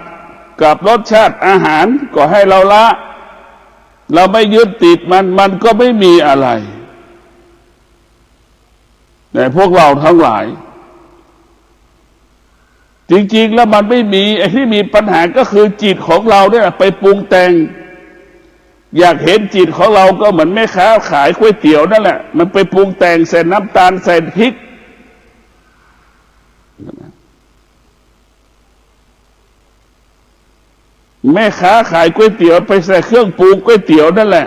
กับรสชาติอาหารก็ให้เราละเราไม่ยึดติดมันก็ไม่มีอะไรแต่พวกเราทั้งหลายจริงๆแล้วมันไม่มีไอ้ที่มีปัญหาก็คือจิตของเราเนี่ยไปปรุงแต่งอยากเห็นจิตของเราก็เหมือนแม่ค้าขายก๋วยเตี๋ยวนั่นแหละมันไปปรุงแต่งใส่น้ำตาลใส่พริกแม่ค้าขายก๋วยเตี๋ยวไปใส่เครื่องปรุงก๋วยเตี๋ยวนั่นแหละ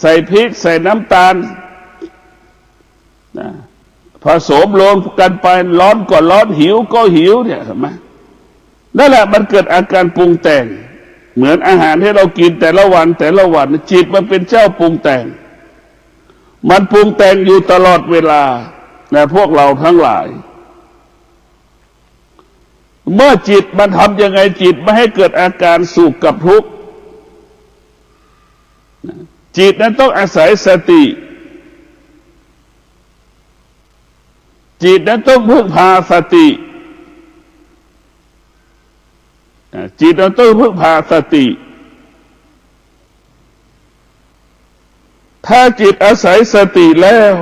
ใส่พริกใส่น้ำตาลผสมรวมกันไปร้อนก็ร้อนหิวก็หิวเนี่ยเห็นไหมนั่นแหละมันเกิดอาการปรุงแต่งเหมือนอาหารที่เรากินแต่ละวันจิตมันเป็นเจ้าปรุงแต่งมันปรุงแต่งอยู่ตลอดเวลานะพวกเราทั้งหลายเมื่อจิตมันทำยังไงจิตไม่ให้เกิดอาการสุขกับทุกข์จิตนั้นต้องอาศัยสติจิตนั้นต้องพึ่งพาสติจิตนั้นต้องพึ่งพาสติถ้าจิตอาศัยสติแล้ว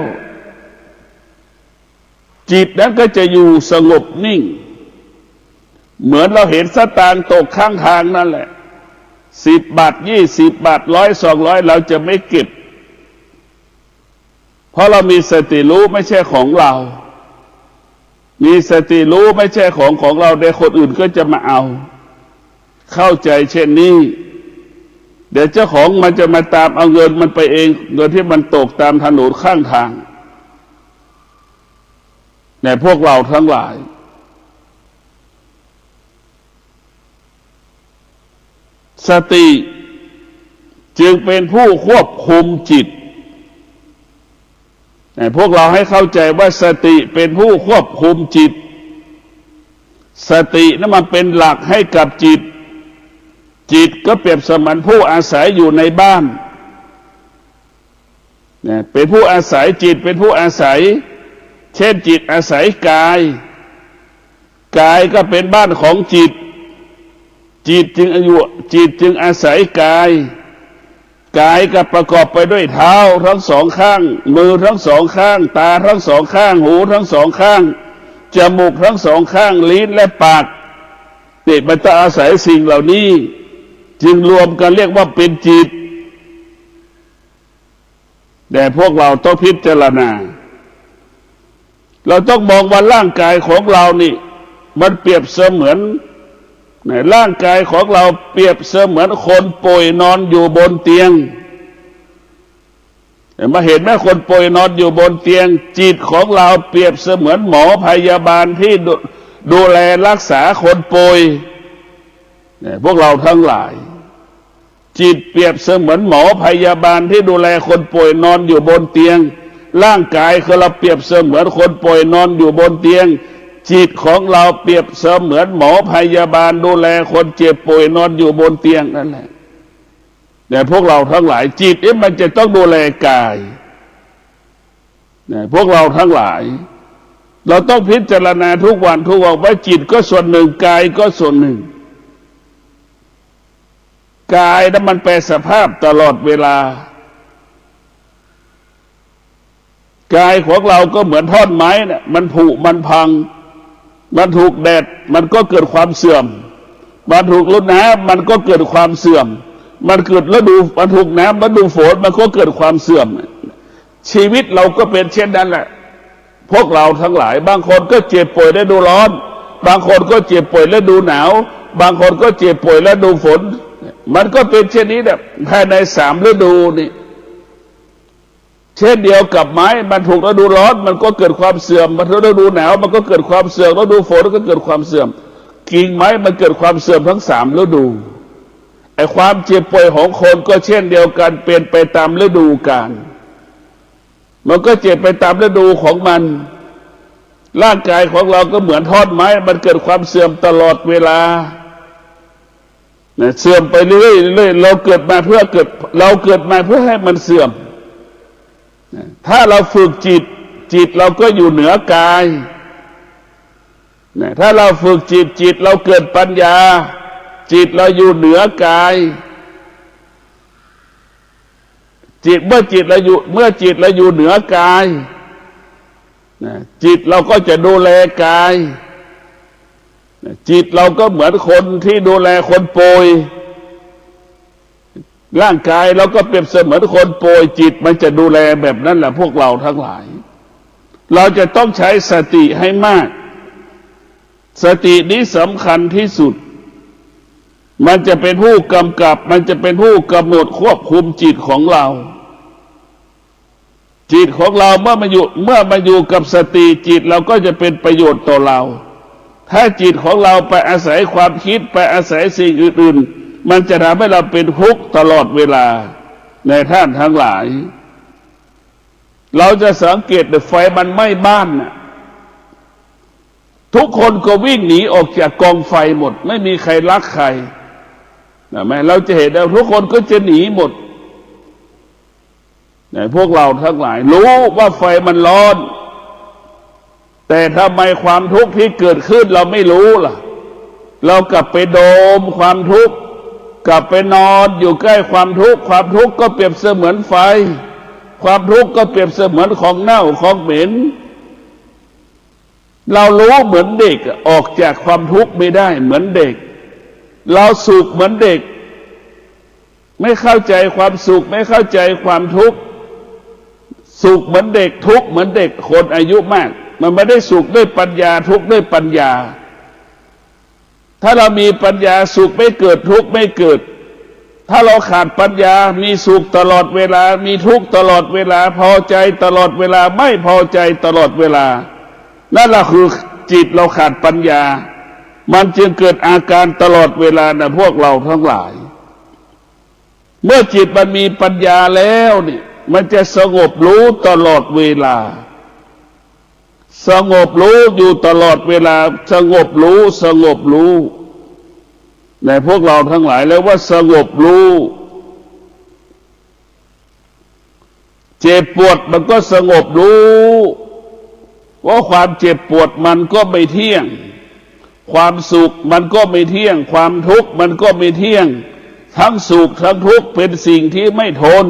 จิตนั้นก็จะอยู่สงบนิ่งเหมือนเราเห็นสตางค์ตกข้างทางนั่นแหละ 10 บาท 20 บาท 100 200เราจะไม่เก็บเพราะเรามีสติรู้ไม่ใช่ของเรามีสติรู้ไม่ใช่ของเราแต่คนอื่นก็จะมาเอาเข้าใจเช่นนี้เดี๋ยวเจ้าของมันจะมาตามเอาเงินมันไปเองโดยที่มันตกตามถนนข้างทางในพวกเราทั้งหลายสติจึงเป็นผู้ควบคุมจิตพวกเราให้เข้าใจว่าสติเป็นผู้ควบคุมจิตสตินั้นมันเป็นหลักให้กับจิตจิตก็เปรียบเสมือนผู้อาศัยอยู่ในบ้านเป็นผู้อาศัยจิตเป็นผู้อาศัยเช่นจิตอาศัยกายกายก็เป็นบ้านของจิตจิตจึงอาศัยกายกายก็ประกอบไปด้วยเท้าทั้งสองข้างมือทั้งสองข้างตาทั้งสองข้างหูทั้งสองข้างจมูกทั้งสองข้างลิ้นและปากมันต้องอาศัยสิ่งเหล่านี้จึงรวมกันเรียกว่าเป็นจิตแต่พวกเราต้องพิจารณาเราต้องมองว่าร่างกายของเรานี่มันเปรียบเสมือนในร่างกายของเราเปรียบเสมือนคนป่วยนอนอยู่บนเตียงมาเห็นไหมคนป่วยนอนอยู่บนเตียงจิตของเราเปรียบเสมือนหมอพยาบาลที่ดูแลรักษาคนป่วยพวกเราทั้งหลายจิตเปรียบเสมือนหมอพยาบาลที่ดูแลคนป่วยนอนอยู่บนเตียงร่างกายของเราเปรียบเสมือนคนป่วยนอนอยู่บนเตียงจิตของเราเปรียบเสมือนหมอพยาบาลดูแลคนเจ็บป่วยนอนอยู่บนเตียงนั่นแหละแต่พวกเราทั้งหลายจิตมันจะต้องดูแลกายพวกเราทั้งหลายเราต้องพิจารณาทุกวันว่าจิตก็ส่วนหนึ่งกายก็ส่วนหนึ่งกายนั้นมันแปรสภาพตลอดเวลากายของเราก็เหมือนท่อนไม้เนี่ยมันผุมันพังมันถูกแดดมันก็เกิดความเสื่อมมันถูกฤดูน้ำมันก็เกิดความเสื่อมมันเกิดฤดูมันถูกน้ำฤดูฝนมันก็เกิดความเสื่อมชีวิตเราก็เป็นเช่นนั้นแหละพวกเราทั้งหลายบางคนก็เจ็บป่วยฤดูร้อนบางคนก็เจ็บป่วยฤดูหนาวบางคนก็เจ็บป่วยฤดูฝนมันก็เป็นเช่นนี้แบบภายใน3 ฤดูนี่เช่นเดียวกับไม้มันถูกฤดูร้อนมันก็เกิดความเสื่อมมันถูกฤดูหนาวมันก็เกิดความเสื่อมฤดูฝนก็เกิดความเสื่อมกิ่งไม้มันเกิดความเสื่อมทั้ง3 ฤดูไอ้ความเจ็บป่วยของคนก็เช่นเดียวกันเป็นไปตามฤดูกาลมันก็เจ็บไปตามฤดูของมันร่างกายของเราก็เหมือนท่อนไม้มันเกิดความเสื่อมตลอดเวลาเสื่อมไปเรื่อยๆเราเกิดมาเพื่อให้มันเสื่อมถ้าเราฝึกจิตเราก็อยู่เหนือกายถ้าเราฝึกจิตเราเกิดปัญญาจิตเราอยู่เหนือกายเมื่อจิตเราอยู่เหนือกายจิตเราก็จะดูแลกายจิตเราก็เหมือนคนที่ดูแลคนป่วยร่างกายเราก็เปรียบเสมือนคนป่วยจิตมันจะดูแลแบบนั้นแหละพวกเราทั้งหลายเราจะต้องใช้สติให้มากสตินี้สำคัญที่สุดมันจะเป็นผู้กำกับมันจะเป็นผู้กำหนดควบคุมจิตของเราจิตของเราเมื่อมาอยู่กับสติจิตเราก็จะเป็นประโยชน์ต่อเราถ้าจิตของเราไปอาศัยความคิดไปอาศัยสิ่งอื่นๆมันจะทำให้เราเป็นทุกข์ตลอดเวลาในท่านทั้งหลายเราจะสังเกตไฟมันไหม้บ้านน่ะทุกคนก็วิ่งหนีออกจากกองไฟหมดไม่มีใครรักใครนะแม่เราจะเห็นแล้วทุกคนก็จะหนีหมดพวกเราทั้งหลายรู้ว่าไฟมันร้อนแต่ทำไมความทุกข์ที่เกิดขึ้นเราไม่รู้ล่ะเรากลับไปโดมความทุกข์กลับไปนอนอยู่ใกล้ความทุกข์ความทุกข์ก็เปรียบเสมือนไฟความทุกข์ก็เปรียบเสมือนของเน่าของเหม็นเรารู้เหมือนเด็กออกจากความทุกข์ไม่ได้เหมือนเด็กเราสุขเหมือนเด็ก ไม่เข้าใจความสุขไม่เข้าใจความทุกข์สุขเหมือนเด็กทุกข์เหมือนเด็กคนอายุมากมันไม่ได้สุขด้วยปัญญาทุกข์ด้วยปัญญาถ้าเรามีปัญญาสุขไม่เกิดทุกข์ไม่เกิดถ้าเราขาดปัญญามีสุขตลอดเวลามีทุกข์ตลอดเวลาพอใจตลอดเวลาไม่พอใจตลอดเวลานั่นแหละคือจิตเราขาดปัญญามันจึงเกิดอาการตลอดเวลานะพวกเราทั้งหลายเมื่อจิตมันมีปัญญาแล้วนี่มันจะสงบรู้ตลอดเวลาสงบรู้อยู่ตลอดเวลาสงบรู้ในพวกเราทั้งหลายแล้วว่าสงบรู้เจ็บปวดมันก็สงบรู้ว่าความเจ็บปวดมันก็ไม่เที่ยงความสุขมันก็ไม่เที่ยงความทุกข์มันก็ไม่เที่ยงทั้งสุขทั้งทุกข์เป็นสิ่งที่ไม่ทน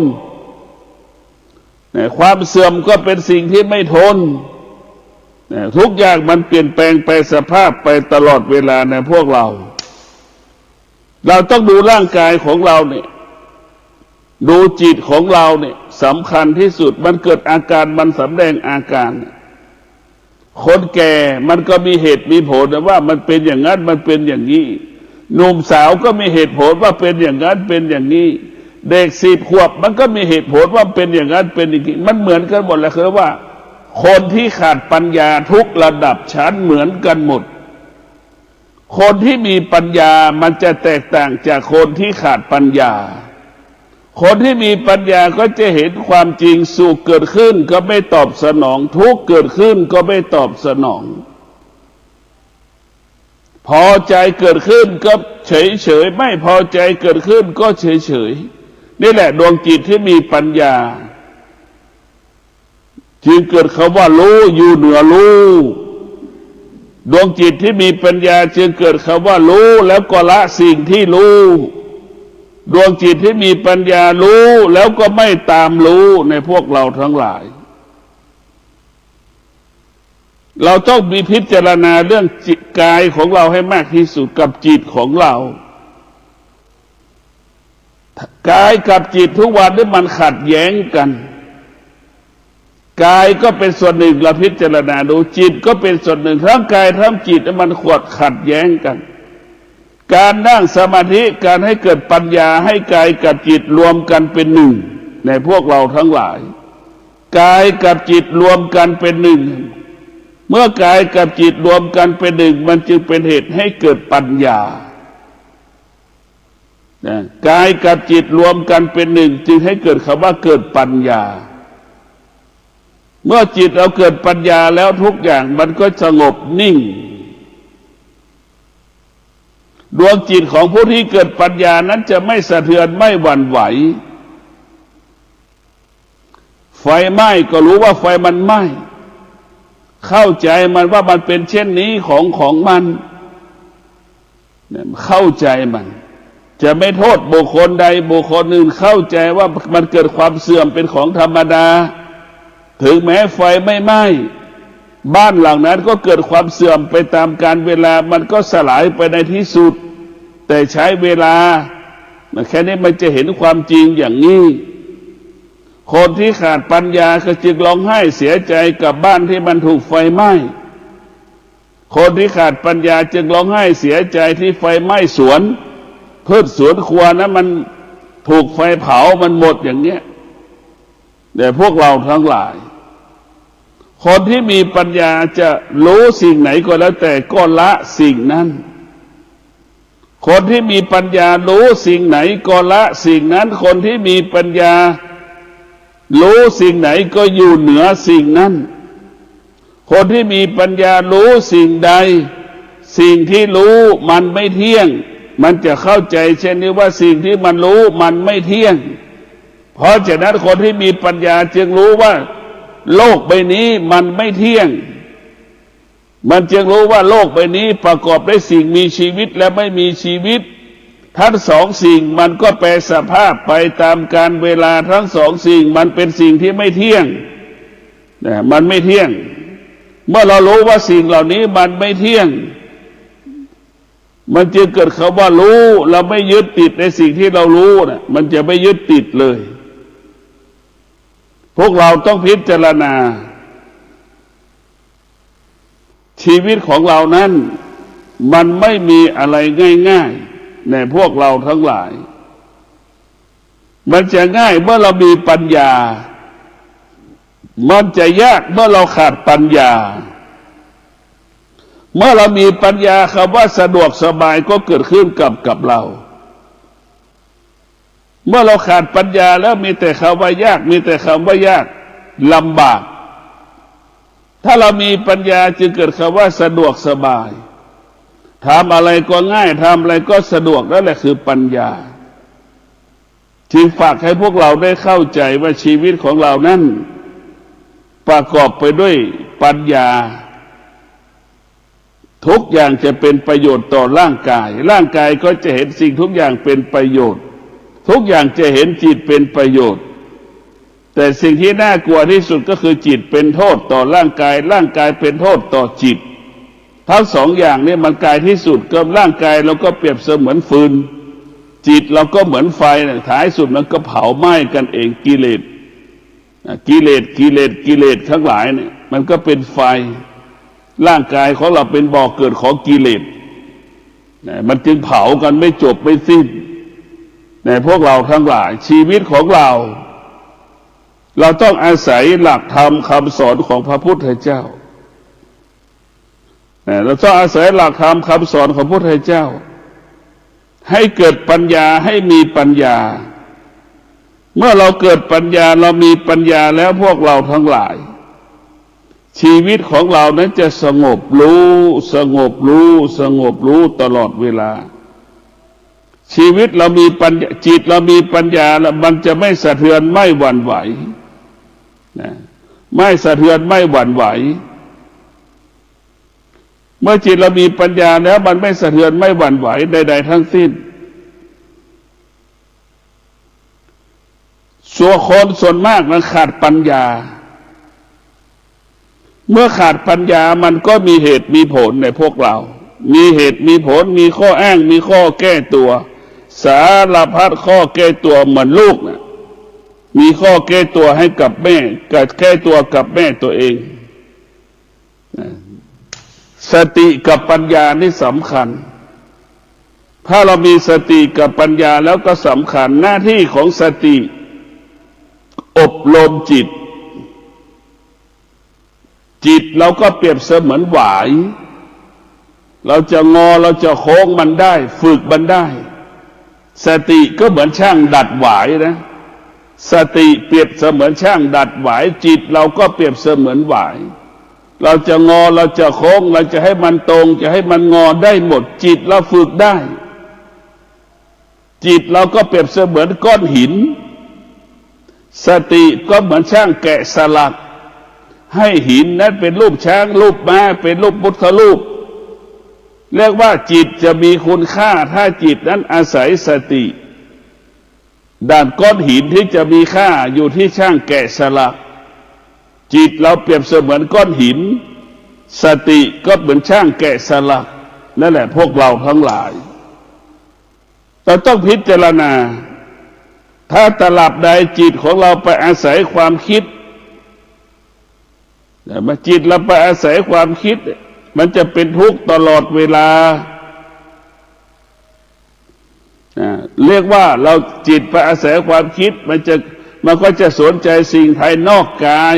ความเสื่อมก็เป็นสิ่งที่ไม่ทนทุกอย่างมันเปลี่ยนแปลงไปสภาพไปตลอดเวลาในพวกเราต้องดูร่างกายของเราเนี่ยดูจิตของเราเนี่ยสำคัญที่สุดมันเกิดอาการมันสำแดงอาการคนแก่มันก็มีเหตุมีผลว่ามันเป็นอย่างนั้นมันเป็นอย่างนี้หนุ่มสาวก็มีเหตุผลว่าเป็นอย่างนั้นเป็นอย่างนี้เด็ก10 ขวบมันก็มีเหตุผลว่าเป็นอย่างนั้นเป็นอย่างนี้มันเหมือนกันหมดแหละคือว่าคนที่ขาดปัญญาทุกระดับชั้นเหมือนกันหมดคนที่มีปัญญามันจะแตกต่างจากคนที่ขาดปัญญาคนที่มีปัญญาก็จะเห็นความจริงสุขเกิดขึ้นก็ไม่ตอบสนองทุกข์เกิดขึ้นก็ไม่ตอบสนองพอใจเกิดขึ้นก็เฉยไม่พอใจเกิดขึ้นก็เฉยนี่แหละดวงจิตที่มีปัญญาจึงเกิดคำว่ารู้อยู่เหนือรู้ดวงจิตที่มีปัญญาจึงเกิดคำว่ารู้แล้วก็ละสิ่งที่รู้ดวงจิตที่มีปัญญารู้แล้วก็ไม่ตามรู้ในพวกเราทั้งหลายเราต้องมีพิจารณาเรื่องจิตกายของเราให้มากที่สุดกับจิตของเรากายกับจิตทุกวันนี้มันขัดแย้งกันกายก็เป็นส่วนหนึ่งเราพิจารณาดูจิตก็เป็นส่วนหนึ่งทั้งกายทั้งจิตมันขัดแย้งกันการนั่งสมาธิการให้เกิดปัญญาให้กายกับจิตรวมกันเป็นหนึ่งในพวกเราทั้งหลายกายกับจิตรวมกันเป็นหนึ่งเมื่อกายกับจิตรวมกันเป็นหนึ่งมันจึงเป็นเหตุให้เกิดปัญญากายกับจิตรวมกันเป็นหนึ่งจึงให้เกิดคำว่าเกิดปัญญาเมื่อจิตเราเกิดปัญญาแล้วทุกอย่างมันก็สงบนิ่งดวงจิตของผู้ที่เกิดปัญญานั้นจะไม่สะเทือนไม่หวั่นไหวไฟไหม้ก็รู้ว่าไฟมันไหม้เข้าใจมันว่ามันเป็นเช่นนี้ของมันเข้าใจมันจะไม่โทษบุคคลใดบุคคลหนึ่งเข้าใจว่ามันเกิดความเสื่อมเป็นของธรรมดาถึงแม้ไฟไม่ไหม้บ้านหลังนั้นก็เกิดความเสื่อมไปตามกาลเวลามันก็สลายไปในที่สุดแต่ใช้เวลาแค่นี้มันจะเห็นความจริงอย่างนี้คนที่ขาดปัญญาก็จึงร้องไห้เสียใจกับบ้านที่มันถูกไฟไหม้คนที่ขาดปัญญาจึงร้องไห้เสียใจที่ไฟไหม้สวนพืชสวนครัวนั้นมันถูกไฟเผามันหมดอย่างเนี้ยแต่พวกเราทั้งหลายคนที่มีปัญญาจะรู้สิ่งไหนก็แล้วแต่ก็ละสิ่งนั้นคนที่มีปัญญารู้สิ่งไหนก็ละสิ่งนั้นคนที่มีปัญญารู้สิ่งไหนก็อยู่เหนือสิ่งนั้นคนที่มีปัญญารู้สิ่งใดสิ่งที่รู้มันไม่เที่ยงมันจะเข้าใจเช่นนี้ว่าสิ่งที่มันรู้มันไม่เที่ยงเพราะฉะนั้นคนที่มีปัญญาจึงรู้ว่าโลกใบนี้มันไม่เที่ยงมันจึงรู้ว่าโลกใบนี้ประกอบด้วยสิ่งมีชีวิตและไม่มีชีวิตทั้งสองสิ่งมันก็แปรสภาพไปตามกาลเวลาทั้งสองสิ่งมันเป็นสิ่งที่ไม่เที่ยงมันไม่เที่ยงเมื่อเรารู้ว่าสิ่งเหล่านี้มันไม่เที่ยง มันจึงเกิดคำว่ารู้เราไม่ยึดติดในสิ่งที่เรารู้นะมันจะไม่ยึดติดเลยพวกเราต้องพิจารณาชีวิตของเรานั้นมันไม่มีอะไรง่ายๆในพวกเราทั้งหลายมันจะง่ายเมื่อเรามีปัญญามันจะยากเมื่อเราขาดปัญญาเมื่อเรามีปัญญาคำว่าสะดวกสบายก็เกิดขึ้นกับเราเมื่อเราขาดปัญญาแล้วมีแต่คำว่ายากมีแต่คำว่ายากลำบากถ้าเรามีปัญญาจึงเกิดคำว่าสะดวกสบายทำอะไรก็ง่ายทำอะไรก็สะดวกนั่นแหละคือปัญญาจึงฝากให้พวกเราได้เข้าใจว่าชีวิตของเรานั้นประกอบไปด้วยปัญญาทุกอย่างจะเป็นประโยชน์ต่อร่างกายร่างกายก็จะเห็นสิ่งทุกอย่างเป็นประโยชน์ทุกอย่างจะเห็นจิตเป็นประโยชน์แต่สิ่งที่น่ากลัวที่สุดก็คือจิตเป็นโทษต่อร่างกายร่างกายเป็นโทษต่อจิตทั้งสองอย่างนี้มันกายที่สุดกับร่างกายเราก็เปรียบเสมือนฟืนจิตเราก็เหมือนไฟท้ายสุดมันก็เผาไหม้กันเองกิเลสทั้งหลายเนี่ยมันก็เป็นไฟร่างกายของเราเป็นบ่อเกิดของกิเลสมันจึงเผากันไม่จบไม่สิ้นในพวกเราทั้งหลายชีวิตของเราต้องอาศัยหลักธรรมคำสอนของพระพุทธเจ้าเราต้องอาศัยหลักธรรมคำสอนของพระพุทธเจ้าให้เกิดปัญญาให้มีปัญญาเมื่อเราเกิดปัญญาเรามีปัญญาแล้วพวกเราทั้งหลายชีวิตของเรานั้นจะสงบรู้ตลอดเวลาชีวิตเรามีปัญญาจิตเรามีปัญญาแล้วมันจะไม่สะเทือนไม่หวั่นไหวไม่สะเทือนไม่หวั่นไหวเมื่อจิตเรามีปัญญาแล้วมันไม่สะเทือนไม่หวั่นไหวใดๆทั้งสิ้นส่วนมากมันขาดปัญญาเมื่อขาดปัญญามันก็มีเหตุมีผลในพวกเรามีเหตุมีผลมีข้ออ้างมีข้อแก้ตัวสารพัดข้อแก้ตัวเหมือนลูกนะมีข้อแก้ตัวให้กับแม่แก้ตัวกับแม่ตัวเองสติกับปัญญานี่สำคัญถ้าเรามีสติกับปัญญาแล้วก็สำคัญหน้าที่ของสติอบรมจิตเราก็เปรียบเสมือนหวายเราจะงอเราจะโค้งมันได้ฝึกมันได้สติก็เหมือนช่างดัดหวายนะสติเปรียบเสมือนช่างดัดหวายจิตเราก็เปรียบเสมือนหวายเราจะงอเราจะโค้งเราจะให้มันตรงจะให้มันงอได้หมดจิตเราฝึกได้จิตเราก็เปรียบเสมือนก้อนหินสติก็เหมือนช่างแกะสลักให้หินนั้นเป็นรูปช้างรูปม้าเป็นรูปพุทธรูปเรียกว่าจิตจะมีคุณค่าถ้าจิตนั้นอาศัยสติด้านก้อนหินที่จะมีค่าอยู่ที่ช่างแกะสลักจิตเราเปรียบเสมือนก้อนหินสติก็เหมือนช่างแกะสลักนั่นแหละพวกเราทั้งหลายเราต้องพิจารณาถ้าตลับใดจิตของเราไปอาศัยความคิดแต่มาจิตเราไปอาศัยความคิดมันจะเป็นทุกข์ตลอดเวลาเรียกว่าเราจิตไปอาศัยความคิดมันก็จะสนใจสิ่งภายนอกกาย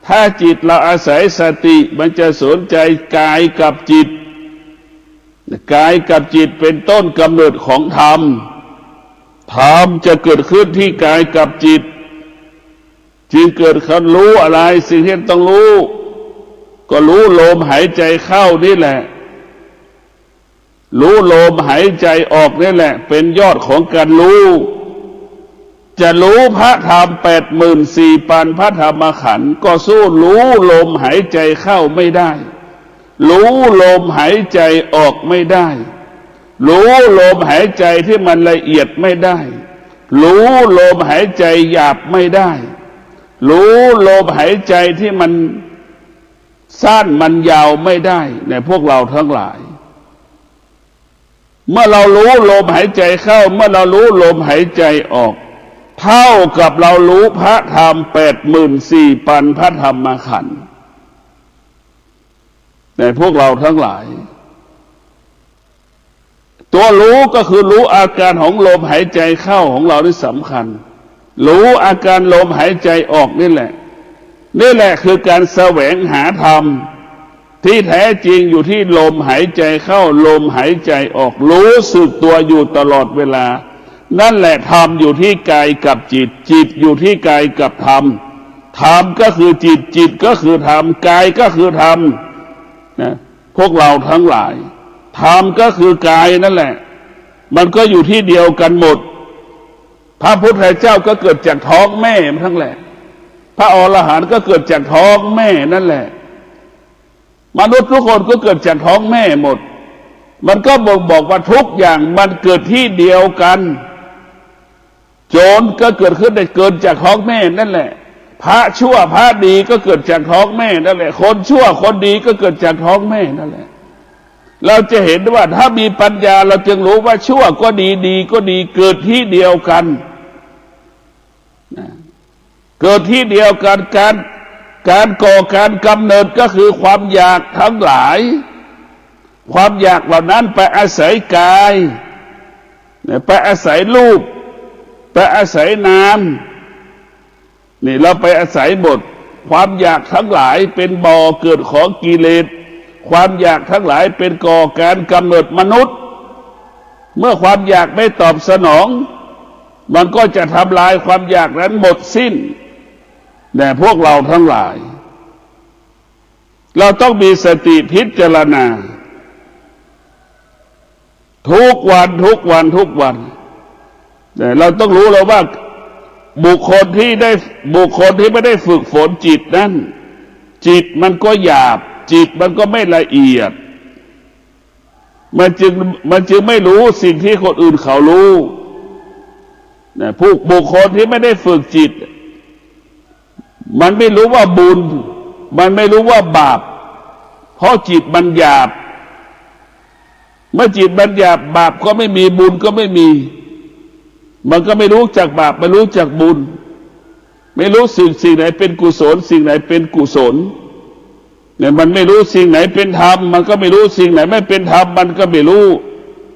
ถ้าจิตเราอาศัยสติมันจะสนใจกายกับจิตกายกับจิตเป็นต้นกำเนิดของธรรมจะเกิดขึ้นที่กายกับจิตจึงเกิดคำรู้อะไรสิ่งที่ต้องรู้ก็รู้ลมหายใจเข้านี่แหละรู้ลมหายใจออกนี่แหละเป็นยอดของการรู้จะรู้พระธรรม84,000พระธรรมขันธ์ก็สู้รู้ลมหายใจเข้าไม่ได้รู้ลมหายใจออกไม่ได้รู้ลมหายใจที่มันละเอียดไม่ได้รู้ลมหายใจหยาบไม่ได้รู้ลมหายใจที่มันสั้นมันยาวไม่ได้ในพวกเราทั้งหลาย เมื่อเรารู้ลมหายใจเข้าเมื่อเรารู้ลมหายใจออกเท่ากับเรารู้พระธรรม84,000พระธรรมขันธ์แต่พวกเราทั้งหลายตัวรู้ก็คือรู้อาการของลมหายใจเข้าของเราที่สำคัญรู้อาการลมหายใจออกนี่แหละคือการแสวงหาธรรมที่แท้จริงอยู่ที่ลมหายใจเข้าลมหายใจออกรู้สึกตัวอยู่ตลอดเวลานั่นแหละธรรมอยู่ที่กายกับจิตจิตอยู่ที่กายกับธรรมธรรมก็คือจิตจิตก็คือธรรมกายก็คือธรรมนะพวกเราทั้งหลายธรรมก็คือกายนั่นแหละมันก็อยู่ที่เดียวกันหมดพระพุทธเจ้าก็เกิดจากท้องแม่ทั้งแหละพระอรหันต์ก็เกิดจากท้องแม่นั่นแหละมนุษย์ทุกคนก็เกิดจากท้องแม่หมดมันก็บอกว่าทุกอย่างมันเกิดที่เดียวกันโจรก็เกิดขึ้นได้เกิดจากท้องแม่นั่นแหละพระชั่วพระดีก็เกิดจากท้องแม่นั่นแหละคนชั่วคนดีก็เกิดจากท้องแม่นั่นแหละเราจะเห็นว่าถ้ามีปัญญาเราจึงรู้ว่าชั่วก็ดีดีก็ดีเกิดที่เดียวกันเกิดที่เดียวกันการก่อการกำเนิดก็คือความอยากทั้งหลายความอยากเหล่านั้นไปอาศัยกายไปอาศัยรูปไปอาศัยนามนี่เราไปอาศัยหมดความอยากทั้งหลายเป็นบ่อเกิดของกิเลสความอยากทั้งหลายเป็นก่อการกำเนิดมนุษย์เมื่อความอยากไม่ตอบสนองมันก็จะทำลายความอยากนั้นหมดสิ้นแต่พวกเราทั้งหลายเราต้องมีสติพิจารณาทุกวันแต่เราต้องรู้แล้วว่าบุคคลที่ไม่ได้ฝึกฝนจิตนั้นจิตมันก็หยาบจิตมันก็ไม่ละเอียดมันจึงไม่รู้สิ่งที่คนอื่นเขารู้ผู้บุคคลที่ไม่ได้ฝึกจิตมันไม่รู้ว่าบุญมันไม่รู้ว่าบาปเพราะจิตมันหยาบเมื่อจิตมันหยาบบาปก็ไม่มีบุญก็ไม่มีมันก็ไม่รู้จักบาปไม่รู้จักบุญไม่รู้สิ่งไหนเป็นกุศลสิ่งไหนเป็นกุศลเนี่ยมันไม่รู้สิ่งไหนเป็นธรรมมันก็ไม่รู้สิ่งไหนไม่เป็นธรรมมันก็ไม่รู้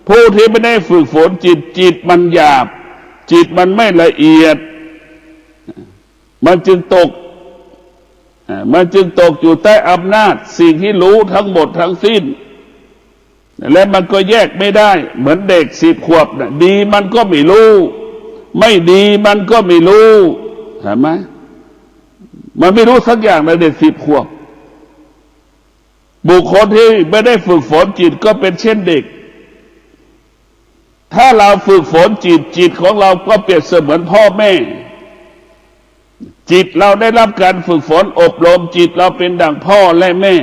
ผู้ที่ไม่ได้ฝึกฝนจิตมันหยาบจิตมันไม่ละเอียดมันจึงตกอยู่ใต้อำนาจสิ่งที่รู้ทั้งหมดทั้งสิ้นและมันก็แยกไม่ได้เหมือนเด็ก10 ขวบนะดีมันก็ไม่รู้ไม่ดีมันก็ไม่รู้เห็นไหมมันไม่รู้สักอย่างในเด็ก10 ขวบบุคคลที่ไม่ได้ฝึกฝนจิตก็เป็นเช่นเด็กถ้าเราฝึกฝนจิตของเราก็เปรียบเสมือนพ่อแม่จิตเราได้รับการฝึกฝนอบรมจิตเราเป็นดั่งพ่อและแม่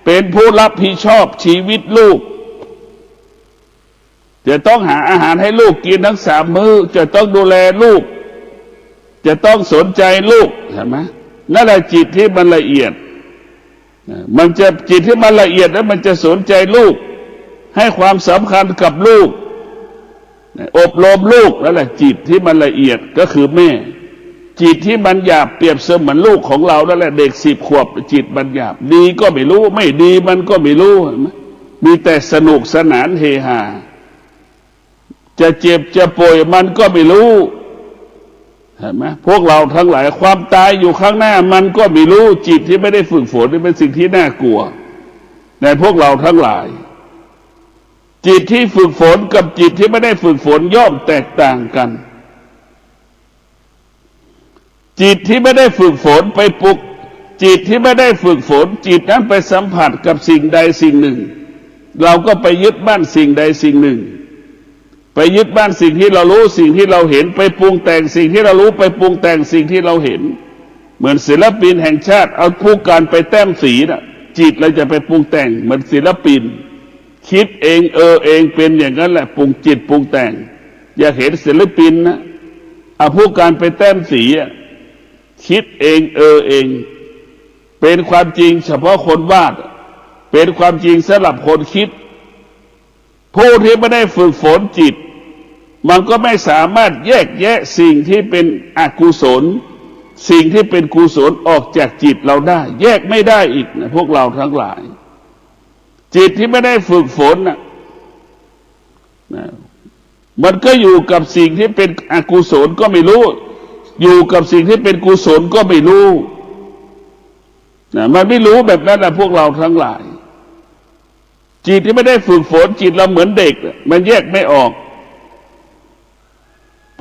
เป็นผู้รับผิดชอบชีวิตลูกจะต้องหาอาหารให้ลูกกินทั้ง3 มื้อจะต้องดูแลลูกจะต้องสนใจลูกเห็นไหมนั่นแหละจิตที่มันละเอียดมันจะจิตที่มันละเอียดแล้วมันจะสนใจลูกให้ความสำคัญกับลูกอบรมลูกนั่นแหละจิตที่มันละเอียดก็คือแม่จิตที่มันหยาบเปรียบเสมือนลูกของเรานั่นแหละเด็ก10 ขวบจิตมันหยาบดีก็ไม่รู้ไม่ดีมันก็ไม่รู้มีแต่สนุกสนานเฮฮาจะเจ็บจะป่วยมันก็ไม่รู้เห็นไหมพวกเราทั้งหลายความตายอยู่ข้างหน้ามันก็ไม่รู้จิตที่ไม่ได้ฝึกฝนนี่เป็นสิ่งที่น่ากลัวในพวกเราทั้งหลายจิตที่ฝึกฝนกับจิตที่ไม่ได้ฝึกฝนย่อมแตกต่างกันจิตที่ไม่ได้ฝึกฝนไปปลุกจิตที่ไม่ได้ฝึกฝนจิตนั้นไปสัมผัสกับสิ่งใดสิ่งหนึ่งเราก็ไปยึดบ้านสิ่งใดสิ่งหนึ่งไปยึดบ้านสิ่งที่เรารู้สิ่งที่เราเห็นไปปรุงแต่งสิ่งที่เรารู้ไปปรุงแต่งสิ่งที่เราเห็นเหมือนศิลปินแห่งชาติเอาผู้การไปแต้มสีนะจิตเราจะไปปรุงแต่งเหมือนศิลปินคิดเองเองเป็นอย่างนั้นแหละปรุงจิตปรุงแต่งอยากเห็นศิลปินนะเอาผู้การไปแต้มสีคิดเองเองเป็นความจริงเฉพาะคนวาดเป็นความจริงสำหรับคนคิด ผู้ที่ไม่ได้ฝึกฝนจิตมันก็ไม่สามารถแยกแยะสิ่งที่เป็นอกุศลสิ่งที่เป็นกุศลออกจากจิตเราได้แยกไม่ได้อีกนะพวกเราทั้งหลายจิตที่ไม่ได้ฝึกฝนนะมันก็อยู่กับสิ่งที่เป็นอกุศลก็ไม่รู้อยู่กับสิ่งที่เป็นกุศลก็ไม่รู้นะมันไม่รู้แบบนั้นนะพวกเราทั้งหลายจิตที่ไม่ได้ฝึกฝนจิตเราเหมือนเด็กมันแยกไม่ออก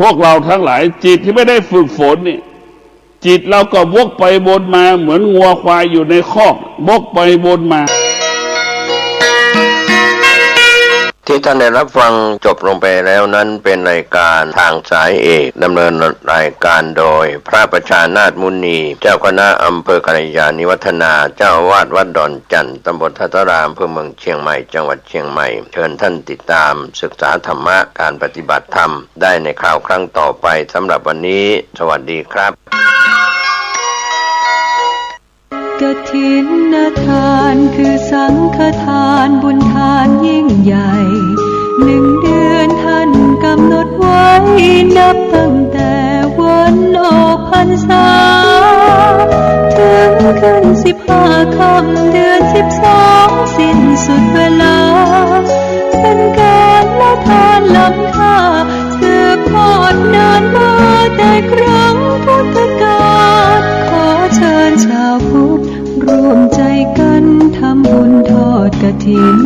พวกเราทั้งหลายจิตที่ไม่ได้ฝึกฝนเนี่ยจิตเราก็วกไปวนมาเหมือนงัวควายอยู่ในคอกวกไปวนมาที่ท่านได้รับฟังจบลงไปแล้วนั้นเป็นรายการทางสายเอกดำเนินรายการโดยพระประชานาถมุนีเจ้าคณะอำเภอกัลยาณิวัฒนาเจ้าอาวาสวัดดอนจันทร์ตำบลทัตตารามอำเภอเมืองเชียงใหม่จังหวัดเชียงใหม่เชิญท่านติดตามศึกษาธรรมะการปฏิบัติธรรมได้ในคราวครั้งต่อไปสำหรับวันนี้สวัสดีครับกฐินทานคือสังฆทานบุญทานยิ่งใหญ่1 เดือนท่านกำหนดไว้นับตั้งแต่วันออกพรรษาถึงขึ้น15 ค่ำเดือน12สิ้นสุดเวลาเป็นการละทานล้ำค่าสืบทอดนานมาแต่ครั้งพุทธกาลขอเชิญชาวพุทธร่วมใจกันทำบุญทอดกฐิน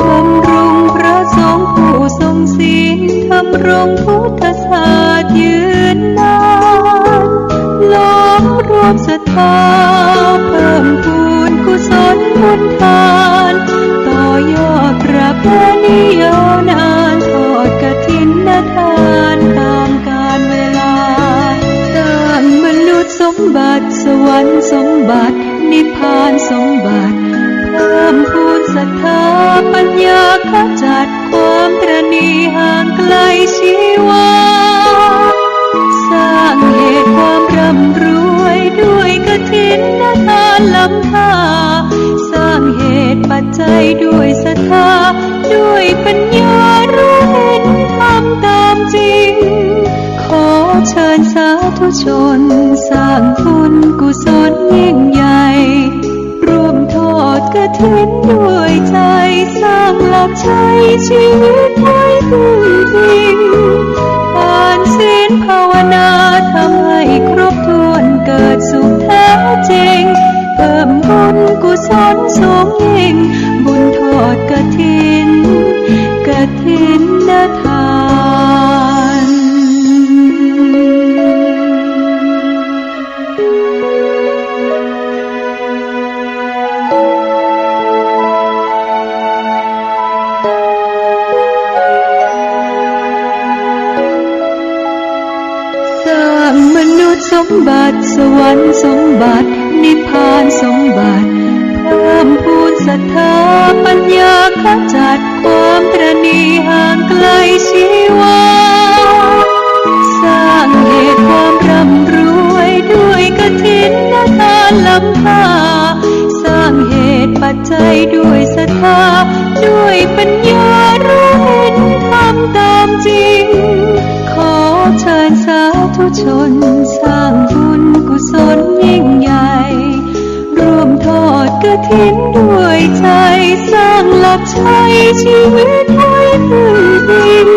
บำรุงพระสงฆ์ผู้ทรงศีลทำรงพุทธศาสนายืนนานล้อมรวมศรัทธาเพิ่มพูนกุศลบุญทานต่อยอดประเพณียาวนานทอดกฐินทานตามกาลเวลาสร้างมนุษย์สมบัติสวรรค์สมบัตินิพพานสมบัติเพิ่มพูนศรัทธาปัญญาขจัดความตระหนี่ห่างไกลชีวาสร้างเหตุความร่ำรวยด้วยกฐินทานล้ำค่าสร้างเหตุปัจจัยด้วยศรัทธาด้วยปัญญารู้เห็นทำตามจริงขอเชิญสาธุชนสร้างบุญกุศลยิ่งใหญ่ร่วมทอดกฐินด้วยใจสร้างหลักชัยชีวิตให้พึ่งพิงทานศีลภาวนาทำให้ครบถ้วนเกิดสุขแท้จริงเพิ่มบุญกุศลสูงยิ่งบุญทอดกฐินทานมนุษย์สมบัติสวรรค์สมบัตินิพพานสมบัติเพิ่มพูนศรัทธาปัญญาขจัดความตระหนี่ห่างไกลชีวาสร้างเหตุความร่ำรวยด้วยกฐินทานล้ำค่าสร้างเหตุปัจจัยด้วยศรัทธาด้วยปัญญารู้เห็นทำตามจริงขอเชิญสาธุชนสร้างบุญกุศลยิ่งใหญ่ร่วมทอดกฐินด้วยใจสร้างหลักชัยชีวิตให้พึ่งพิง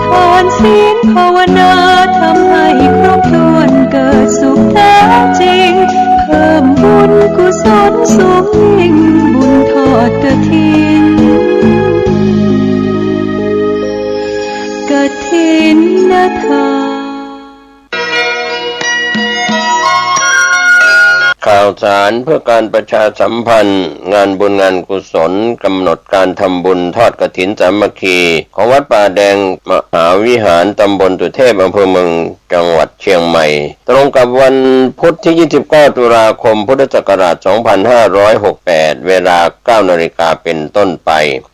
ทานศีลภาวนาทำให้ครบถ้วนเกิดสุขแท้จริงเพิ่มบุญกุศลสูงยิ่งบุญทอดกฐินทาน ข่าวสารเพื่อการประชาสัมพันธ์งานบุญงานกุศลกำหนดการทำบุญทอดกฐินสามัคคีของวัดป่าแดงมหาวิหารตำบลตุเทพอำเภอเมืองจังหวัดเชียงใหม่ตรงกับวันพุธที่29ตุลาคมพุทธศักราช2568เวลา 9 นาฬิกาเป็นต้นไป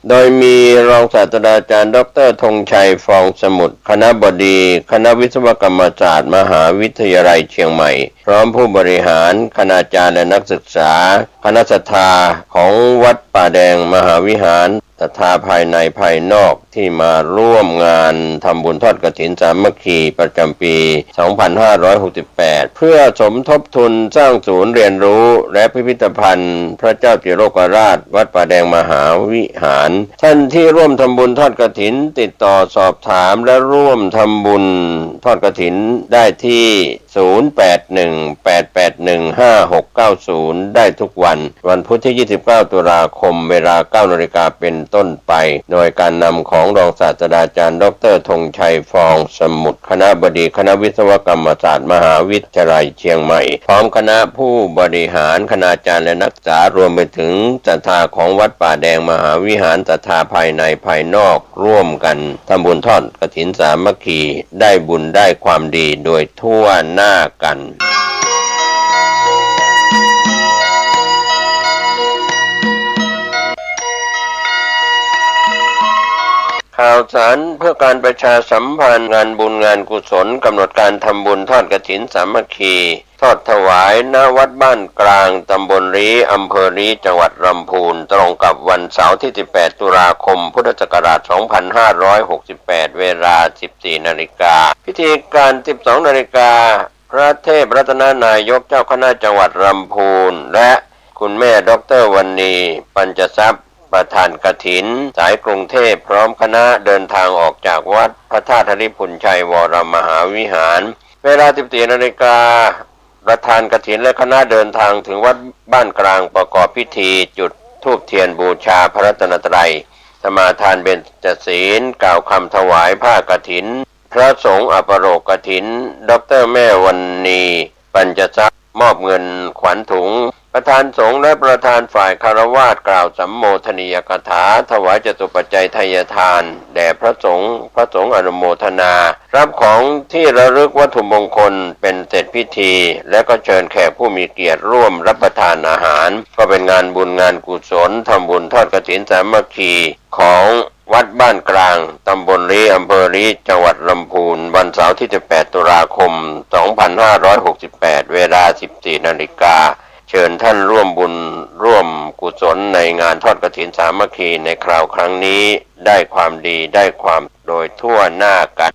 โดยมีรองศาสตราจารย์ดร.ธงชัยฟองสมุทรคณบดีคณะวิศวกรรมศาสตร์มหาวิทยาลัยเชียงใหม่พร้อมผู้บริหารคณาจารย์และนักศึกษาคณะศรัทธาของวัดป่าแดงมหาวิหาร ศรัทธาภายในภายนอกที่มาร่วมงานทำบุญทอดกฐินสามัคคีประจำปี 2568 เพื่อสมทบทุนสร้างศูนย์เรียนรู้และพิพิธภัณฑ์พระเจ้าจิโรกราชวัดป่าแดงมหาวิหารท่านที่ร่วมทำบุญทอดกฐินติดต่อสอบถามและร่วมทำบุญทอดกฐินได้ที่ 0818815690 ได้ทุกวันพุธที่ 29 ตุลาคมเวลา 9 นาฬิกาเป็นต้นไปโดยการนำของรองศาสตราจารย์ดร.ธงชัยฟองสมุทรคณบดีคณะวิศวกรรมศาสตร์มหาวิทยาลัยเชียงใหม่พร้อมคณะผู้บริหารคณาจารย์และนักศึกษารวมไปถึงศรัทธาของวัดป่าแดงมหาวิหารศรัทธาภายในภายนอกร่วมกันทำบุญทอดกฐินสามัคคีได้บุญได้ความดีโดยทั่วหน้ากัน ข่าวสารเพื่อการประชาสัมพันธ์งานบุญงานกุศลกำหนดการทำบุญทอดกฐินสามัคคีทอดถวายณวัดบ้านกลางตำบลรีอำเภอรีจังหวัดลำพูนตรงกับวันเสาร์ที่ 18 ตุลาคม พุทธศักราช 2568 เวลา 14 นาฬิกาพิธีการ 12 นาฬิกาพระเทพรัตนนายกเจ้าคณะจังหวัดลำพูนและคุณแม่ดร.วรรณีปัญจทรัพย์ประธานกฐินสายกรุงเทพพร้อมคณะเดินทางออกจากวัดพระธาตุธริพุนชัยวรมหาวิหารเวลา 14 นาฬิกาประธานกฐินและคณะเดินทางถึงวัดบ้านกลางประกอบพิธีจุดธูปเทียนบูชาพระรัตนตรัยสมาทานเบญจศีลกล่าวคำถวายผ้ากฐินพระสงฆ์อัปโรกกฐินดร.แม่วรรณีปัญจทรัพย์มอบเงินขวัญถุงประธานสงฆ์และประธานฝ่ายคารวาสกล่าวสัมโมทนียกถาถวายจตุปัจจัยทายทานแด่พระสงฆ์อนุโมทนารับของที่ระลึกวัตถุมงคลเป็นเสร็จพิธีและก็เชิญแขกผู้มีเกียรติร่วมรับประทานอาหารก็เป็นงานบุญงานกุศลทำบุญทอดกฐินสามัคคีของวัดบ้านกลางตำบลรีอำเภอรีจังหวัดลำพูนวันเสาร์ที่ 18 ตุลาคม 2568 เวลา 14 นาฬิกาเชิญท่านร่วมบุญร่วมกุศลในงานทอดกฐินสามัคคีในคราวครั้งนี้ได้ความดีได้ความโดยทั่วหน้ากัน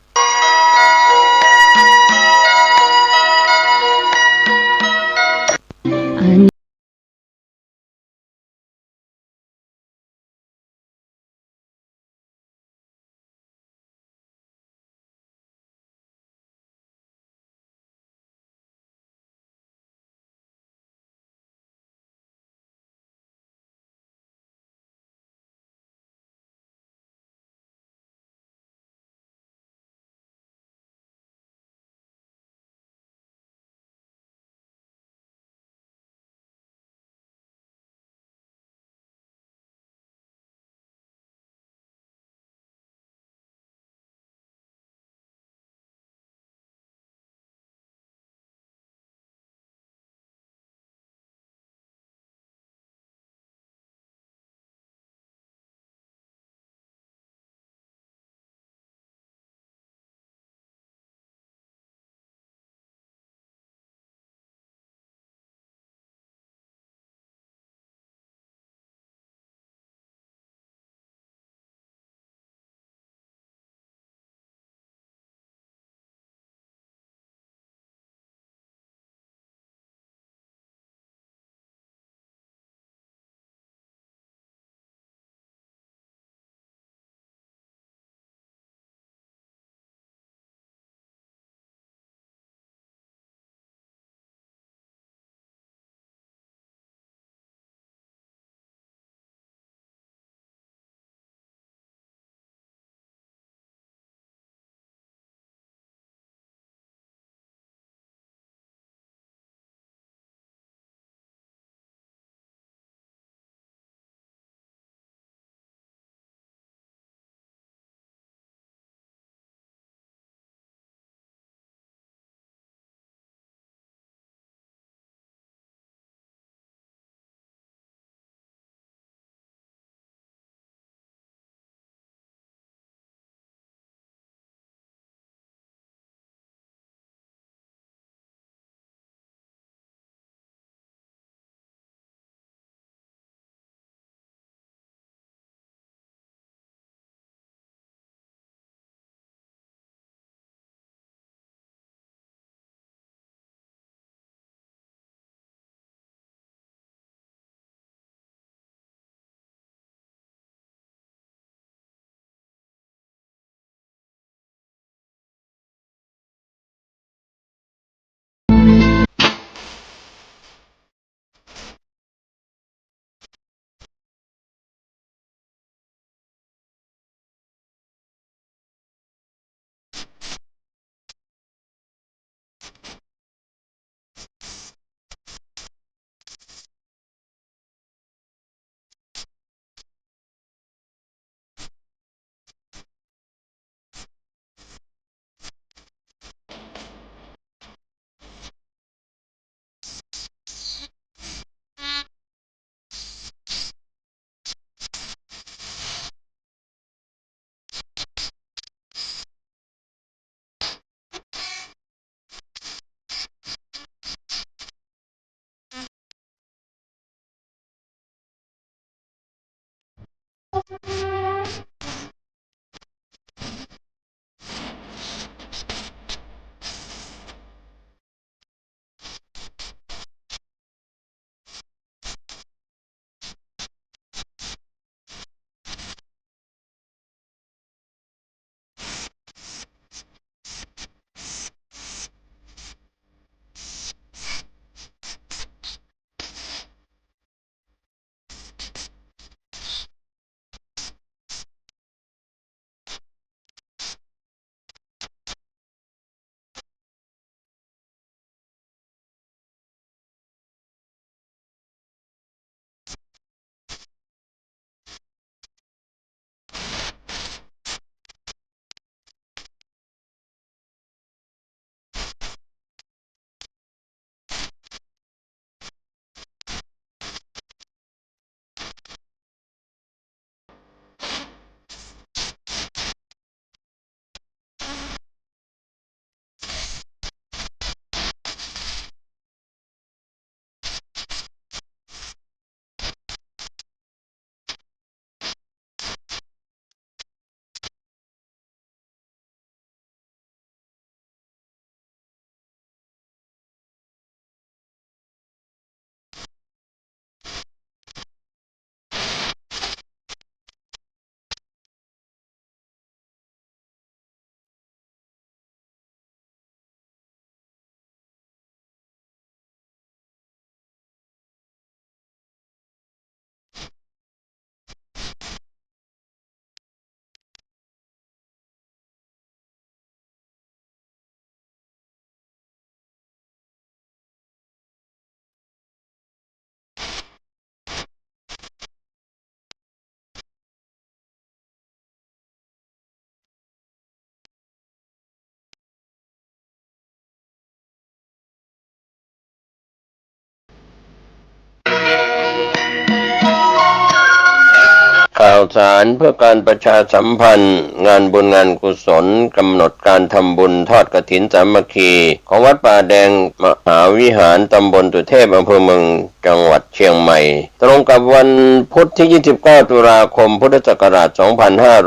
ข่าวสารเพื่อการประชาสัมพันธ์งานบุญงานกุศลกำหนดการทำบุญทอดกฐินสามัคคีของวัดป่าแดงมหาวิหารตำบลตุเทพอำเภอเมืองจังหวัดเชียงใหม่ตรงกับวันพุธที่ 29 ตุลาคมพุทธศักราช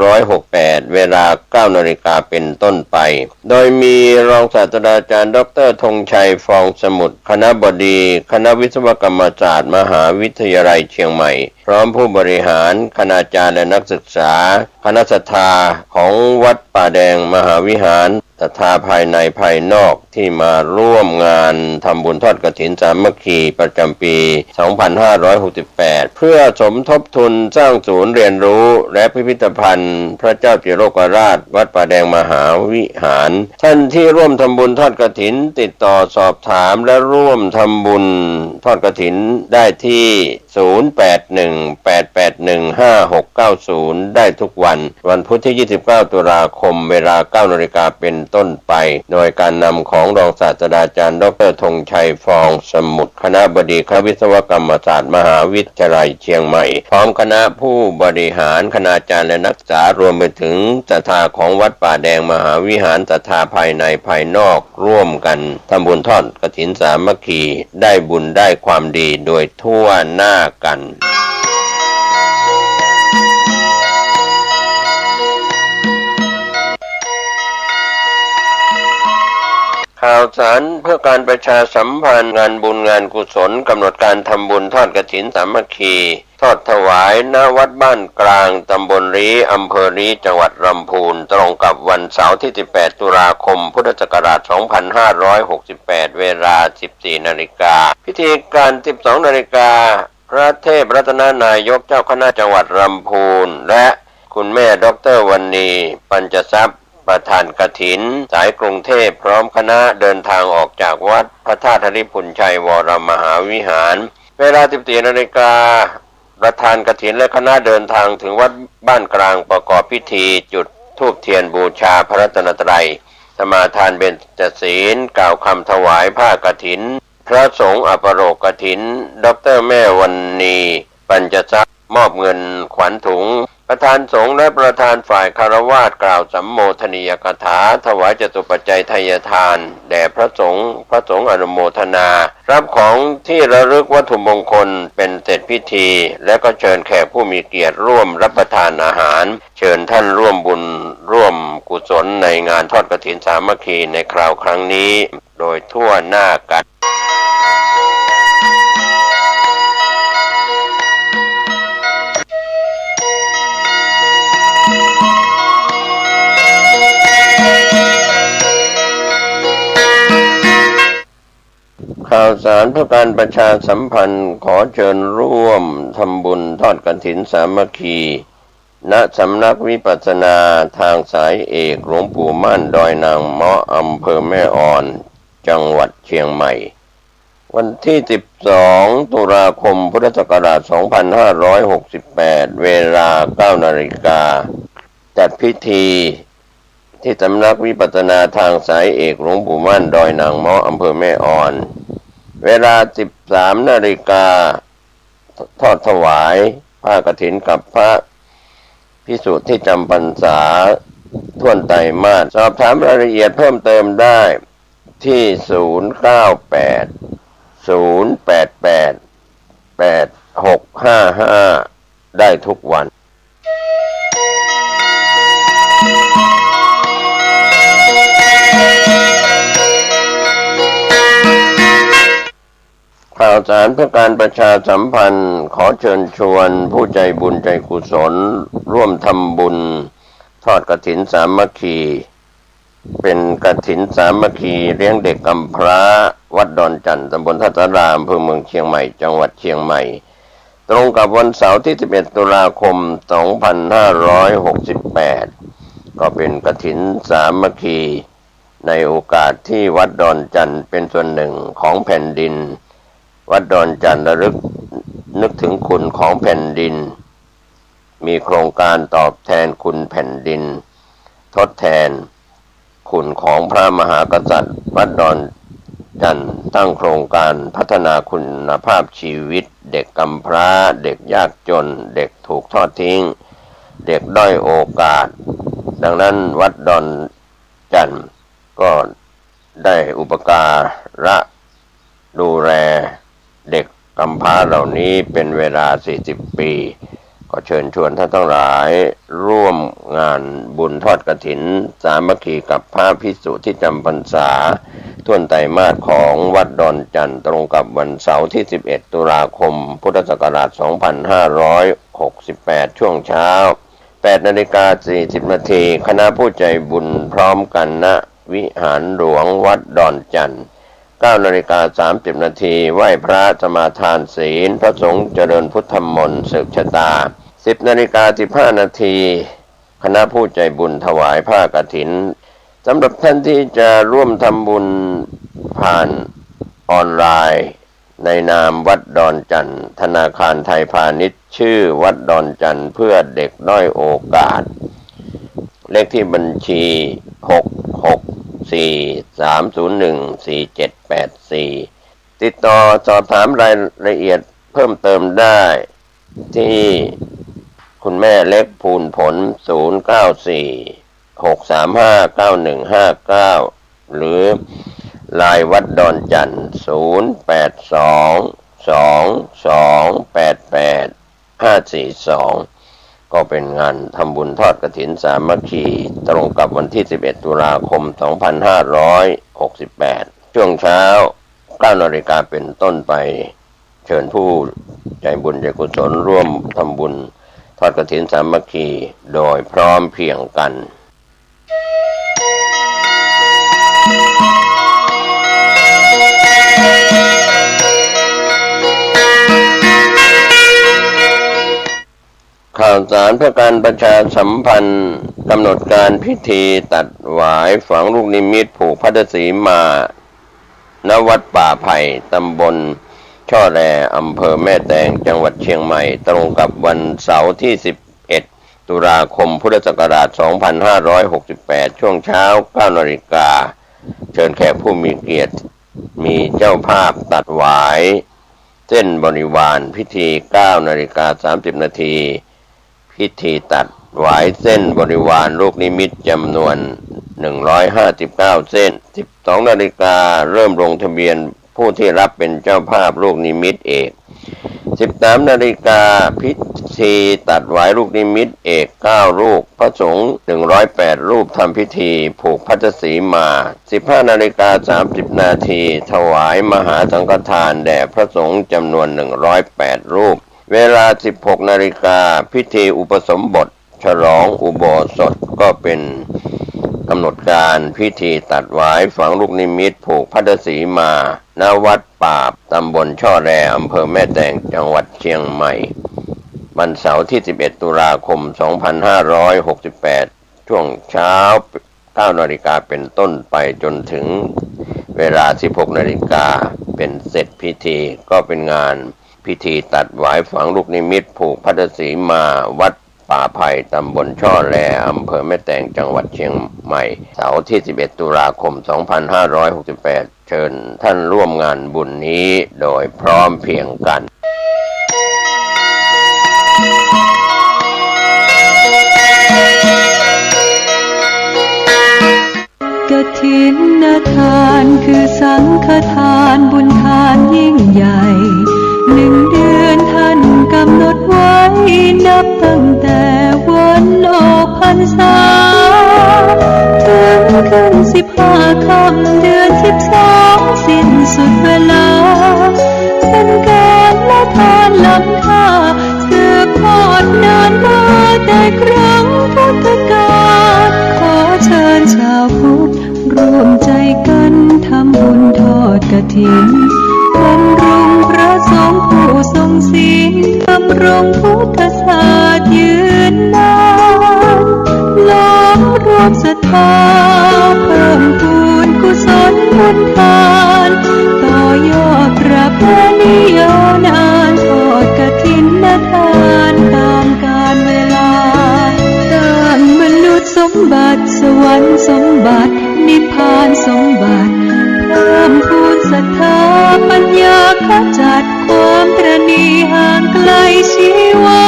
2568 เวลา 9 นาฬิกาเป็นต้นไปโดยมีรองศาสตราจารย์ดร.ธงชัยฟองสมุทรคณบดีคณะวิศวกรรมศาสตร์มหาวิทยาลัยเชียงใหม่พร้อมผู้บริหารคณาจารย์และนักศึกษาคณะศรัทธาของวัดป่าแดงมหาวิหารศรัทธาภายในภายนอกที่มาร่วมงานทำบุญทอดกฐินสามัคคีประจำปี 2568 เพื่อสมทบทุนสร้างศูนย์เรียนรู้และพิพิธภัณฑ์พระเจ้าจิโรกราชวัดป่าแดงมหาวิหารท่านที่ร่วมทำบุญทอดกฐินติดต่อสอบถามและร่วมทำบุญทอดกฐินได้ที่ 0818815690 ได้ทุกวันพุธที่ 29 ตุลาคมเวลา 9 นาฬิกาเป็นต้นไปโดยการนำของรองศาสตราจารย์ดร.ธงชัยฟองสมุทรคณบดีคณะวิศวกรรมศาสตร์มหาวิทยาลัยเชียงใหม่พร้อมคณะผู้บริหารคณาจารย์และนักศึกษารวมไปถึงศรัทธาของวัดป่าแดงมหาวิหารศรัทธาภายในภายนอกร่วมกันทำบุญทอดกฐินสามัคคีได้บุญได้ความดีโดยทั่วหน้ากันข่าวสารเพื่อการประชาสัมพันธ์งานบุญงานกุศลกำหนดการทำบุญทอดกฐินสามัคคีทอดถวายณวัดบ้านกลางตำบลรีอำเภอรีจังหวัดลำพูนตรงกับวันเสาร์ที่ 18 ตุลาคมพุทธศักราช 2568 เวลา 14 นาฬิกาพิธีการ 12 นาฬิกาพระเทพรัตนนายกเจ้าคณะจังหวัดลำพูนและคุณแม่ดร.วรรณีปัญจทรัพย์ ประธานกฐินสายกรุงเทพพร้อมคณะเดินทางออกจากวัดพระธาตุธริพุนชัยวรมหาวิหารเวลา 14 นาฬิกาประธานกฐินและคณะเดินทางถึงวัดบ้านกลางประกอบพิธีจุดธูปเทียนบูชาพระรัตนตรัยสมาทานเบญจศีลกล่าวคำถวายผ้ากฐินพระสงฆ์อัปโรกฐินดร.แม่วรรณีปัญจทรัพย์มอบเงินขวัญถุงประธานสงฆ์และประธานฝ่ายคฤหัสถ์กล่าวสัมโมทนียกถาถวายจตุปัจจัยทายทานแด่พระสงฆ์อนุโมทนารับของที่ระลึกวัตถุมงคลเป็นเสร็จพิธีและก็เชิญแขกผู้มีเกียรติร่วมรับประทานอาหารเชิญท่านร่วมบุญร่วมกุศลในงานทอดกฐินสามัคคีในคราวครั้งนี้โดยทั่วหน้ากันข่าวสารเพื่อการประชาสัมพันธ์ขอเชิญร่วมทำบุญทอดกฐินสามัคคีณสำนักวิปัสสนาทางสายเอกหลวงปู่มั่นดอยนางเมาะอำเภอแม่อ่อนจังหวัดเชียงใหม่วันที่ 12 ตุลาคมพุทธศักราช 2568 เวลา 9 นาฬิกาจัดพิธีที่สำนักวิปัสสนาทางสายเอกหลวงปู่มั่นดอยนางเมาะอำเภอแม่อ่อนเวลา 13 นาฬิกาทอดถวายผ้ากฐินกับพระภิกษุที่จำพรรษาท่วนไตรมาสสอบถามรายละเอียดเพิ่มเติมได้ที่ 098-088-8655 ได้ทุกวันข่าวสารเพื่อการประชาสัมพันธ์ขอเชิญชวนผู้ใจบุญใจกุศลร่วมทำบุญทอดกฐินสามัคคีเป็นกฐินสามัคคีเลี้ยงเด็กกำพร้าวัดดอนจันทร์ตำบลท่าสารามอำเภอเมืองเชียงใหม่จังหวัดเชียงใหม่ตรงกับวันเสาร์ที่ 11 ตุลาคม 2568 ก็เป็นกฐินสามัคคีในโอกาสที่วัดดอนจันทร์เป็นส่วนหนึ่งของแผ่นดินวัดดอนจันทร์ระลึกนึกถึงคุณของแผ่นดินมีโครงการตอบแทนคุณแผ่นดินทดแทนคุณของพระมหากษัตริย์วัดดอนจันทร์ตั้งโครงการพัฒนาคุณภาพชีวิตเด็กกำพร้าเด็กยากจนเด็กถูกทอดทิ้งเด็กด้อยโอกาสดังนั้นวัดดอนจันทร์ก็ได้อุปการะดูแลเด็กกำพร้าเหล่านี้เป็นเวลา 40 ปีก็เชิญชวนท่านทั้งหลายร่วมงานบุญทอดกฐินสามัคคีกับพระภิกษุที่จำพรรษาท่วนไตรมาสของวัดดอนจันทร์ตรงกับวันเสาร์ที่ 11 ตุลาคมพุทธศักราช 2568 ช่วงเช้า 8:40 นาทีคณะผู้ใจบุญพร้อมกันณวิหารหลวงวัดดอนจันทร์ 9:30 นาทีไหว้พระสมาทานศีลพระสงฆ์เจริญพุทธมนต์สืบชะตา 10:15 นาทีคณะผู้ใจบุญถวายผ้ากฐินสำหรับท่านที่จะร่วมทำบุญผ่านออนไลน์ในนามวัดดอนจันทร์ธนาคารไทยพาณิชย์ชื่อวัดดอนจันทร์เพื่อเด็กด้อยโอกาสเลขที่บัญชี 664-301-4784 ติดต่อสอบถามรายละเอียดเพิ่มเติมได้ที่คุณแม่เล็กภูลผล 094-635-9159 หรือไลน์วัดดอนจันทร์ 082-288-542 ก็เป็นงานทำบุญทอดกฐินสามัคคีตรงกับวันที่ 11 ตุลาคม 2568 ช่วงเช้า 9 นาฬิกาเป็นต้นไปเชิญผู้ใจบุญใจกุศลร่วมทำบุญทอดกฐินสามัคคีโดยพร้อมเพรียงกัน ข่าวสารเพื่อการประชาสัมพันธ์กำหนดการพิธีตัดหวายฝังลูกนิมิตผูกพัทธสีมาณวัดป่าไผ่ตำบลช่อแรอำเภอแม่แตงจังหวัดเชียงใหม่ตรงกับวันเสาร์ที่11ตุลาคมพุทธศักราช2568ช่วงเช้า 9 นาฬิกาเชิญแขกผู้มีเกียรติมีเจ้าภาพตัดหวายเส้นบริวารพิธี 9 นาฬิกา 30 นาทีพิธีตัดหวายเส้นบริวารลูกนิมิตจำนวน159เส้น 12 นาฬิกาเริ่มลงทะเบียนผู้ที่รับเป็นเจ้าภาพลูกนิมิตเอก 13 นาฬิกาพิธีตัดหวายลูกนิมิตเอก9รูปพระสงฆ์108รูปทำพิธีผูกพัทธสีมา 15 นาฬิกา 30 นาทีถวายมหาสังฆทานแด่พระสงฆ์จำนวน108รูปเวลา 16 นาฬิกาพิธีอุปสมบทฉลองอุโบสถก็เป็นกำหนดการพิธีตัดหวายฝังลูกนิมิตผูกพัทธสีมาณวัดป่าตำบลช่อแรอำเภอแม่แตงจังหวัดเชียงใหม่วันเสาร์ที่11ตุลาคม2568ช่วงเช้า 9 นาฬิกาเป็นต้นไปจนถึงเวลา 16 นาฬิกาเป็นเสร็จพิธีก็เป็นงานพิธีตัดหวายฝังลูกนิมิตผูกพัทธสีมาวัดป่าไผ่ตำบลช่อแรอำเภอแม่แตงจังหวัดเชียงใหม่เสาร์ที่11ตุลาคม2568เชิญท่านร่วมงานบุญนี้โดยพร้อมเพรียงกันกฐินทานคือสังฆทานบุญทานยิ่งใหญ่1 เดือนท่านกำหนดไว้นับตั้งแต่วันออกพรรษาถึงขึ้น15 ค่ำเดือน12สิ้นสุดเวลาเป็นการละทานล้ำค่าสืบทอดนานมาแต่ครั้งพุทธกาลขอเชิญชาวพุทธร่วมใจกันทำบุญทอดกฐินบำรุงพระสงฆ์ผู้ทรงศีลบำรุงพุทธศาสนายืนนานล้อมรวมศรัทธาเพิ่มพูนกุศลบุญทานต่อยอดประเพณียาวนานทอดกฐินทานตามกาลเวลาสร้างมนุษย์สมบัติสวรรค์สมบัตินิพพานสมบัติเพิ่มพูนศรัทธาปัญญาขจัดความตระหนี่ห่างไกลชีวา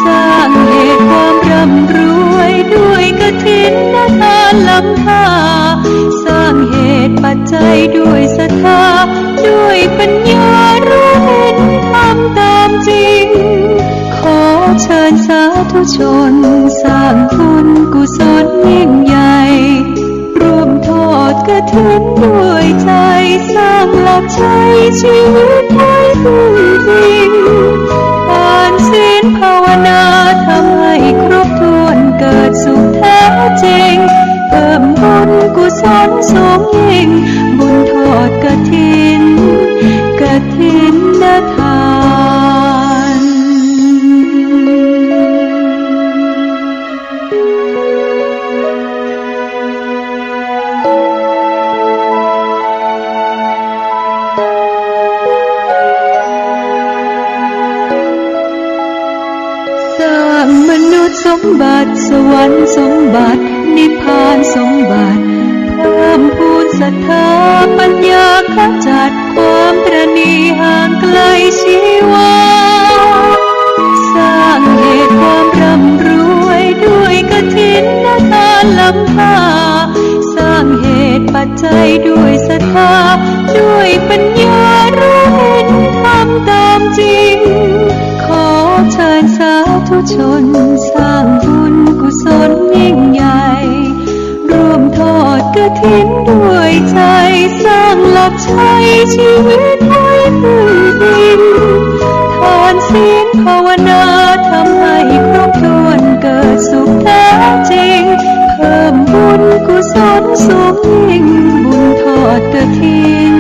สร้างเหตุความร่ำรวยด้วยกฐินทานล้ำค่าสร้างเหตุปัจจัยด้วยศรัทธาด้วยปัญญารู้เห็นทำตามจริงขอเชิญสาธุชนสร้างบุญกุศลยิ่งใหญ่ร่วมทอดกฐินด้วยใจสร้างหลักชัยชีวิตให้พึ่งพิงทานศีลภาวนาทำให้ครบถ้วนเกิดสุขแท้จริงเพิ่มบุญกุศลสูงยิ่งบุญทอดกฐินทานสร้างมนุษย์สมบัติสวรรค์สมบัตินิพพานสมบัติเพิ่มพูนศรัทธาปัญญาขจัดความตระหนี่ห่างไกลชีวาสร้างเหตุความร่ำรวยด้วยกฐินทานล้ำค่าสร้างเหตุปัจจัยด้วยศรัทธาด้วยปัญญารู้เห็นทำตามจริงขอเชิญสาธุชนสร้างบุญกุศลยิ่งใหญ่ร่วมทอดกฐินด้วยใจสร้างหลักชัยชีวิตให้พึ่งพิงทานศีลภาวนาทำให้ครบถ้วนเกิดสุขแท้จริงเพิ่มบุญกุศลสูงยิ่งบุญทอดกฐิน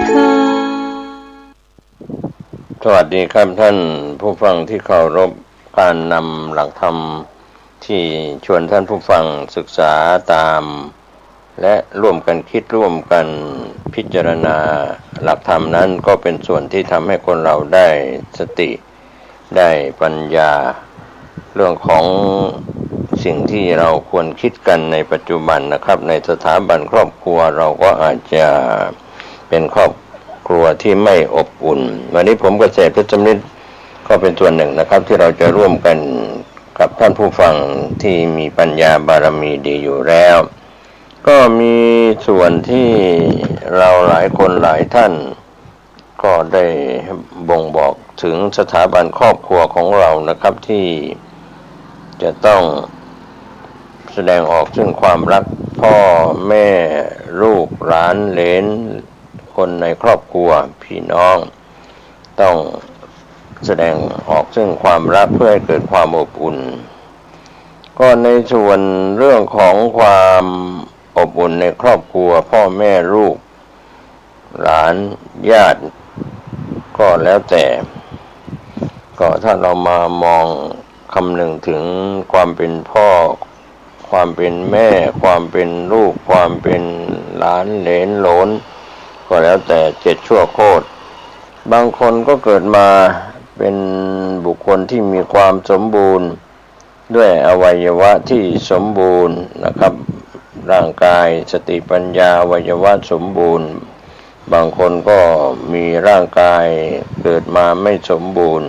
ทาน สดีครับท่านผู้ฟังที่เคารพการนำหลักธรรมที่ชวนท่านผู้ฟังศึกษาตามและร่วมกันคิดร่วมกันพิจารณาหลักธรรมนั้นก็เป็นส่วนที่ทำให้คนเราได้สติได้ปัญญาเรื่องของสิ่งที่เราควรคิดกันในปัจจุบันนะครับในสถาบันครอบครัวเราก็อาจจะเป็นครอบครัวที่ไม่อบอุ่นวันนี้ผมเกษตรเพชรมิตรก็เป็นส่วนหนึ่งนะครับที่เราจะร่วมกันกับท่านผู้ฟังที่มีปัญญาบารมีดีอยู่แล้วก็มีส่วนที่เราหลายคนหลายท่านก็ได้บ่งบอกถึงสถาบันครอบครัวของเรานะครับที่จะต้องแสดงออกซึ่งความรักพ่อแม่ลูกหลานเหลนคนในครอบครัวพี่น้องต้องแสดงออกซึ่งความรักเพื่อให้เกิดความอบอุ่นก็ในส่วนเรื่องของความอบอุ่นในครอบครัวพ่อแม่ลูกหลานญาติก็แล้วแต่ก็ถ้าเรามามองคำนึงถึงความเป็นพ่อความเป็นแม่ความเป็นลูกความเป็นหลานเหลนโหลนก็แล้วแต่7ชั่วโคตรบางคนก็เกิดมาเป็นบุคคลที่มีความสมบูรณ์ด้วยอวัยวะที่สมบูรณ์นะครับร่างกายสติปัญญาอวัยวะสมบูรณ์บางคนก็มีร่างกายเกิดมาไม่สมบูรณ์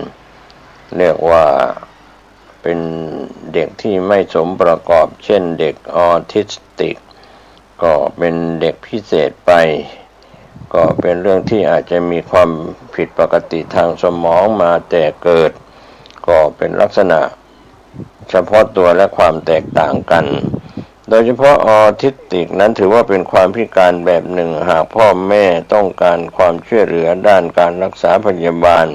เรียกว่าเป็นเด็กที่ไม่สมประกอบเช่นเด็กออทิสติกก็เป็นเด็กพิเศษไปก็เป็นเรื่องที่อาจจะมีความผิดปกติทางสมองมาแต่เกิดก็เป็นลักษณะเฉพาะตัวและความแตกต่างกันโดยเฉพาะออทิสติกนั้นถือว่าเป็นความพิการแบบหนึ่งหากพ่อแม่ต้องการความช่วยเหลือด้านการรักษาพยาบาล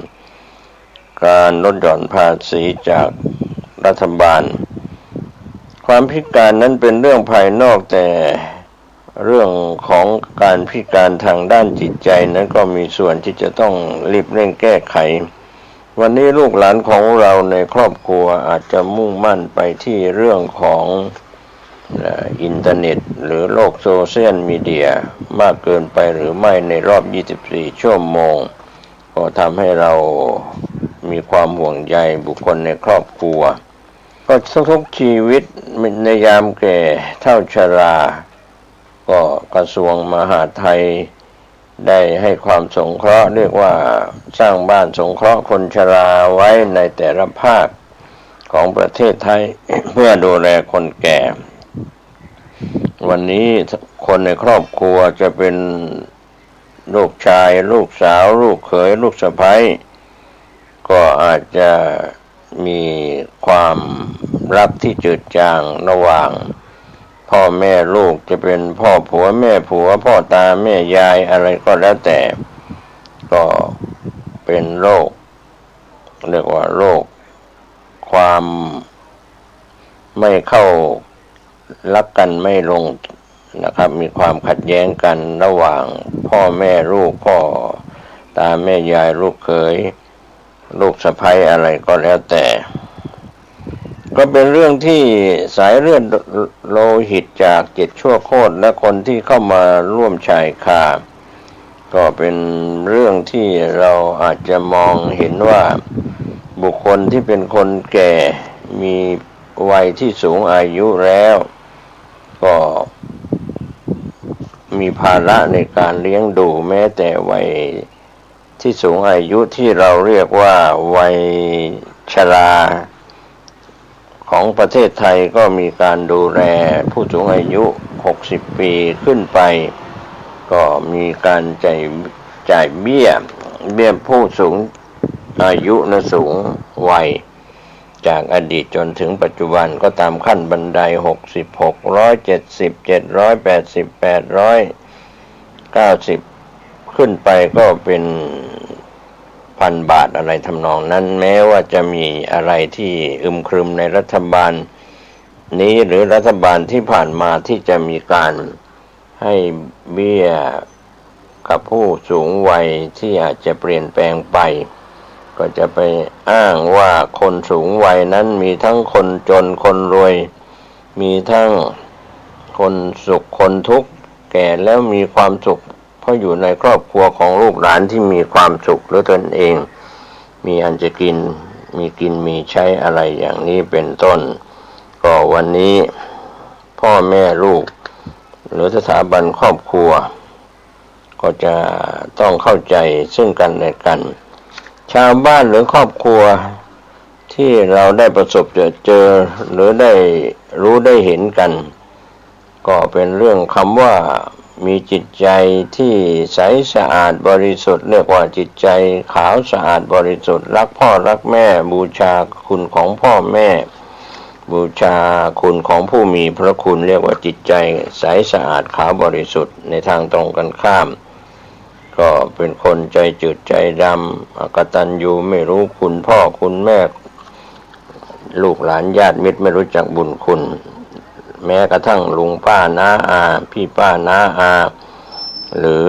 การลดหย่อนภาษีจากรัฐบาลความพิการนั้นเป็นเรื่องภายนอกแต่เรื่องของการพิการทางด้านจิตใจนั้นก็มีส่วนที่จะต้องรีบเร่งแก้ไขวันนี้ลูกหลานของเราในครอบครัวอาจจะมุ่งมั่นไปที่เรื่องของอินเทอร์เน็ตหรือโลกโซเชียลมีเดียมากเกินไปหรือไม่ในรอบ24ชั่วโมงก็ทำให้เรามีความห่วงใยบุคคลในครอบครัวก็ทุกชีวิตในยามแก่เฒ่าชราก็กระทรวงมหาดไทยได้ให้ความสงเคราะห์เรียกว่าสร้างบ้านสงเคราะห์คนชราไว้ในแต่ละภาคของประเทศไทย เพื่อดูแลคนแก่วันนี้คนในครอบครัวจะเป็นลูกชายลูกสาวลูกเขยลูกสะใภ้ก็อาจจะมีความรักที่จืดจางระหว่างพ่อแม่ลูกจะเป็นพ่อผัวแม่ผัวพ่อตาแม่ยายอะไรก็แล้วแต่ก็เป็นโรคเรียกว่าโรคความไม่เข้ารักกันไม่ลงนะครับมีความขัดแย้งกันระหว่างพ่อแม่ลูกพ่อตาแม่ยายลูกเขยลูกสะใภ้อะไรก็แล้วแต่ก็เป็นเรื่องที่สายเลือดโลหิตจาก7ชั่วโคตรและคนที่เข้ามาร่วมชายคาก็เป็นเรื่องที่เราอาจจะมองเห็นว่าบุคคลที่เป็นคนแก่มีวัยที่สูงอายุแล้วก็มีภาระในการเลี้ยงดูแม้แต่วัยที่สูงอายุที่เราเรียกว่าวัยชราของประเทศไทยก็มีการดูแลผู้สูงอายุ60ปีขึ้นไปก็มีการจ่ายเบี้ยผู้สูงอายุและสูงวัยจากอดีตจนถึงปัจจุบันก็ตามขั้นบันได66 170 780 890ขึ้นไปก็เป็น1,000 บาทอะไรทำนองนั้นแม้ว่าจะมีอะไรที่อึมครึมในรัฐบาลนี้หรือรัฐบาลที่ผ่านมาที่จะมีการให้เบี้ยกับผู้สูงวัยที่อาจจะเปลี่ยนแปลงไป ก็จะไปอ้างว่าคนสูงวัยนั้นมีทั้งคนจนคนรวยมีทั้งคนสุขคนทุกข์แก่แล้วมีความสุขเพราะอยู่ในครอบครัวของลูกหลานที่มีความสุขหรือตนเองมีอันจะกินมีใช้อะไรอย่างนี้เป็นต้นก็วันนี้พ่อแม่ลูกหรือสถาบันครอบครัวก็จะต้องเข้าใจซึ่งกันและกันชาวบ้านหรือครอบครัวที่เราได้ประสบเจอหรือได้รู้ได้เห็นกันก็เป็นเรื่องคำว่ามีจิตใจที่ใสสะอาดบริสุทธิ์เรียกว่าจิตใจขาวสะอาดบริสุทธิ์รักพ่อรักแม่บูชาคุณของพ่อแม่บูชาคุณของผู้มีพระคุณเรียกว่าจิตใจใสสะอาดขาวบริสุทธิ์ในทางตรงกันข้ามก็เป็นคนใจจืดใจดำอกตัญญูไม่รู้คุณพ่อคุณแม่ลูกหลานญาติมิตรไม่รู้จักบุญคุณแม้กระทั่งลุงป้าน้าอาพี่ป้าน้าอาหรือ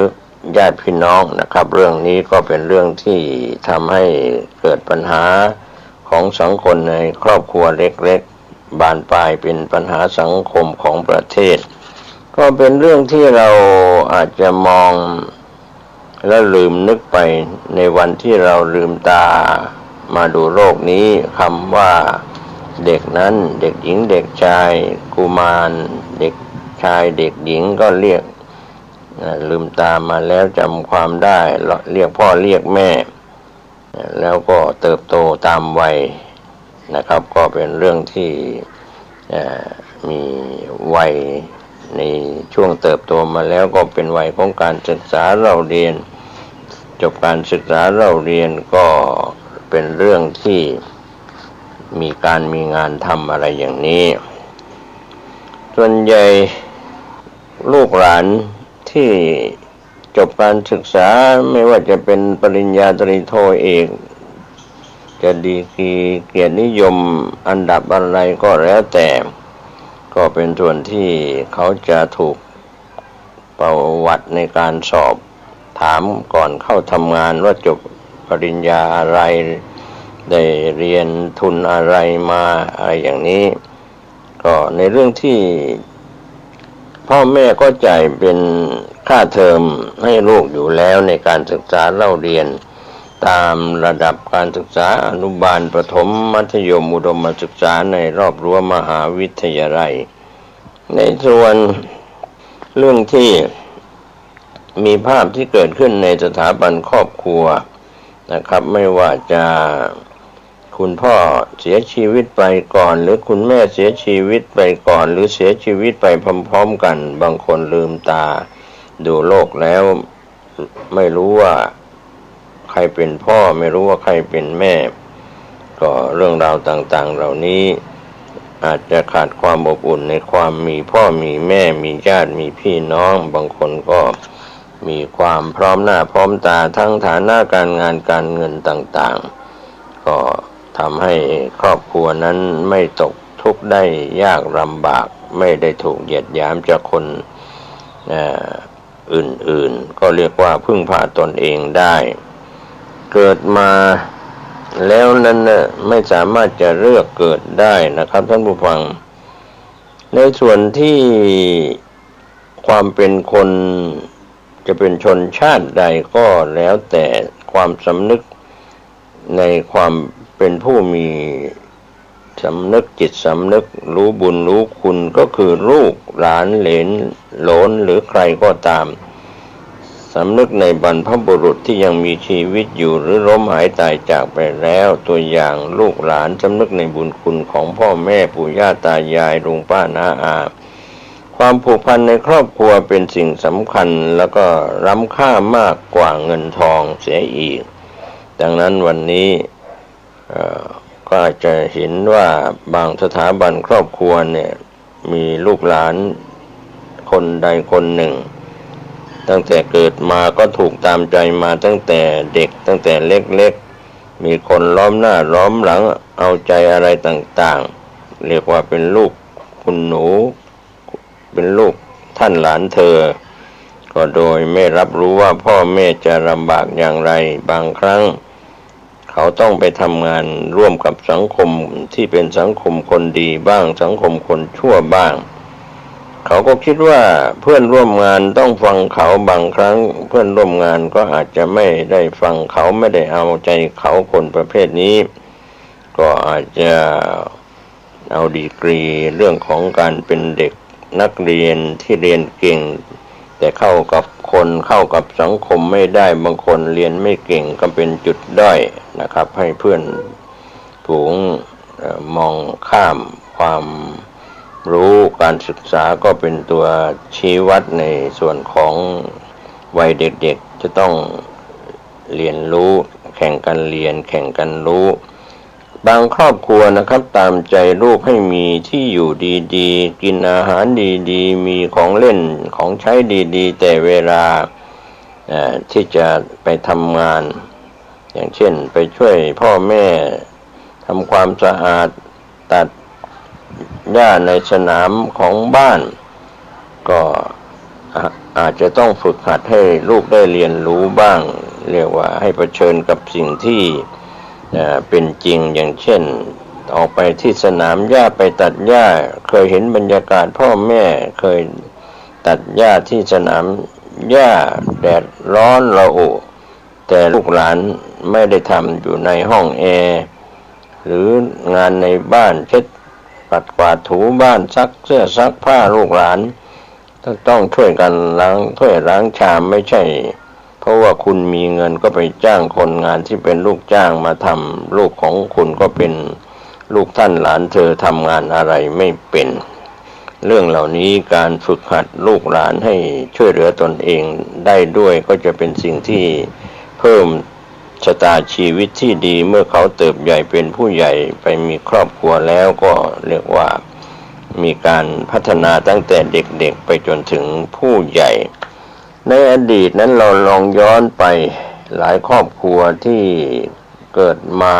ญาติพี่น้องนะครับเรื่องนี้ก็เป็นเรื่องที่ทำให้เกิดปัญหาของสังคมในครอบครัวเล็กๆบานปลายเป็นปัญหาสังคมของประเทศก็เป็นเรื่องที่เราอาจจะมองและลืมนึกไปในวันที่เราลืมตามาดูโลกนี้คำว่าเด็กนั้นเด็กหญิงเด็กชายกุมารเด็กชายเด็กหญิงก็เรียกลืมตามาแล้วจำความได้เรียกพ่อเรียกแม่แล้วก็เติบโตตามวัยนะครับก็เป็นเรื่องที่มีวัยในช่วงเติบโตมาแล้วก็เป็นวัยของการศึกษาเราเรียนจบการศึกษาเราเรียนก็เป็นเรื่องที่มีงานทำอะไรอย่างนี้ส่วนใหญ่ลูกหลานที่จบการศึกษาไม่ว่าจะเป็นปริญญาตรีโทเอกจะดีกรีเกียรตินิยมอันดับอะไรก็แล้วแต่ก็เป็นส่วนที่เขาจะถูกประวัติในการสอบถามก่อนเข้าทำงานว่าจบปริญญาอะไรได้เรียนทุนอะไรมาอะไรอย่างนี้ก็ในเรื่องที่พ่อแม่ก็จ่ายเป็นค่าเทอมให้ลูกอยู่แล้วในการศึกษาเล่าเรียนตามระดับการศึกษาอนุบาลประถมมัธยมอุดมศึกษาในรอบรั้วมหาวิทยาลัยในส่วนเรื่องที่มีภาพที่เกิดขึ้นในสถาบันครอบครัวนะครับไม่ว่าจะคุณพ่อเสียชีวิตไปก่อนหรือคุณแม่เสียชีวิตไปก่อนหรือเสียชีวิตไปพร้อมๆกันบางคนลืมตาดูโลกแล้วไม่รู้ว่าใครเป็นพ่อไม่รู้ว่าใครเป็นแม่ก็เรื่องราวต่างๆเหล่านี้อาจจะขาดความอบอุ่นในความมีพ่อมีแม่มีญาติมีพี่น้องบางคนก็มีความพร้อมหน้าพร้อมตาทั้งฐานะการงานการเงินต่างๆก็ทำให้ครอบครัวนั้นไม่ตกทุกข์ได้ยากลำบากไม่ได้ถูกเหยียดหยามจากคนอื่นๆก็เรียกว่าพึ่งพาตนเองได้เกิดมาแล้วนั้นไม่สามารถจะเลือกเกิดได้นะครับท่านผู้ฟังในส่วนที่ความเป็นคนจะเป็นชนชาติใดก็แล้วแต่ความสำนึกในความเป็นผู้มีสำนึกจิตสำนึกรู้บุญรู้คุณก็คือลูกหลานเหลนโหลนหรือใครก็ตามสำนึกในบรรพบุรุษที่ยังมีชีวิตอยู่หรือล้มหายตายจากไปแล้วตัวอย่างลูกหลานสำนึกในบุญคุณของพ่อแม่ปู่ย่าตายายลุงป้าน้าอาความผูกพันในครอบครัวเป็นสิ่งสำคัญแล้วก็ล้ำค่ามากกว่าเงินทองเสียอีกดังนั้นวันนี้ก็อาจจะเห็นว่าบางสถาบันครอบครัวเนี่ยมีลูกหลานคนใดคนหนึ่งตั้งแต่เกิดมาก็ถูกตามใจมาตั้งแต่เด็กตั้งแต่เล็กๆมีคนล้อมหน้าล้อมหลังเอาใจอะไรต่างๆเรียกว่าเป็นลูกคุณหนูเป็นลูกท่านหลานเธอก็โดยไม่รับรู้ว่าพ่อแม่จะลำบากอย่างไรบางครั้งเขา เขาต้องไปทำงานร่วมกับสังคมที่เป็นสังคมคนดีบ้างสังคมคนชั่วบ้างเขาก็คิดว่าเพื่อนร่วมงานต้องฟังเขาบางครั้งเพื่อนร่วมงานก็อาจจะไม่ได้ฟังเขาไม่ได้เอาใจเขาคนประเภทนี้ก็อาจจะเอาดีกรีเรื่องของการเป็นเด็กนักเรียนที่เรียนเก่งแต่เข้ากับคนเข้ากับสังคมไม่ได้บางคนเรียนไม่เก่งก็เป็นจุดด้อยนะครับให้เพื่อนฝูงมองข้ามความรู้การศึกษาก็เป็นตัวชี้วัดในส่วนของวัยเด็กๆจะต้องเรียนรู้แข่งกันเรียนแข่งกันรู้บางครอบครัวนะครับตามใจลูกให้มีที่อยู่ดีๆกินอาหารดีๆมีของเล่นของใช้ดีๆแต่เวลาที่จะไปทำงานอย่างเช่นไปช่วยพ่อแม่ทำความสะอาดตัดหญ้าในสนามของบ้านก็อาจจะต้องฝึกหัดให้ลูกได้เรียนรู้บ้างเรียกว่าให้เผชิญกับสิ่งที่เป็นจริงอย่างเช่นออกไปที่สนามหญ้าไปตัดหญ้าเคยเห็นบรรยากาศพ่อแม่เคยตัดหญ้าที่สนามหญ้าแดดร้อนระอุแต่ลูกหลานไม่ได้ทำอยู่ในห้องแอร์หรืองานในบ้านเช็ดปัดกวาดถูบ้านซักเสื้อซักผ้าลูกหลานต้องช่วยกันล้างถ้วยล้างชามไม่ใช่เพราะว่าคุณมีเงินก็ไปจ้างคนงานที่เป็นลูกจ้างมาทำลูกของคุณก็เป็นลูกท่านหลานเธอทำงานอะไรไม่เป็นเรื่องเหล่านี้การฝึกหัดลูกหลานให้ช่วยเหลือตนเองได้ด้วยก็จะเป็นสิ่งที่เพิ่มชะตาชีวิตที่ดีเมื่อเขาเติบใหญ่เป็นผู้ใหญ่ไปมีครอบครัวแล้วก็เรียกว่ามีการพัฒนาตั้งแต่เด็กๆไปจนถึงผู้ใหญ่ในอดีตนั้นเราลองย้อนไปหลายครอบครัวที่เกิดมา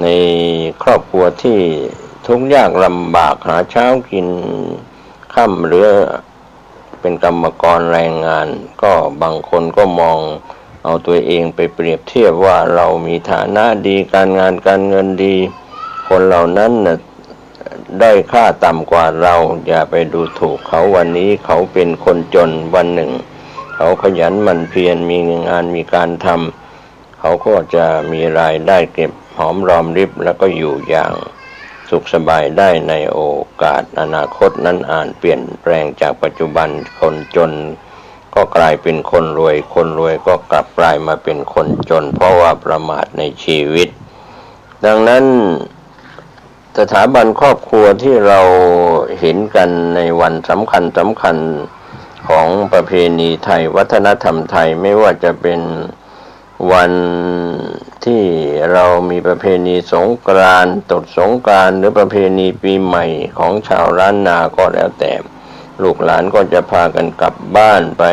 ในครอบครัวที่ทุกข์ยากลำบากหาเช้ากินค่ำหรือเป็นกรรมกรแรงงานก็บางคนก็มองเอาตัวเองไปเปรียบเทียบว่าเรามีฐานะดีการงานการเงินดีคนเหล่านั้นน่ะได้ค่าต่ำกว่าเราอย่าไปดูถูกเขาวันนี้เขาเป็นคนจนวันหนึ่งเขาขยันหมั่นเพียรมีงานมีการทำเขาก็จะมีรายได้เก็บหอมรอมริบแล้วก็อยู่อย่างสุขสบายได้ในโอกาสอนาคตนั้นเปลี่ยนแปลงจากปัจจุบันคนจนก็กลายเป็นคนรวยคนรวยก็กลับกลายมาเป็นคนจนเพราะว่าประมาทในชีวิตดังนั้นสถาบันครอบครัวที่เราเห็นกันในวันสำคัญของประเพณีไทยวัฒนธรรมไทยไม่ว่าจะเป็นวันที่เรามีประเพณีสงกรานต์ตรุษสงกรานต์หรือประเพณีปีใหม่ของชาวล้านนาก็แล้วแต่ลูกหลานก็จะพากันกลับบ้านไป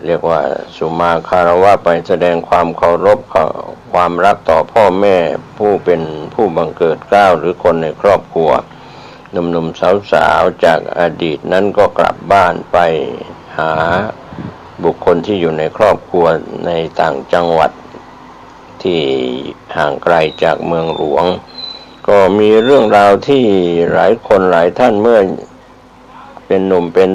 เรียกว่าสุมาคารวะไปแสดงความเคารพความรักต่อพ่อแม่ผู้เป็นผู้บังเกิดเกล้าหรือคนในครอบครัวหนุ่มๆสาวๆจากอดีตนั้นก็กลับบ้านไปหาบุคคลที่อยู่ในครอบครัวในต่างจังหวัดที่ห่างไกลจากเมืองหลวงก็มีเรื่องราวที่หลายคนหลายท่านเมื่อเป็นหนุ่มเป็น